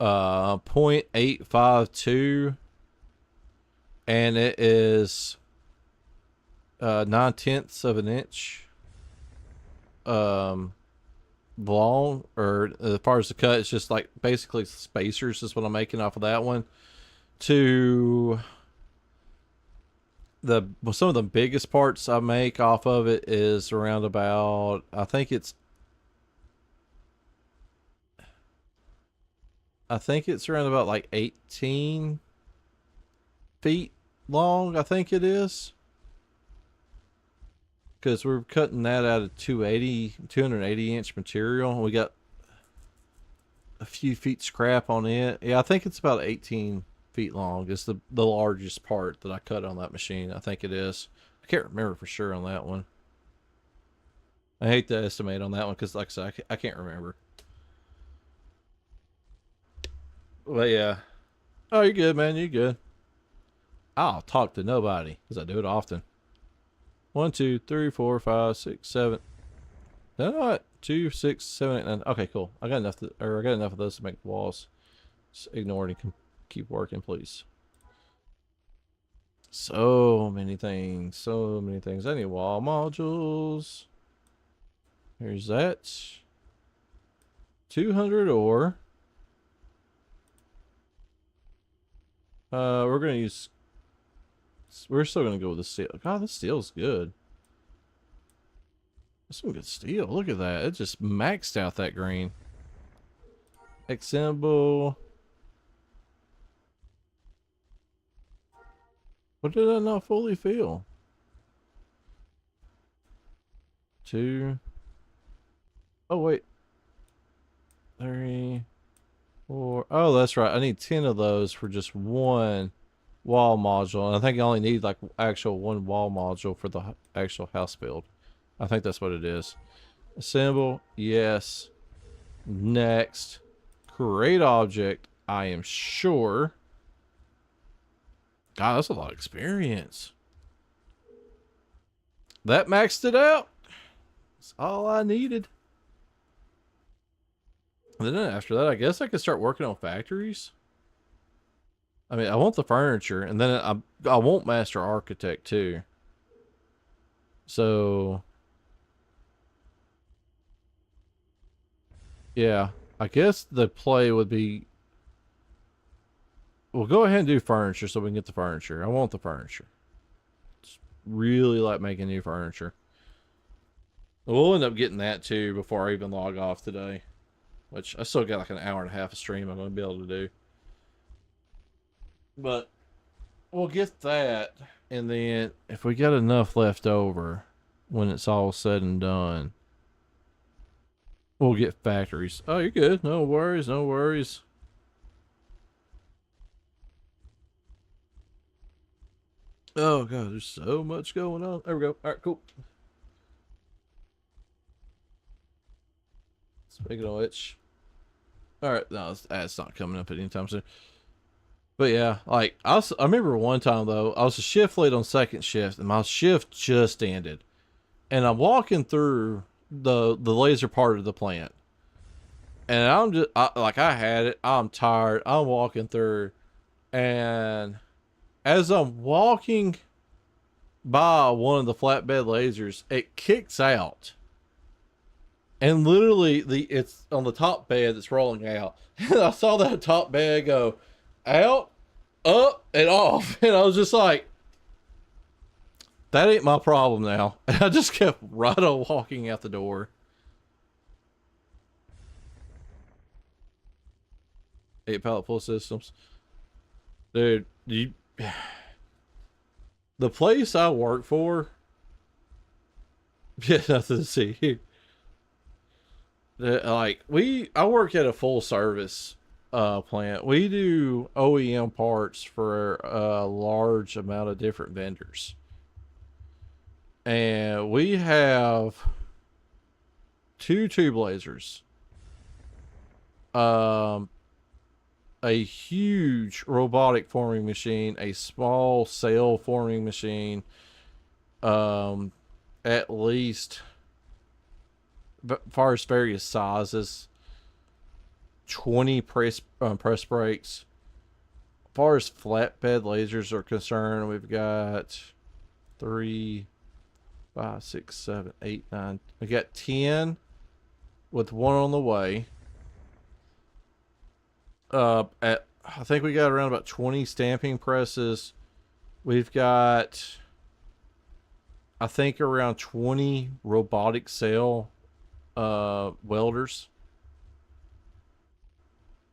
0.852, and it is 9/10 of an inch um long, or as far as the cut, it's just like basically spacers is what I'm making off of that one. To the some of the biggest parts I make off of it is around about I think it's around about like 18 feet long. I think it is, because we're cutting that out of 280 inch material. We got a few feet scrap on it. Yeah, I think it's about 18 feet long. It's the largest part that I cut on that machine. I think it is. I can't remember for sure on that one. I hate to estimate on that one because, like I said, I can't remember. But yeah. Oh, you're good, man. You're good. I'll talk to nobody because I do it often. One, two, three, four, five, six, seven. No, not 2, 6, 7, 8, 9. Okay, cool. I got enough. I got enough of those to make walls. Just ignore it and keep working, please. So many things. So many things. I need wall modules. Here's that. 200 ore. We're gonna use. We're still gonna go with the steel. God, this steel's good. That's some good steel. Look at that. It just maxed out that green. Example. What did I not fully feel? 2. Oh wait. 3, 4. Oh, that's right. I need 10 of those for just one wall module, and I think I only need like actual one wall module for the actual house build. I think that's what it is. Assemble. Yes. Next. Create object. I am sure. God, that's a lot of experience. That maxed it out. That's all I needed. And then after that, I guess I could start working on factories. I mean, I want the furniture, and then I want master architect too. So, yeah, I guess the play would be, we'll go ahead and do furniture so we can get the furniture. I want the furniture. Just really like making new furniture. We'll end up getting that too before I even log off today. Which I still got like an hour and a half of stream I'm going to be able to do. But we'll get that. And then if we got enough left over when it's all said and done, we'll get factories. Oh, you're good. No worries. No worries. Oh, God. There's so much going on. There we go. All right, cool. Speaking of which. All right. No, that's not coming up anytime soon. But yeah, like I remember one time though, I was a shift lead on second shift, and my shift just ended, and I'm walking through the laser part of the plant, and I'm just I had it. I'm tired. I'm walking through, and as I'm walking by one of the flatbed lasers, it kicks out, and literally it's on the top bed that's rolling out, and I saw that top bed go out, up, and off. And I was just like, that ain't my problem now. And I just kept right on walking out the door. 8 pallet full systems. Dude, the place I work for, yeah, nothing to see here. Like, I work at a full service plant. We do OEM parts for a large amount of different vendors, and we have 2 tube lasers, a huge robotic forming machine, a small cell forming machine, at least, as far as various sizes, 20 press brakes. As far as flatbed lasers are concerned, we've got 3, 5, 6, 7, 8, 9. We got 10 with 1 on the way. I think we got around about 20 stamping presses. We've got, I think, around 20 robotic cell welders.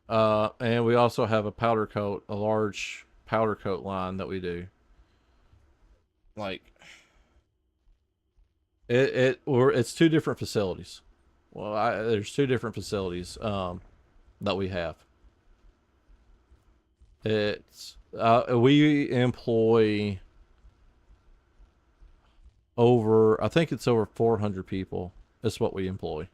And we also have a large powder coat line that we do. Like, it's 2 different facilities. Well, there's 2 different facilities that we have. It's we employ I think it's over 400 people. That's what we employ.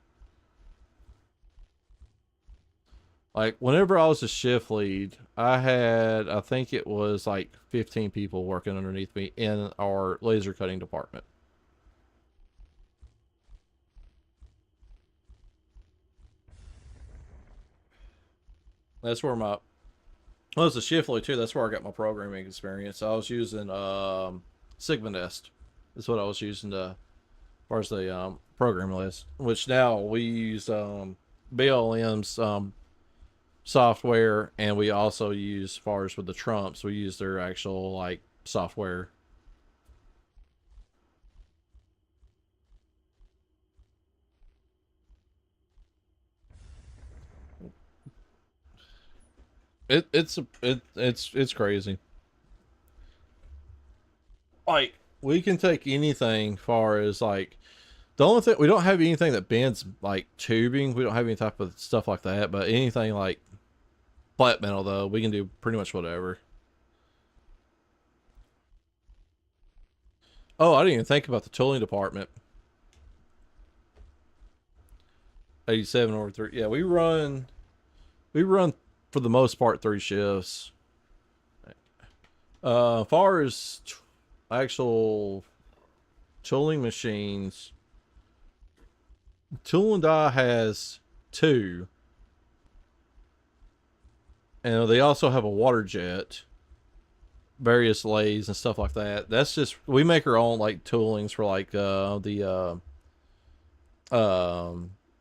Like, whenever I was a shift lead, I think it was like 15 people working underneath me in our laser cutting department. That's where I was a shift lead too. That's where I got my programming experience. I was using Sigma Nest. That's what I was using as far as the programming list. Which now we use BLM's software, and we also use, as far as with the Trumps, we use their actual like software. It's crazy. Like we can take anything far as like the only thing we don't have anything that bends like tubing. We don't have any type of stuff like that. But anything like flat metal though, we can do pretty much whatever. Oh, I didn't even think about the tooling department. 87 over three. Yeah, we run for the most part 3 shifts. As far as actual tooling machines, Tool and Die has two, and they also have a water jet, various lathes and stuff like that. That's just we make our own like toolings for like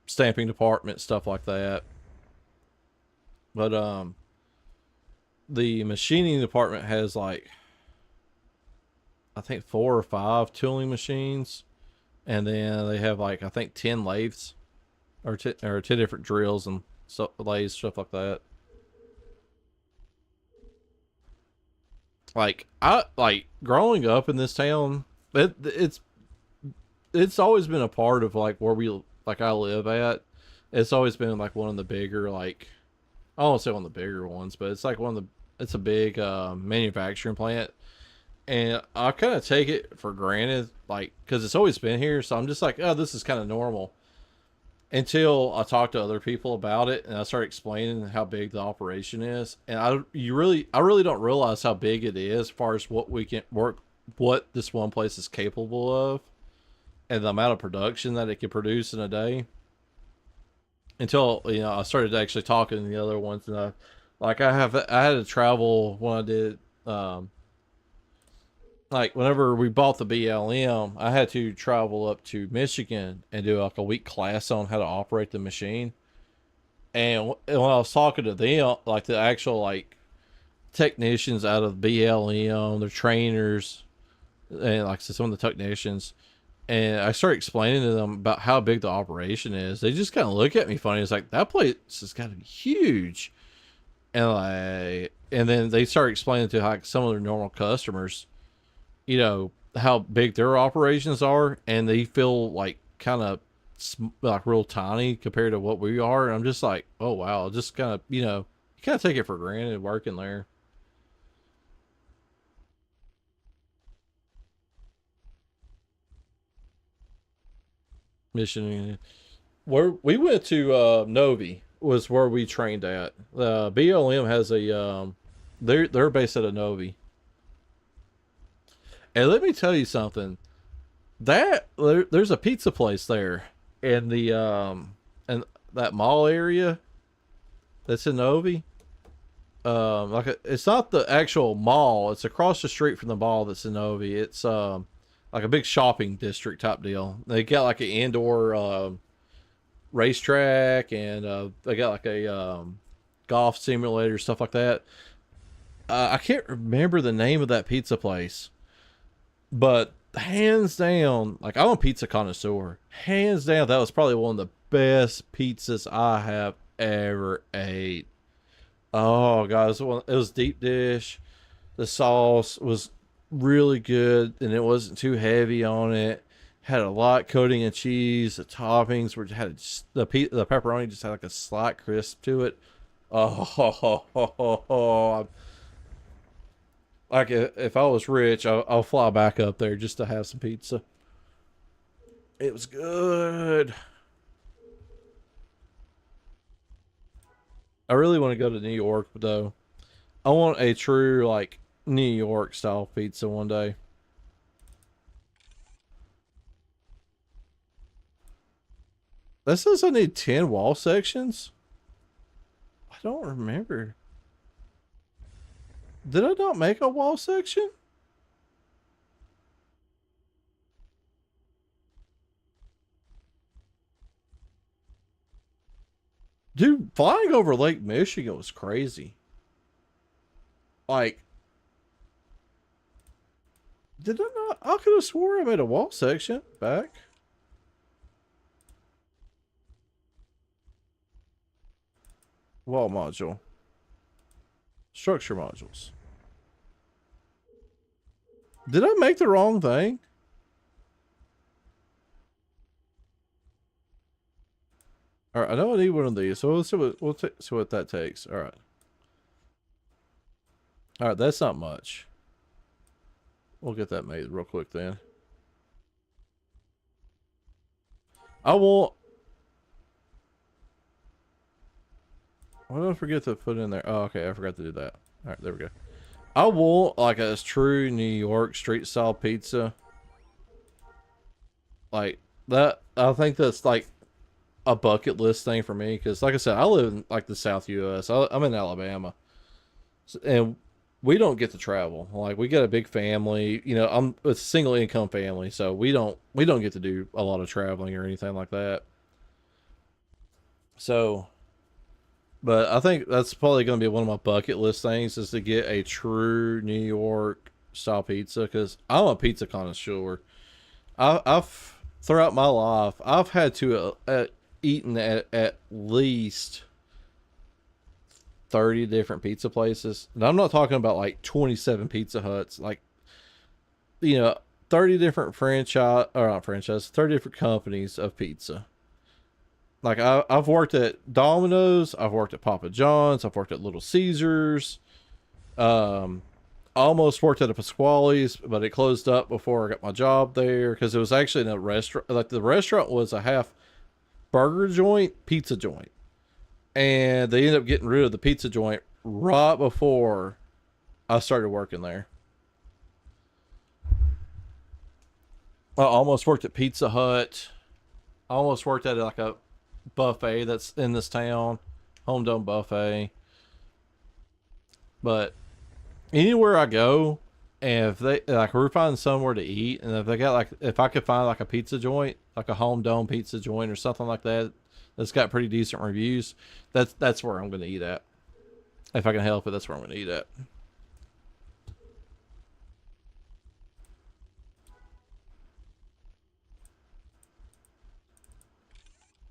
stamping department stuff like that. But the machining department has like I think 4 or 5 tooling machines, and then they have like I think 10 lathes or 10 different drills and stuff, lathes, stuff like that. Like I like growing up in this town, it's always been a part of like where we like I live at. It's always been like one of the bigger like I don't want to say one of the bigger ones, but it's like one of the it's a big manufacturing plant, and I kind of take it for granted, like because it's always been here. So I'm just like, oh, this is kind of normal. Until I talk to other people about it, and I start explaining how big the operation is, and I really don't realize how big it is as far as what we can work, what this one place is capable of, and the amount of production that it can produce in a day. Until I started actually talking to the other ones, and I had to travel when I did like whenever we bought the BLM, I had to travel up to Michigan and do like a week class on how to operate the machine. And when I was talking to them, like the actual like technicians out of BLM, their trainers, and like so some of the technicians, and I started explaining to them about how big the operation is. They just kind of look at me funny. It's like that place has got to be huge, and and then they start explaining to like some of their normal customers, how big their operations are, and they feel like kind of like real tiny compared to what we are. And I'm just like, oh wow, just kind of you kind of take it for granted working there. Mission where we went to Novi was where we trained at. BLM has a they're based out of Novi. And let me tell you something. There's a pizza place there in the and that mall area that's in Novi. It's not the actual mall. It's across the street from the mall that's in Novi. It's like a big shopping district type deal. They got like an indoor racetrack, and they got like a golf simulator, stuff like that. I can't remember the name of that pizza place, but hands down, like I'm a pizza connoisseur. Hands down, that was probably one of the best pizzas I have ever ate. Oh god, it was deep dish. The sauce was really good, and it wasn't too heavy on it. Had a light coating of cheese. The toppings were had the pepperoni just had like a slight crisp to it. Oh, like if I was rich, I'll fly back up there just to have some pizza. It was good. I really want to go to New York though. I want a true like New York style pizza one day. That says I need 10 wall sections. I don't remember. Did I not make a wall section? Dude, flying over Lake Michigan was crazy. Like, did I not? I could have swore I made a wall section back. Wall module. Structure modules. Did I make the wrong thing? All right, I know I need one of these, so let's see see what that takes. All right, that's not much. We'll get that made real quick then. I won't. What did I forget to put in there? Oh, okay, I forgot to do that. All right, there we go. I want like a true New York street style pizza. Like that, I think that's like a bucket list thing for me because, like I said, I live in like the South U.S. I'm in Alabama, and we don't get to travel. Like we got a big family. You know, I'm a single income family, so we don't get to do a lot of traveling or anything like that. So, but I think that's probably going to be one of my bucket list things is to get a true New York style pizza because I'm a pizza connoisseur. I've throughout my life I've had to eaten at least 30 different pizza places, and I'm not talking about like 27 Pizza Huts. Like, you know, 30 different franchise or not franchise, 30 different companies of pizza. Like I've worked at Domino's, I've worked at Papa John's, I've worked at Little Caesars. Um, almost worked at a Pasquale's, but it closed up before I got my job there because it was actually in a restaurant. Like the restaurant was a half burger joint, pizza joint, and they ended up getting rid of the pizza joint right before I started working there. I almost worked at Pizza Hut. I almost worked at like a buffet that's in this town, Home Dome Buffet. But anywhere I go, and if they like we're finding somewhere to eat, and if they got like if I could find like a pizza joint, like a Home Dome pizza joint or something like that, that's got pretty decent reviews, that's where I'm gonna eat at. If I can help it, that's where I'm gonna eat at.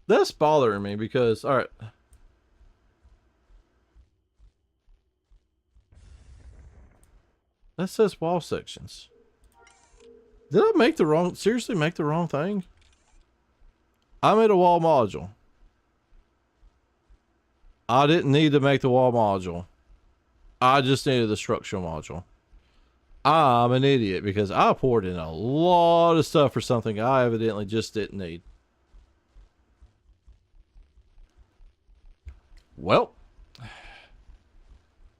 That's bothering me because all right, that says wall sections. Did I make the wrong? Seriously, make the wrong thing? I made a wall module. I didn't need to make the wall module. I just needed the structural module. I'm an idiot because I poured in a lot of stuff for something I evidently just didn't need. Well,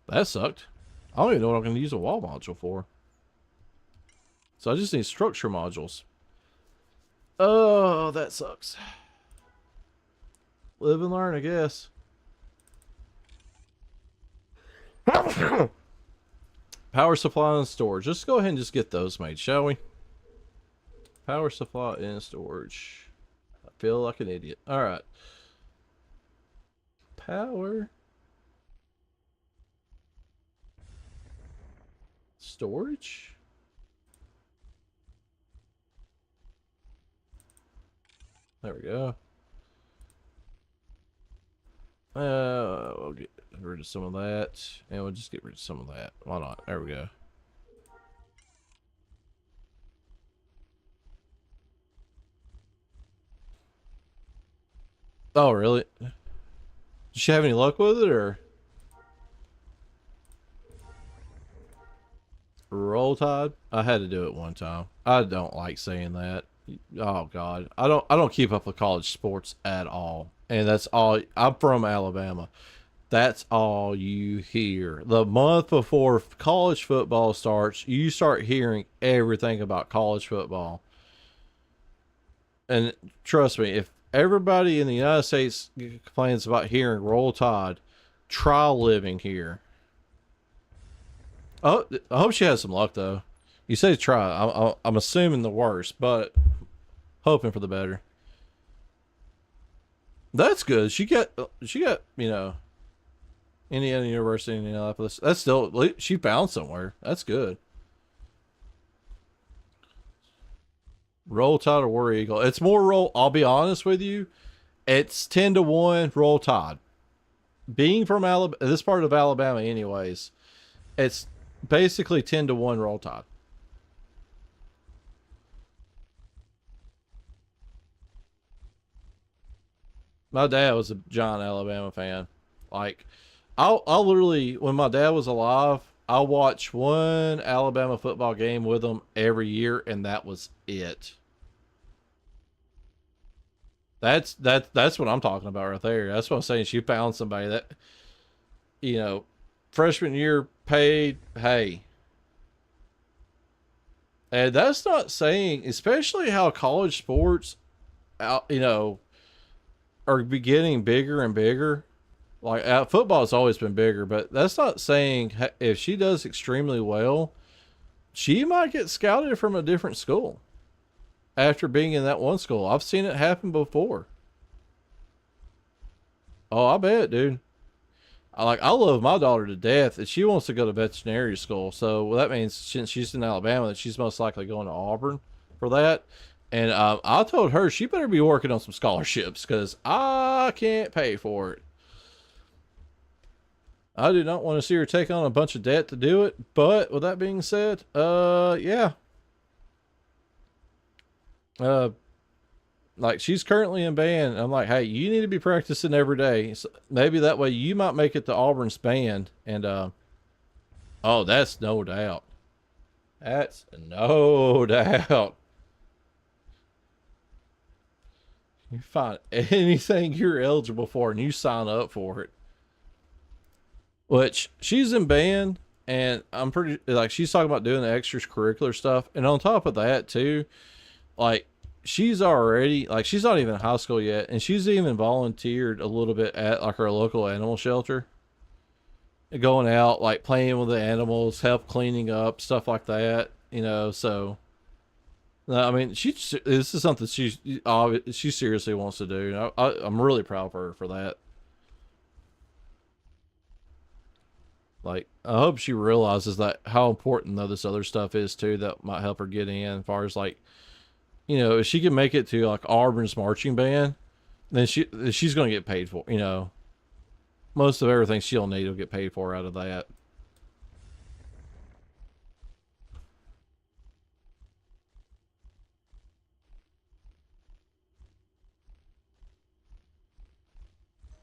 that sucked. I don't even know what I'm going to use a wall module for. So I just need structure modules. Oh, that sucks. Live and learn, I guess. Power supply and storage. Let's go ahead and just get those made, shall we? Power supply and storage. I feel like an idiot. All right. Power. Storage. There we go. We'll get rid of some of that, and we'll just get rid of some of that. Why not? There we go. Oh, really? Did she have any luck with it, or roll tide? I had to do it one time. I don't like saying that. Oh God, I don't keep up with college sports at all, and that's all. I'm from Alabama. That's all you hear. The month before college football starts, you start hearing everything about college football. And trust me, if everybody in the United States complains about hearing roll tide, try living here. Oh, I hope she has some luck though. You say try. I'm assuming the worst, but hoping for the better. That's good. She got Indiana University in Indianapolis. That's still she found somewhere. That's good. Roll Tide or War Eagle. It's more roll. I'll be honest with you. It's 10-1 Roll Tide. Being from Alabama, this part of Alabama, anyways, it's basically 10-1 Roll Tide. My dad was a giant Alabama fan. Like, I'll literally, when my dad was alive, I watched one Alabama football game with him every year, and that was it. That's what I'm talking about right there. That's what I'm saying. She found somebody that you know, freshman year paid. Hey, and that's not saying, especially how college sports, out are getting bigger and bigger. Like football has always been bigger, but that's not saying if she does extremely well, she might get scouted from a different school after being in that one school. I've seen it happen before. Oh, I bet, dude. I love my daughter to death, and she wants to go to veterinary school. So well, that means since she's in Alabama, that she's most likely going to Auburn for that. And I told her she better be working on some scholarships because I can't pay for it. I do not want to see her take on a bunch of debt to do it. But with that being said, yeah, uh, like she's currently in band. I'm like, hey, you need to be practicing every day. So maybe that way you might make it to Auburn's band. And oh, that's no doubt. That's no doubt. You find anything you're eligible for and you sign up for it. Which she's in band, and I'm pretty like she's talking about doing the extracurricular stuff. And on top of that too, like she's already like she's not even in high school yet, and she's even volunteered a little bit at like our local animal shelter, going out like playing with the animals, help cleaning up stuff like that. So no, I mean this is something she seriously wants to do. I'm really proud of her for that. Like I hope she realizes that how important though this other stuff is too that might help her get in. As far as like if she can make it to like Auburn's marching band, then she's going to get paid for. Most of everything she'll need will get paid for out of that.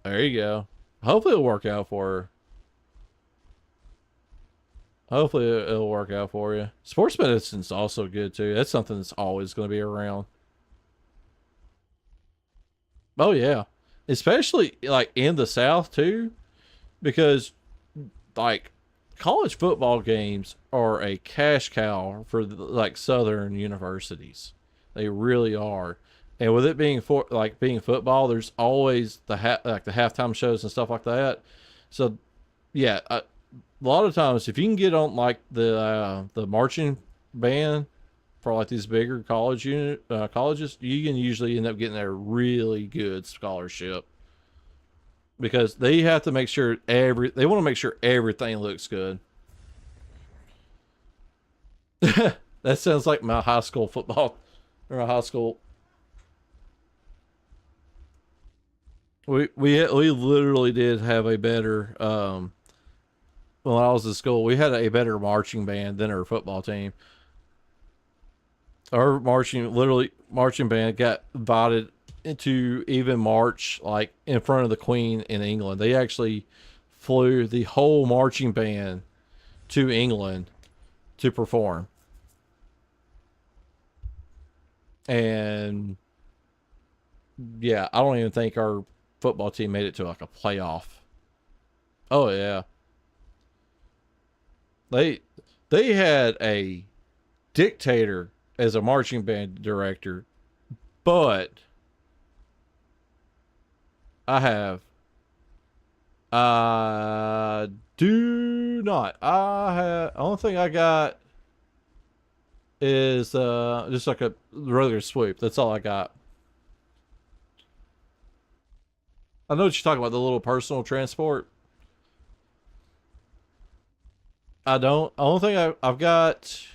There you go. Hopefully it'll work out for her. Hopefully it'll work out for you. Sports medicine's also good too. That's something that's always going to be around. Oh yeah, especially like in the South too, because like college football games are a cash cow for like Southern universities. They really are. And with it being being football, there's always like the halftime shows and stuff like that. So yeah, a lot of times if you can get on like the marching band for like these bigger colleges, you can usually end up getting a really good scholarship because they have to make sure they want to make sure everything looks good. That sounds like my high school football or my high school. We literally did have a better when I was in school. We had a better marching band than our football team. Our marching band got invited into even march like in front of the Queen in England. They actually flew the whole marching band to England to perform. And yeah, I don't even think our football team made it to like a playoff. Oh yeah. They they had a dictator as a marching band director, but I have do not. I have only thing I got is just like a regular sweep. That's all I got. I know what you're talking about, the little personal transport. I don't. Only thing I've got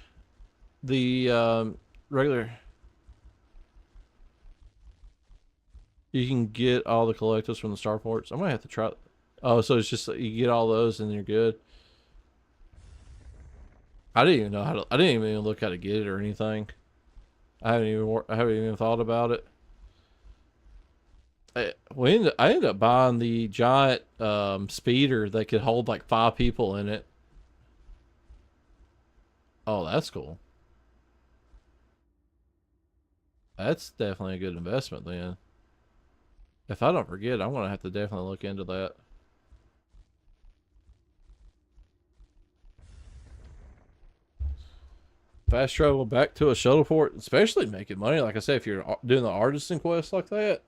the regular. You can get all the collectibles from the starports. I might have to try. Oh, so it's just you get all those and you're good. I didn't even know how to. I didn't even look how to get it or anything. I haven't even thought about it. I ended up buying the giant speeder that could hold like 5 people in it. Oh, that's cool. That's definitely a good investment then. If I don't forget, I'm gonna have to definitely look into that. Fast travel back to a shuttle port, especially making money. Like I said, if you're doing the artisan quest like that,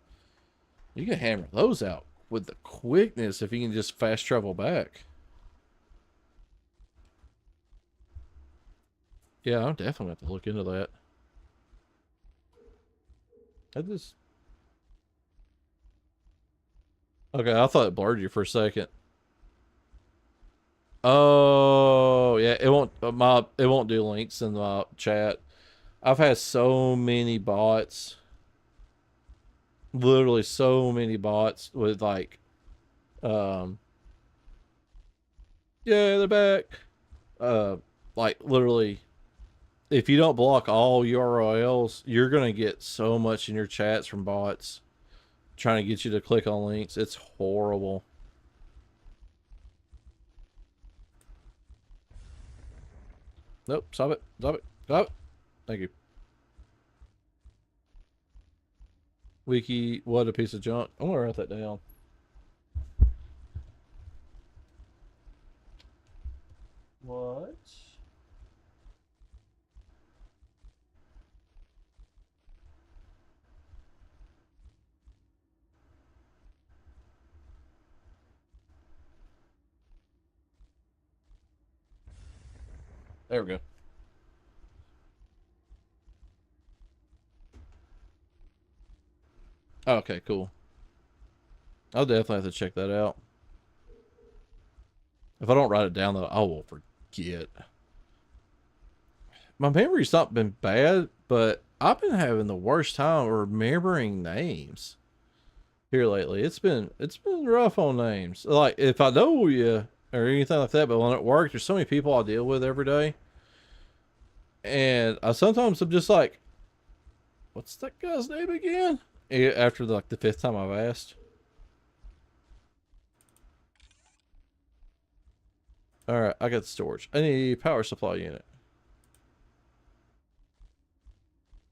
you can hammer those out with the quickness if you can just fast travel back. Yeah, I'm definitely have to look into that. I just okay. I thought it blurred you for a second. Oh yeah, it won't do links in the chat. I've had so many bots, literally so many bots with like, um, yeah, they're back. Uh, like literally, if you don't block all URLs, you're gonna get so much in your chats from bots trying to get you to click on links. It's horrible. Nope, stop it, stop it, stop it. Thank you. Wiki, what a piece of junk. I'm gonna write that down. What? There we go. Okay, cool. I'll definitely have to check that out. If I don't write it down, though, I will forget. My memory's not been bad, but I've been having the worst time remembering names here lately. It's been rough on names. Like if I know you or anything like that, but when at work, there's so many people I deal with every day, and I sometimes I'm just like, "What's that guy's name again?" After like the fifth time I've asked. All right, I got the storage. I need power supply unit.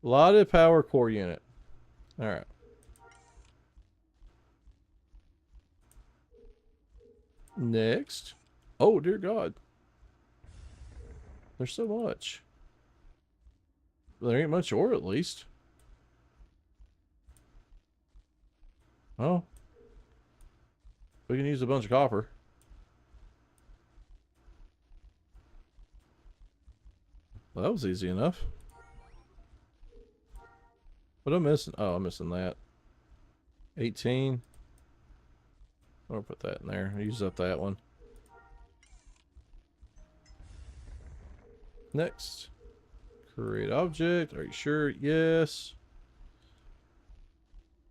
Lighted power core unit. All right. Next. Oh dear God. There's so much. There ain't much ore at least. Oh, we can use a bunch of copper. Well, that was easy enough. What am I missing? Oh, I'm missing that. 18. I'll put that in there. Use up that one. Next. Create object. Are you sure? Yes.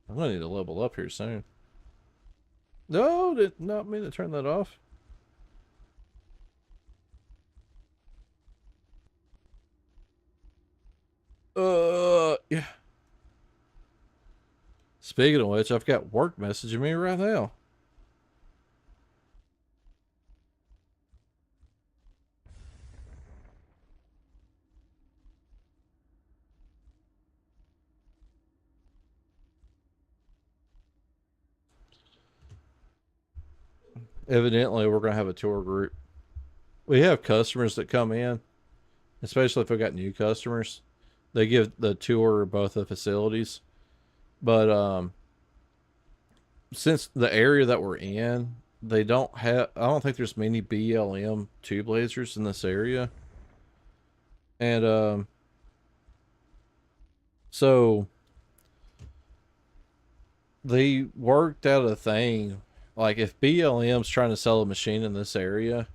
I'm gonna need to level up here soon. No, did not mean to turn that off. Yeah. Speaking of which, I've got work messaging me right now. Evidently, we're gonna have a tour group. We have customers that come in, especially if we got new customers. They give the tour of both the facilities. But since the area that we're in, they don't have. I don't think there's many BLM tube lasers in this area, and so they worked out a thing. Like if BLM's trying to sell a machine in this area,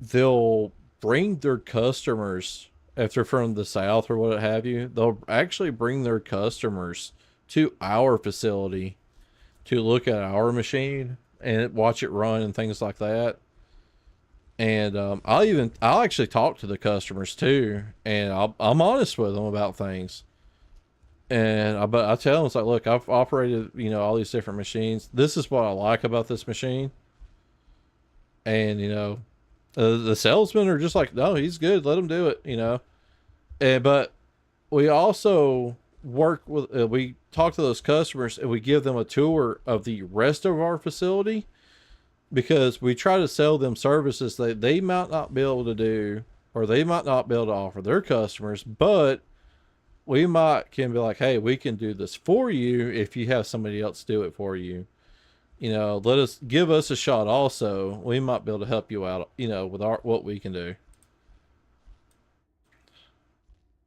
they'll bring their customers, if they're from the south or what have you, they'll actually bring their customers to our facility to look at our machine and watch it run and things like that. And I'll actually talk to the customers too, and I'm honest with them about things. And but I tell them, it's like, look, I've operated, all these different machines. This is what I like about this machine. And the salesmen are just like, no, he's good, let him do it. And but we also work with, we talk to those customers and we give them a tour of the rest of our facility, because we try to sell them services that they might not be able to do, or they might not be able to offer their customers, but we might can be like, hey, we can do this for you if you have somebody else do it for you. Let us give us a shot also. We might be able to help you out, with our what we can do.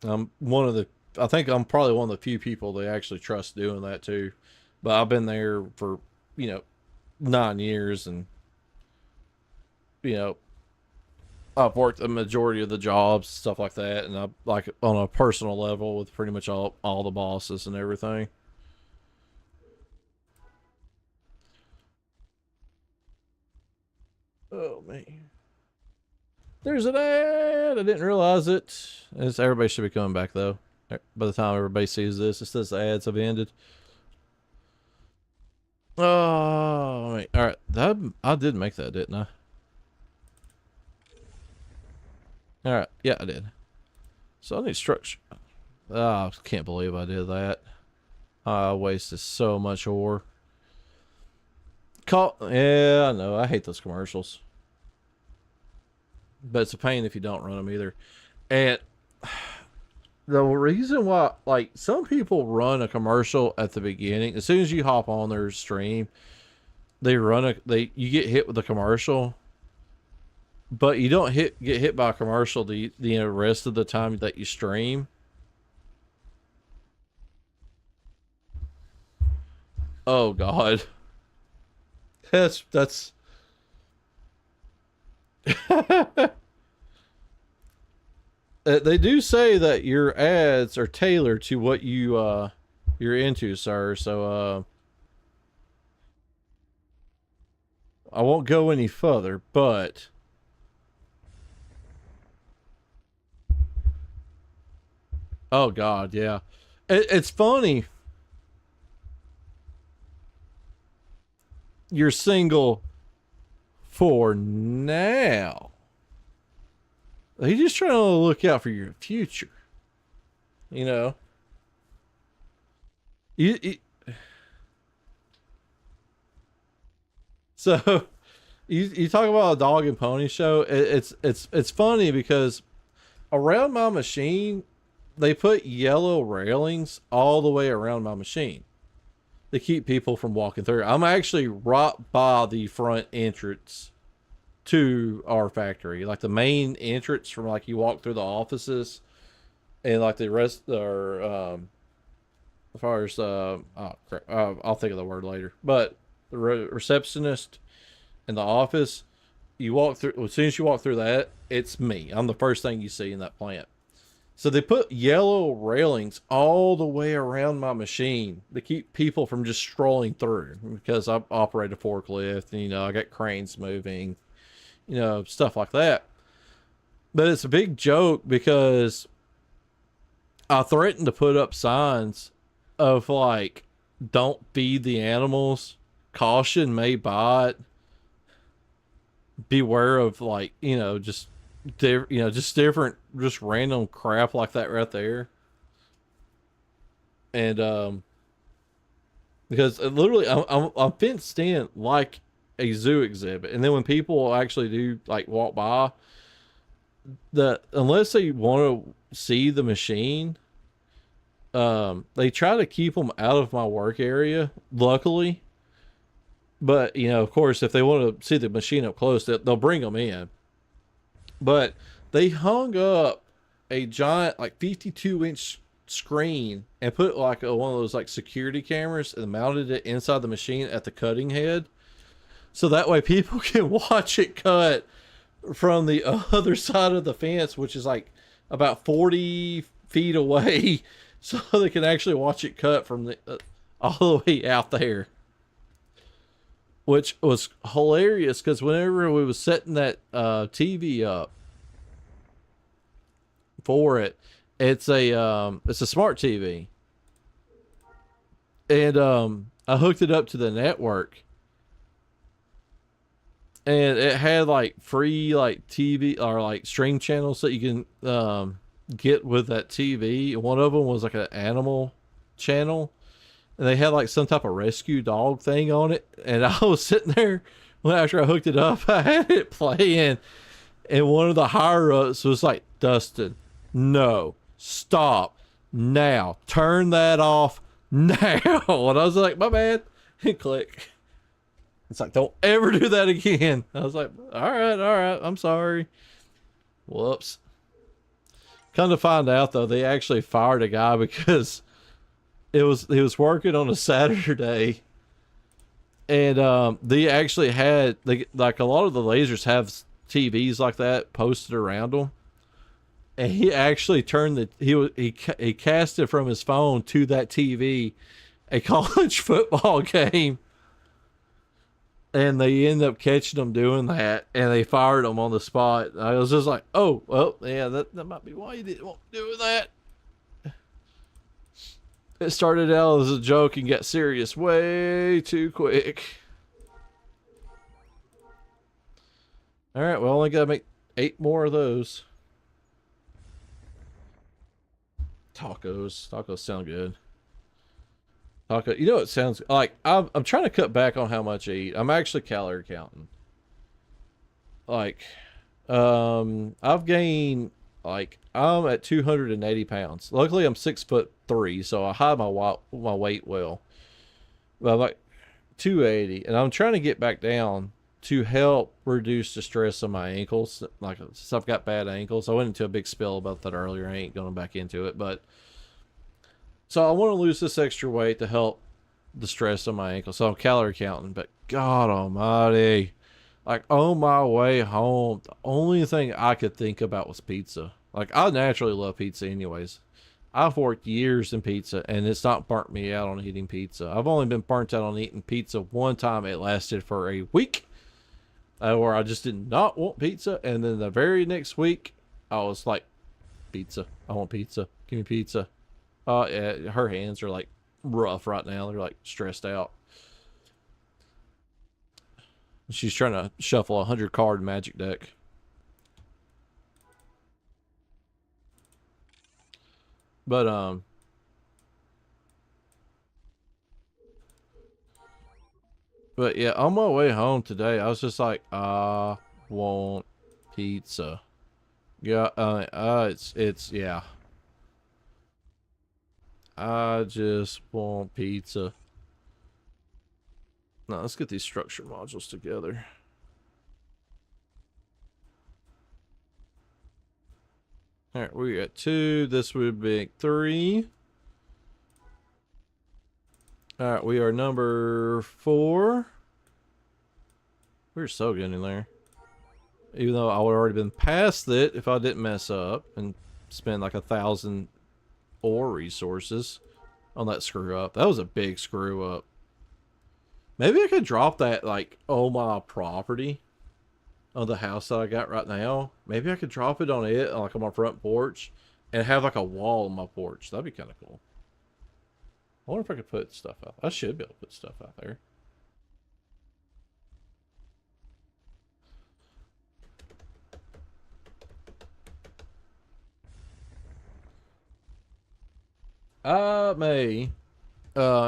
I'm one of the I think I'm probably one of the few people they actually trust doing that too. But I've been there for, you know, 9 years, and you know, I've worked the majority of the jobs, stuff like that, and I like on a personal level with pretty much all the bosses and everything. Oh man, there's an ad. I didn't realize it. Everybody should be coming back though. By the time everybody sees this, it says the ads have ended. Oh, wait. All right. I did make that, didn't I? All right. Yeah, I did. So I need structure. Oh, I can't believe I did that. I wasted so much ore. Yeah, I know. I hate those commercials. But it's a pain if you don't run them either. And the reason why, like, some people run a commercial at the beginning, as soon as you hop on their stream, you get hit with a commercial, but you don't get hit by a commercial the rest of the time that you stream. Oh God, that's they do say that your ads are tailored to what you're into, sir. So I won't go any further, but oh God, yeah. It's funny. You're single for now. He's just trying to look out for your future. You know. You so you talk about a dog and pony show. It's funny because around my machine they put yellow railings all the way around my machine to keep people from walking through. I'm actually right by the front entrance to our factory, like the main entrance from like you walk through the offices, and like the rest are as far as oh crap, I'll think of the word later. But the receptionist in the office, you walk through. As soon as you walk through that, it's me. I'm the first thing you see in that plant. So they put yellow railings all the way around my machine to keep people from just strolling through, because I operate a forklift and I got cranes moving, stuff like that. But it's a big joke because I threatened to put up signs of like, don't feed the animals, caution may bite, beware of like, just different, just random crap like that right there. And because literally I'm fenced in like a zoo exhibit, and then when people actually do like walk by, unless they want to see the machine, they try to keep them out of my work area, luckily. But of course, if they want to see the machine up close, they'll bring them in. But they hung up a giant, like 52-inch screen and put like one of those like security cameras and mounted it inside the machine at the cutting head, so that way people can watch it cut from the other side of the fence, which is like about 40 feet away, so they can actually watch it cut from the all the way out there, which was hilarious because whenever we was setting that TV up for it, it's a smart TV, and I hooked it up to the network, and it had like free like TV or like stream channels that you can get with that TV. One of them was like an animal channel, and they had like some type of rescue dog thing on it. And I was sitting there after I hooked it up, I had it playing, and one of the higher ups was like, "Dustin, no, stop now, turn that off now." And I was like, "My bad," and click. It's like, "Don't ever do that again." I was like, all right, I'm sorry. Whoops. Come to find out though, they actually fired a guy because he was working on a Saturday, and they actually had like a lot of the lasers have TVs like that posted around them, and he actually turned he casted from his phone to that TV a college football game. And they ended up catching them doing that, and they fired them on the spot. I was just like, "Oh, well, yeah, that might be why you didn't want to do that." It started out as a joke and got serious way too quick. All right, well, only gotta make 8 more of those. Tacos sound good. Taco, you know, it sounds like I'm trying to cut back on how much I eat. I'm actually calorie counting. Like, I've gained, like, I'm at 280 pounds. Luckily, I'm 6'3", so I hide my weight well. But I'm like 280, and I'm trying to get back down to help reduce the stress on my ankles. Like, since I've got bad ankles, I went into a big spill about that earlier. I ain't going back into it, but. So I want to lose this extra weight to help the stress on my ankle. So I'm calorie counting, but God almighty, like on my way home, the only thing I could think about was pizza. Like I naturally love pizza anyways. I've worked years in pizza and it's not burnt me out on eating pizza. I've only been burnt out on eating pizza one time. It lasted for a week where I just did not want pizza. And then the very next week I was like, pizza. I want pizza. Give me pizza. Yeah, her hands are like rough right now. They're like stressed out. She's trying to shuffle a 100-card magic deck. But yeah, on my way home today, I was just like, I want pizza. Yeah, it's yeah. I just want pizza. Now let's get these structure modules together. All right, we got 2. This would be 3. All right, we are number 4. We're so getting there. Even though I would have already been past it if I didn't mess up and spend like 1,000 ore resources on that screw up. That was a big screw up. Maybe I could drop that like on my property on the house that I got right now. Maybe I could drop it on it like on my front porch and have like a wall on my porch. That'd be kind of cool. I wonder if I could put stuff out. I should be able to put stuff out there.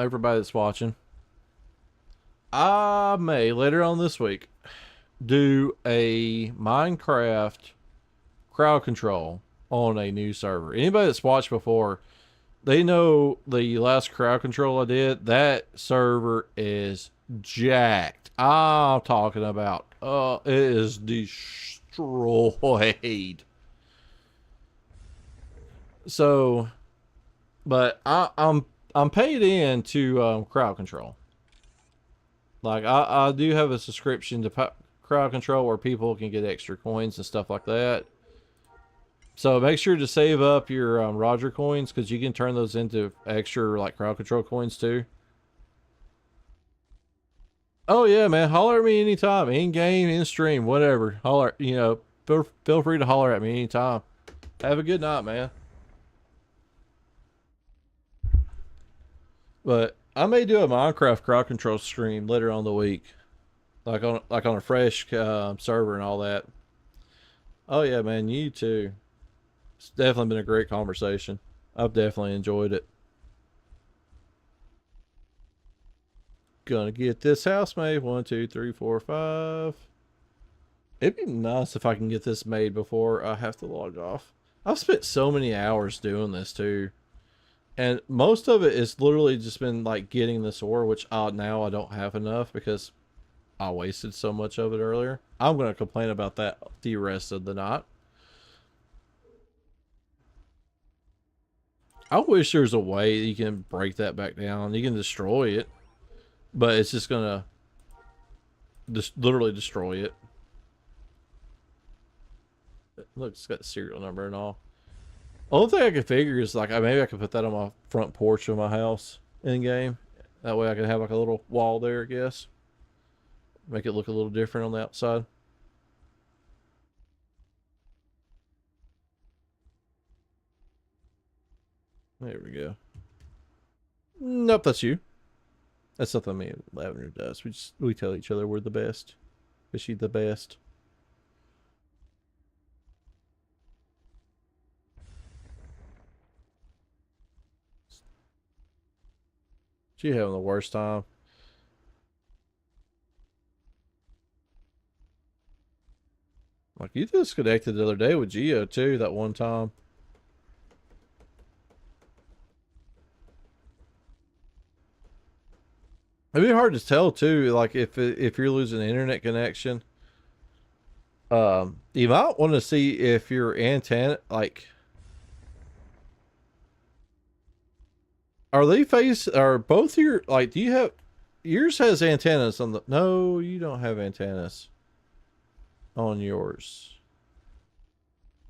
Everybody that's watching, I may later on this week do a Minecraft crowd control on a new server. Anybody that's watched before, they know the last crowd control I did. That server is jacked. I'm talking about, it is destroyed. So But I'm paid in to crowd control. Like I do have a subscription to crowd control where people can get extra coins and stuff like that. So make sure to save up your Roger coins because you can turn those into extra like crowd control coins too. Oh yeah, man. Holler at me anytime, in game, in stream, whatever. Holler, feel free to holler at me anytime. Have a good night, man. But I may do a Minecraft crowd control stream later on the week, like on a fresh server and all that. Oh yeah, man. You too. It's definitely been a great conversation. I've definitely enjoyed it. Gonna get this house made. 1, 2, 3, 4, 5. It'd be nice if I can get this made before I have to log off. I've spent so many hours doing this too. And most of it is literally just been like getting this ore, which now I don't have enough because I wasted so much of it earlier. I'm going to complain about that the rest of the night. I wish there's a way you can break that back down. You can destroy it, but it's just going to just literally destroy it. Look, it's got the serial number and all. Only thing I could figure is like maybe I could put that on my front porch of my house in game. That way I could have like a little wall there, I guess. Make it look a little different on the outside. There we go. Nope, that's you. That's something me and Lavender does. We tell each other we're the best. Is she the best? She having the worst time. Like you disconnected the other day with Geo too, that one time. It'd be hard to tell too, like if you're losing internet connection. You might want to see if your antenna like are both your like do you have yours has antennas on the no, you don't have antennas on yours.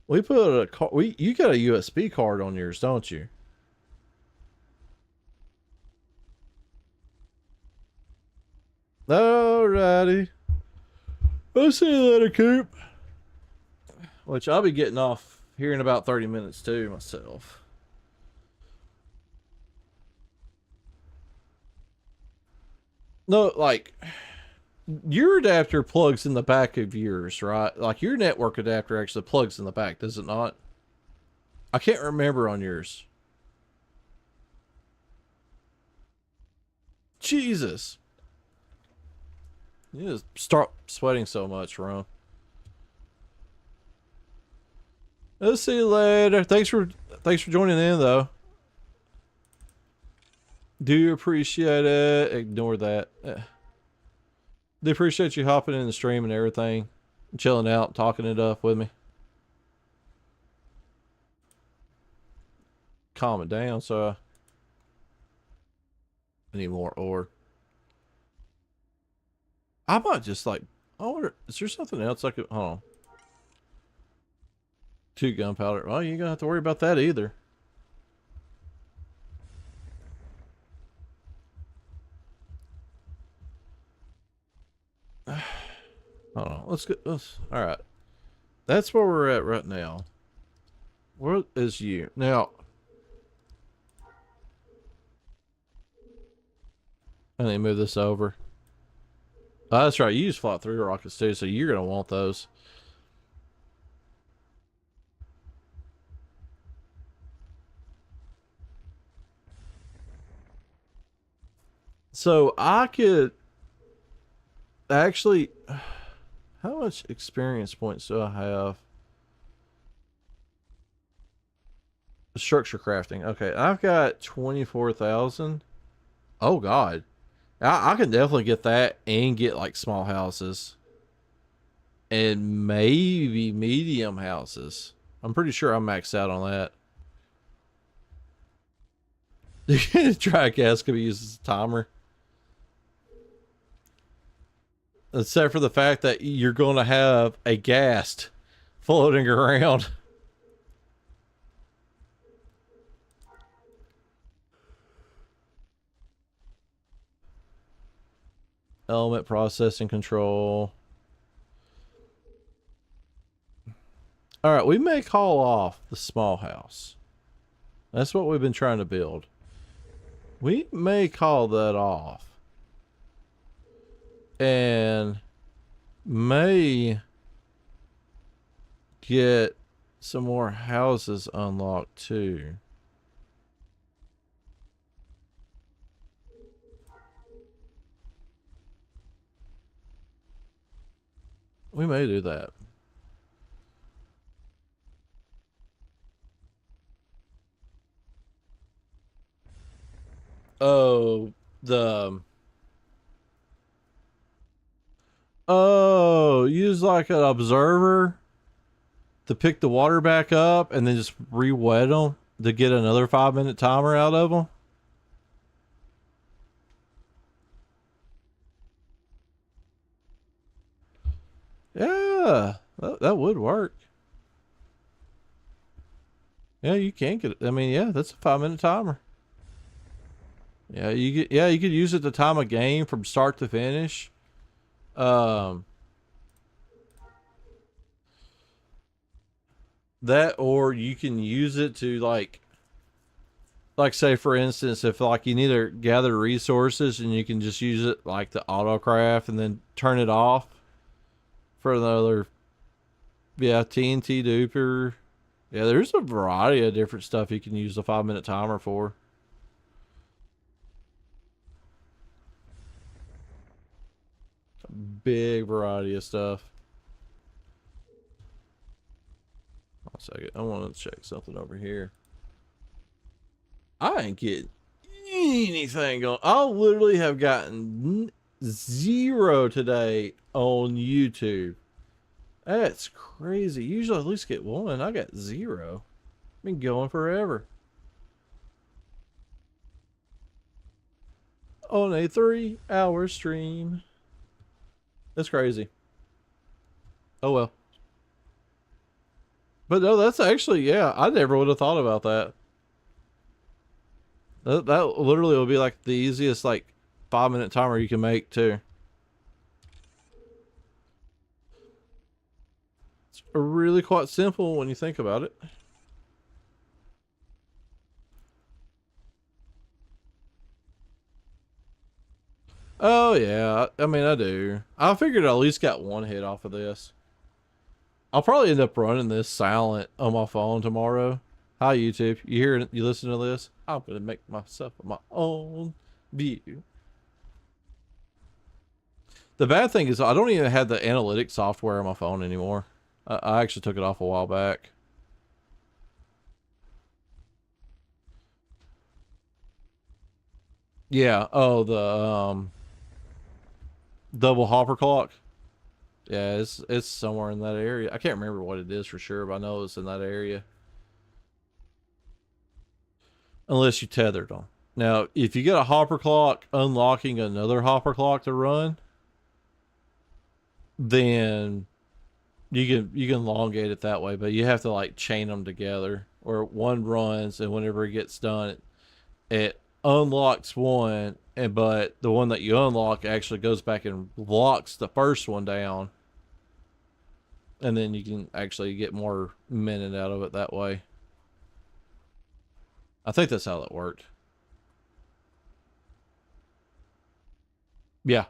We put you got a USB card on yours, don't you? Alrighty. I'll see you later, Coop. Which I'll be getting off here in about 30 minutes too myself. No, like your adapter plugs in the back of yours, right? Like your network adapter actually plugs in the back, does it not? I can't remember on yours. Jesus. You just start sweating so much, Ron. Let's see you later. Thanks for joining in though. Do appreciate it. Ignore that. Do appreciate you hopping in the stream and everything. Chilling out, talking it up with me. Calm it down so I need more ore. I might just like I wonder is there something else I could hold on. 2 gunpowder. Well, you ain't gonna have to worry about that either. Hold on. Let's all right. That's where we're at right now. Where is you? Now I need to move this over. Oh, that's right. You use flat 3 rockets too, so you're gonna want those. So I could actually. How much experience points do I have? Structure crafting. Okay, I've got 24,000. Oh God, I can definitely get that and get like small houses and maybe medium houses. I'm pretty sure I'm maxed out on that. Dry gas could be used as a timer. Except for the fact that you're going to have a ghast floating around. Element processing control. All right, we may call off the small house. That's what we've been trying to build. We may call that off. And may get some more houses unlocked too. We may do that. Oh, the use like an observer to pick the water back up and then just re-wet them to get another 5-minute timer out of them. Yeah, that would work. Yeah, you can get it. I mean, yeah, that's a 5-minute timer. Yeah, you could use it to time a game from start to finish. Um, that or you can use it to like say for instance if like you need to gather resources and you can just use it like the autocraft and then turn it off for another TNT duper. Yeah, there's a variety of different stuff you can use the 5-minute timer for. Big variety of stuff. One second, I want to check something over here. I ain't getting anything going. I literally have gotten 0 today on YouTube. That's crazy. Usually I at least get 1. I got 0. Been going forever. On a 3-hour stream. That's crazy. Oh well. But no, that's actually, yeah, I never would have thought about that. That literally would be like the easiest like 5-minute timer you can make too. It's really quite simple when you think about it. Oh yeah, I mean I do. I figured I at least got 1 hit off of this. I'll probably end up running this silent on my phone tomorrow. Hi YouTube, you hear you listen to this? I'm gonna make myself my own view. The bad thing is I don't even have the analytics software on my phone anymore. I actually took it off a while back. Yeah. Oh, the double hopper clock. Yeah, it's somewhere in that area. I can't remember what it is for sure, but I know it's in that area. Unless you tethered them. Now, if you get a hopper clock unlocking another hopper clock to run, then you can elongate it that way, but you have to like chain them together where one runs and whenever it gets done it unlocks one and but the one that you unlock actually goes back and locks the first one down and then you can actually get more minute out of it that way. I think that's how that worked. Yeah.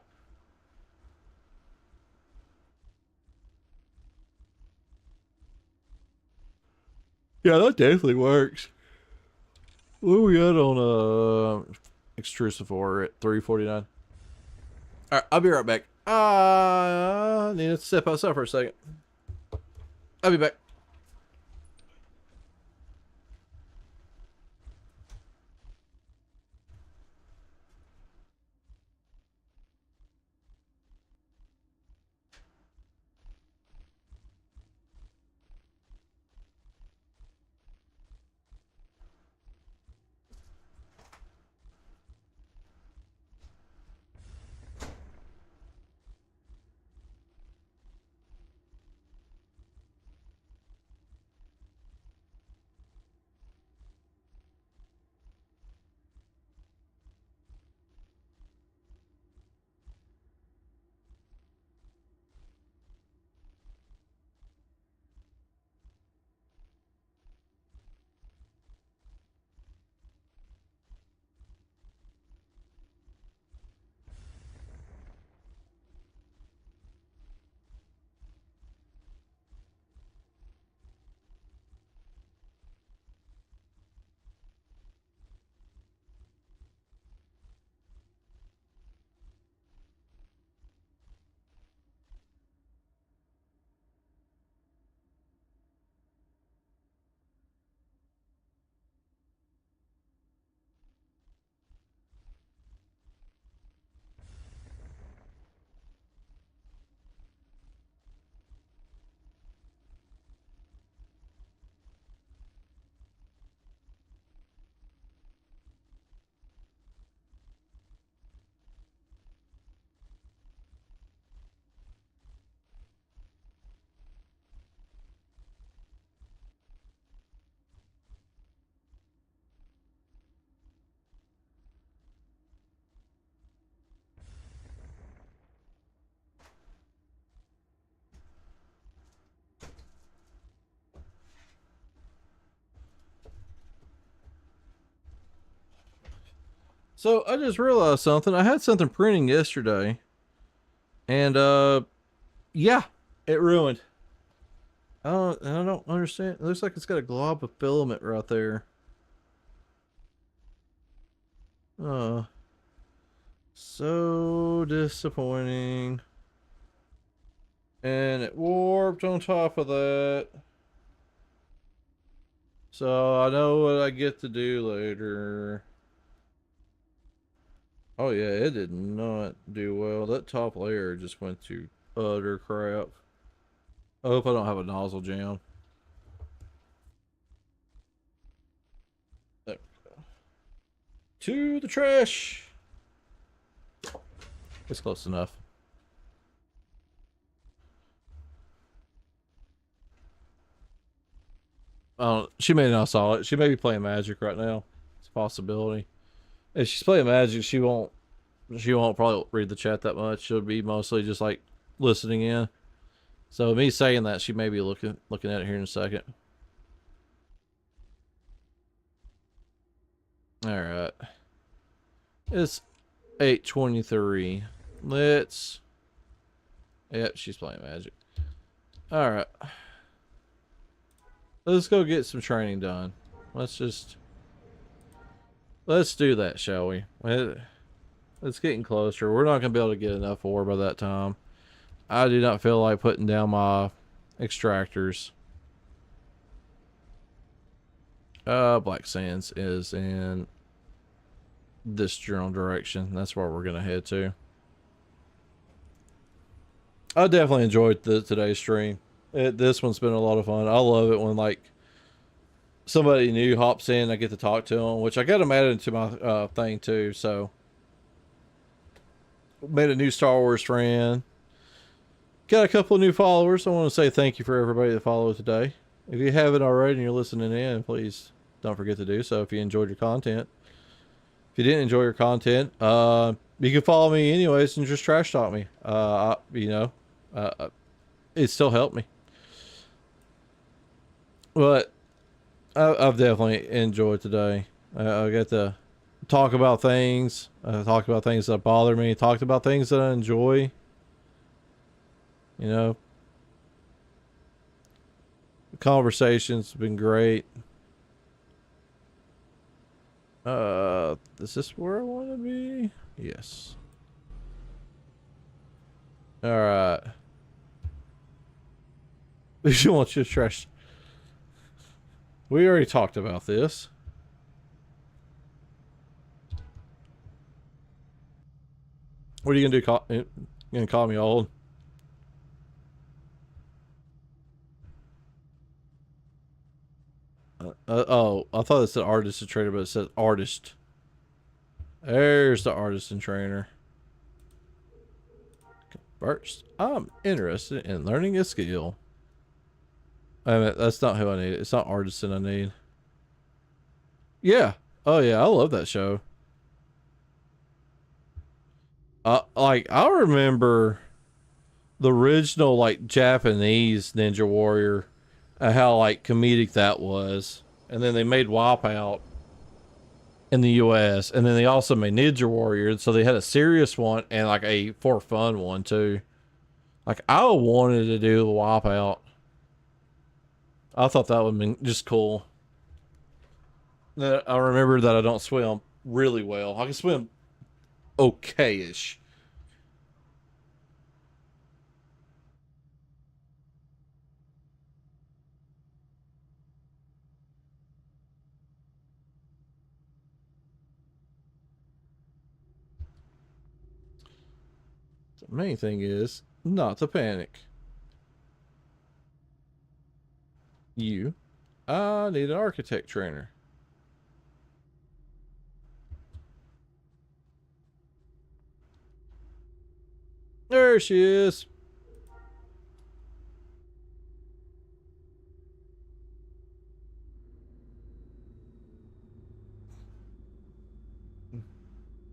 Yeah, that definitely works. Where we at on extrusive for at 349? Alright, I'll be right back. I need to step outside for a second. I'll be back. So I just realized something. I had something printing yesterday, and yeah, it ruined. I don't understand. It looks like it's got a glob of filament right there. Uh, so disappointing. And it warped on top of that. So I know what I get to do later. Oh yeah, it did not do well. That top layer just went to utter crap. I hope I don't have a nozzle jam. There. To the trash. It's close enough. She may not saw it. She may be playing Magic right now. It's a possibility. If she's playing Magic, she won't. She won't probably read the chat that much. She'll be mostly just like listening in. So me saying that, she may be looking at it here in a second. All right. It's 8:23. Let's. Yep, she's playing Magic. All right. Let's go get some training done. Let's do that, shall we? It's getting closer. We're not gonna be able to get enough ore by that time. I do not feel like putting down my extractors. Black Sands is in this general direction. That's where we're gonna head to. I definitely enjoyed today's stream. This one's been a lot of fun. I love it when like somebody new hops in. I get to talk to them, which I got them added to my thing too. So made a new Star Wars friend. Got a couple of new followers. I want to say thank you for everybody that followed today. If you haven't already and you're listening in, please don't forget to do so if you enjoyed your content. If you didn't enjoy your content, you can follow me anyways and just trash talk me. It still helped me. But I've definitely enjoyed today. I got to talk about things. I talked about things that bother me. Talked about things that I enjoy. You know, the conversation's been great. Is this where I want to be? Yes. All right. We should want you to trash. We already talked about this. What are you gonna do? You gonna call me old? Oh, I thought it said artist and trainer, but it said artist. There's the artist and trainer. First, I'm interested in learning a skill. I mean, that's not who I need. It's not artisan I need. Yeah. Oh yeah, I love that show. I remember the original like Japanese Ninja Warrior, how like comedic that was, and then they made Wipeout in the U.S. and then they also made Ninja Warrior, so they had a serious one and like a for fun one too. Like I wanted to do the Wipeout. I thought that would be just cool. I remember that I don't swim really well. I can swim okay-ish. The main thing is not to panic. I need an architect trainer. There she is.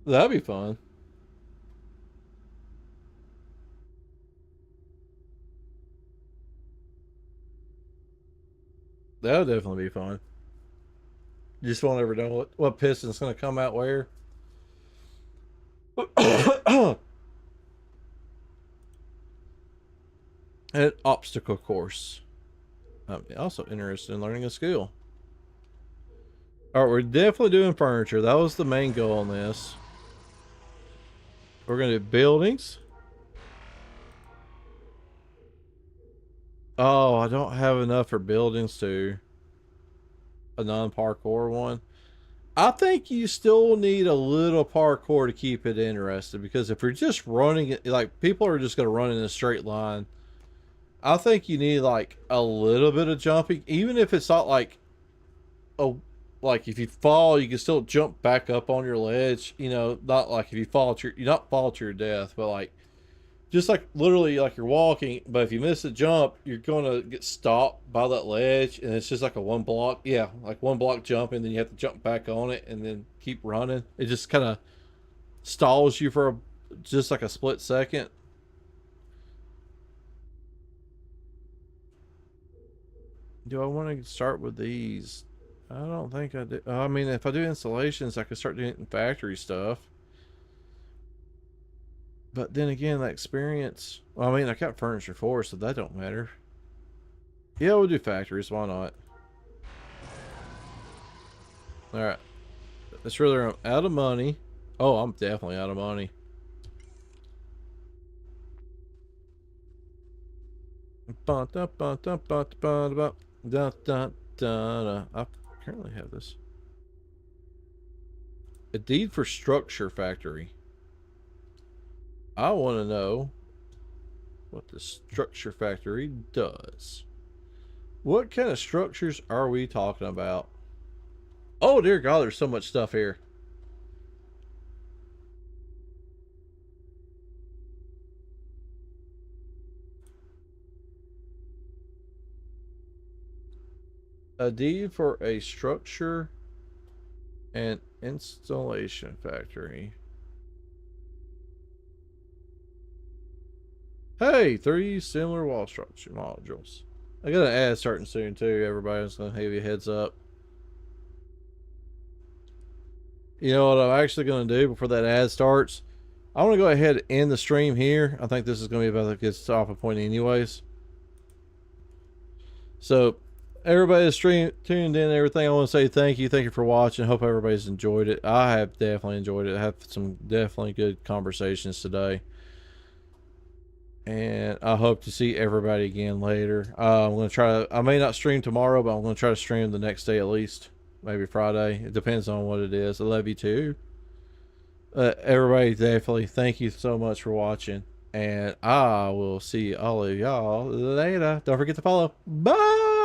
That'd be fun. That would definitely be fun. You just won't ever know what piston's going to come out where. An obstacle course. I'm also interested in learning a skill. Alright, we're definitely doing furniture. That was the main goal on this. We're going to do buildings. Oh, I don't have enough for buildings too. A non-parkour one. I think you still need a little parkour to keep it interesting, because if you're just running it, like people are just going to run in a straight line. I think you need like a little bit of jumping, even if it's not like a, like if you fall, you can still jump back up on your ledge. You know, not like if you fall to you not fall to your death, but like just like literally like you're walking, but if you miss a jump, you're gonna get stopped by that ledge, and it's just like a one block, yeah, like one block jump, and then you have to jump back on it and then keep running. It just kind of stalls you for just like a split second. Do I want to start with these? I don't think I do. I mean, if I do installations, I could start doing factory stuff. But then again, that experience. Well, I mean, I got furniture for, so that don't matter. Yeah, we'll do factories. Why not? All right. It's really I'm out of money. Oh, I'm definitely out of money. I currently have this. A deed for structure factory. I want to know what the structure factory does. What kind of structures are we talking about? Oh, dear God, there's so much stuff here. A deed for a structure and installation factory. Hey, 3 similar wall structure modules. I got an ad starting soon too. Everybody's gonna have you a heads up. You know what I'm actually gonna do before that ad starts? I want to go ahead and end the stream here. I think this is gonna be about a good stopping point, anyways. So, everybody that's tuned in and everything, I want to say thank you for watching. Hope everybody's enjoyed it. I have definitely enjoyed it. I have some definitely good conversations today. And I hope to see everybody again later. I'm going to try to, I may not stream tomorrow, but I'm going to try to stream the next day at least. Maybe Friday. It depends on what it is. I love you too. Everybody, definitely thank you so much for watching. And I will see all of y'all later. Don't forget to follow. Bye!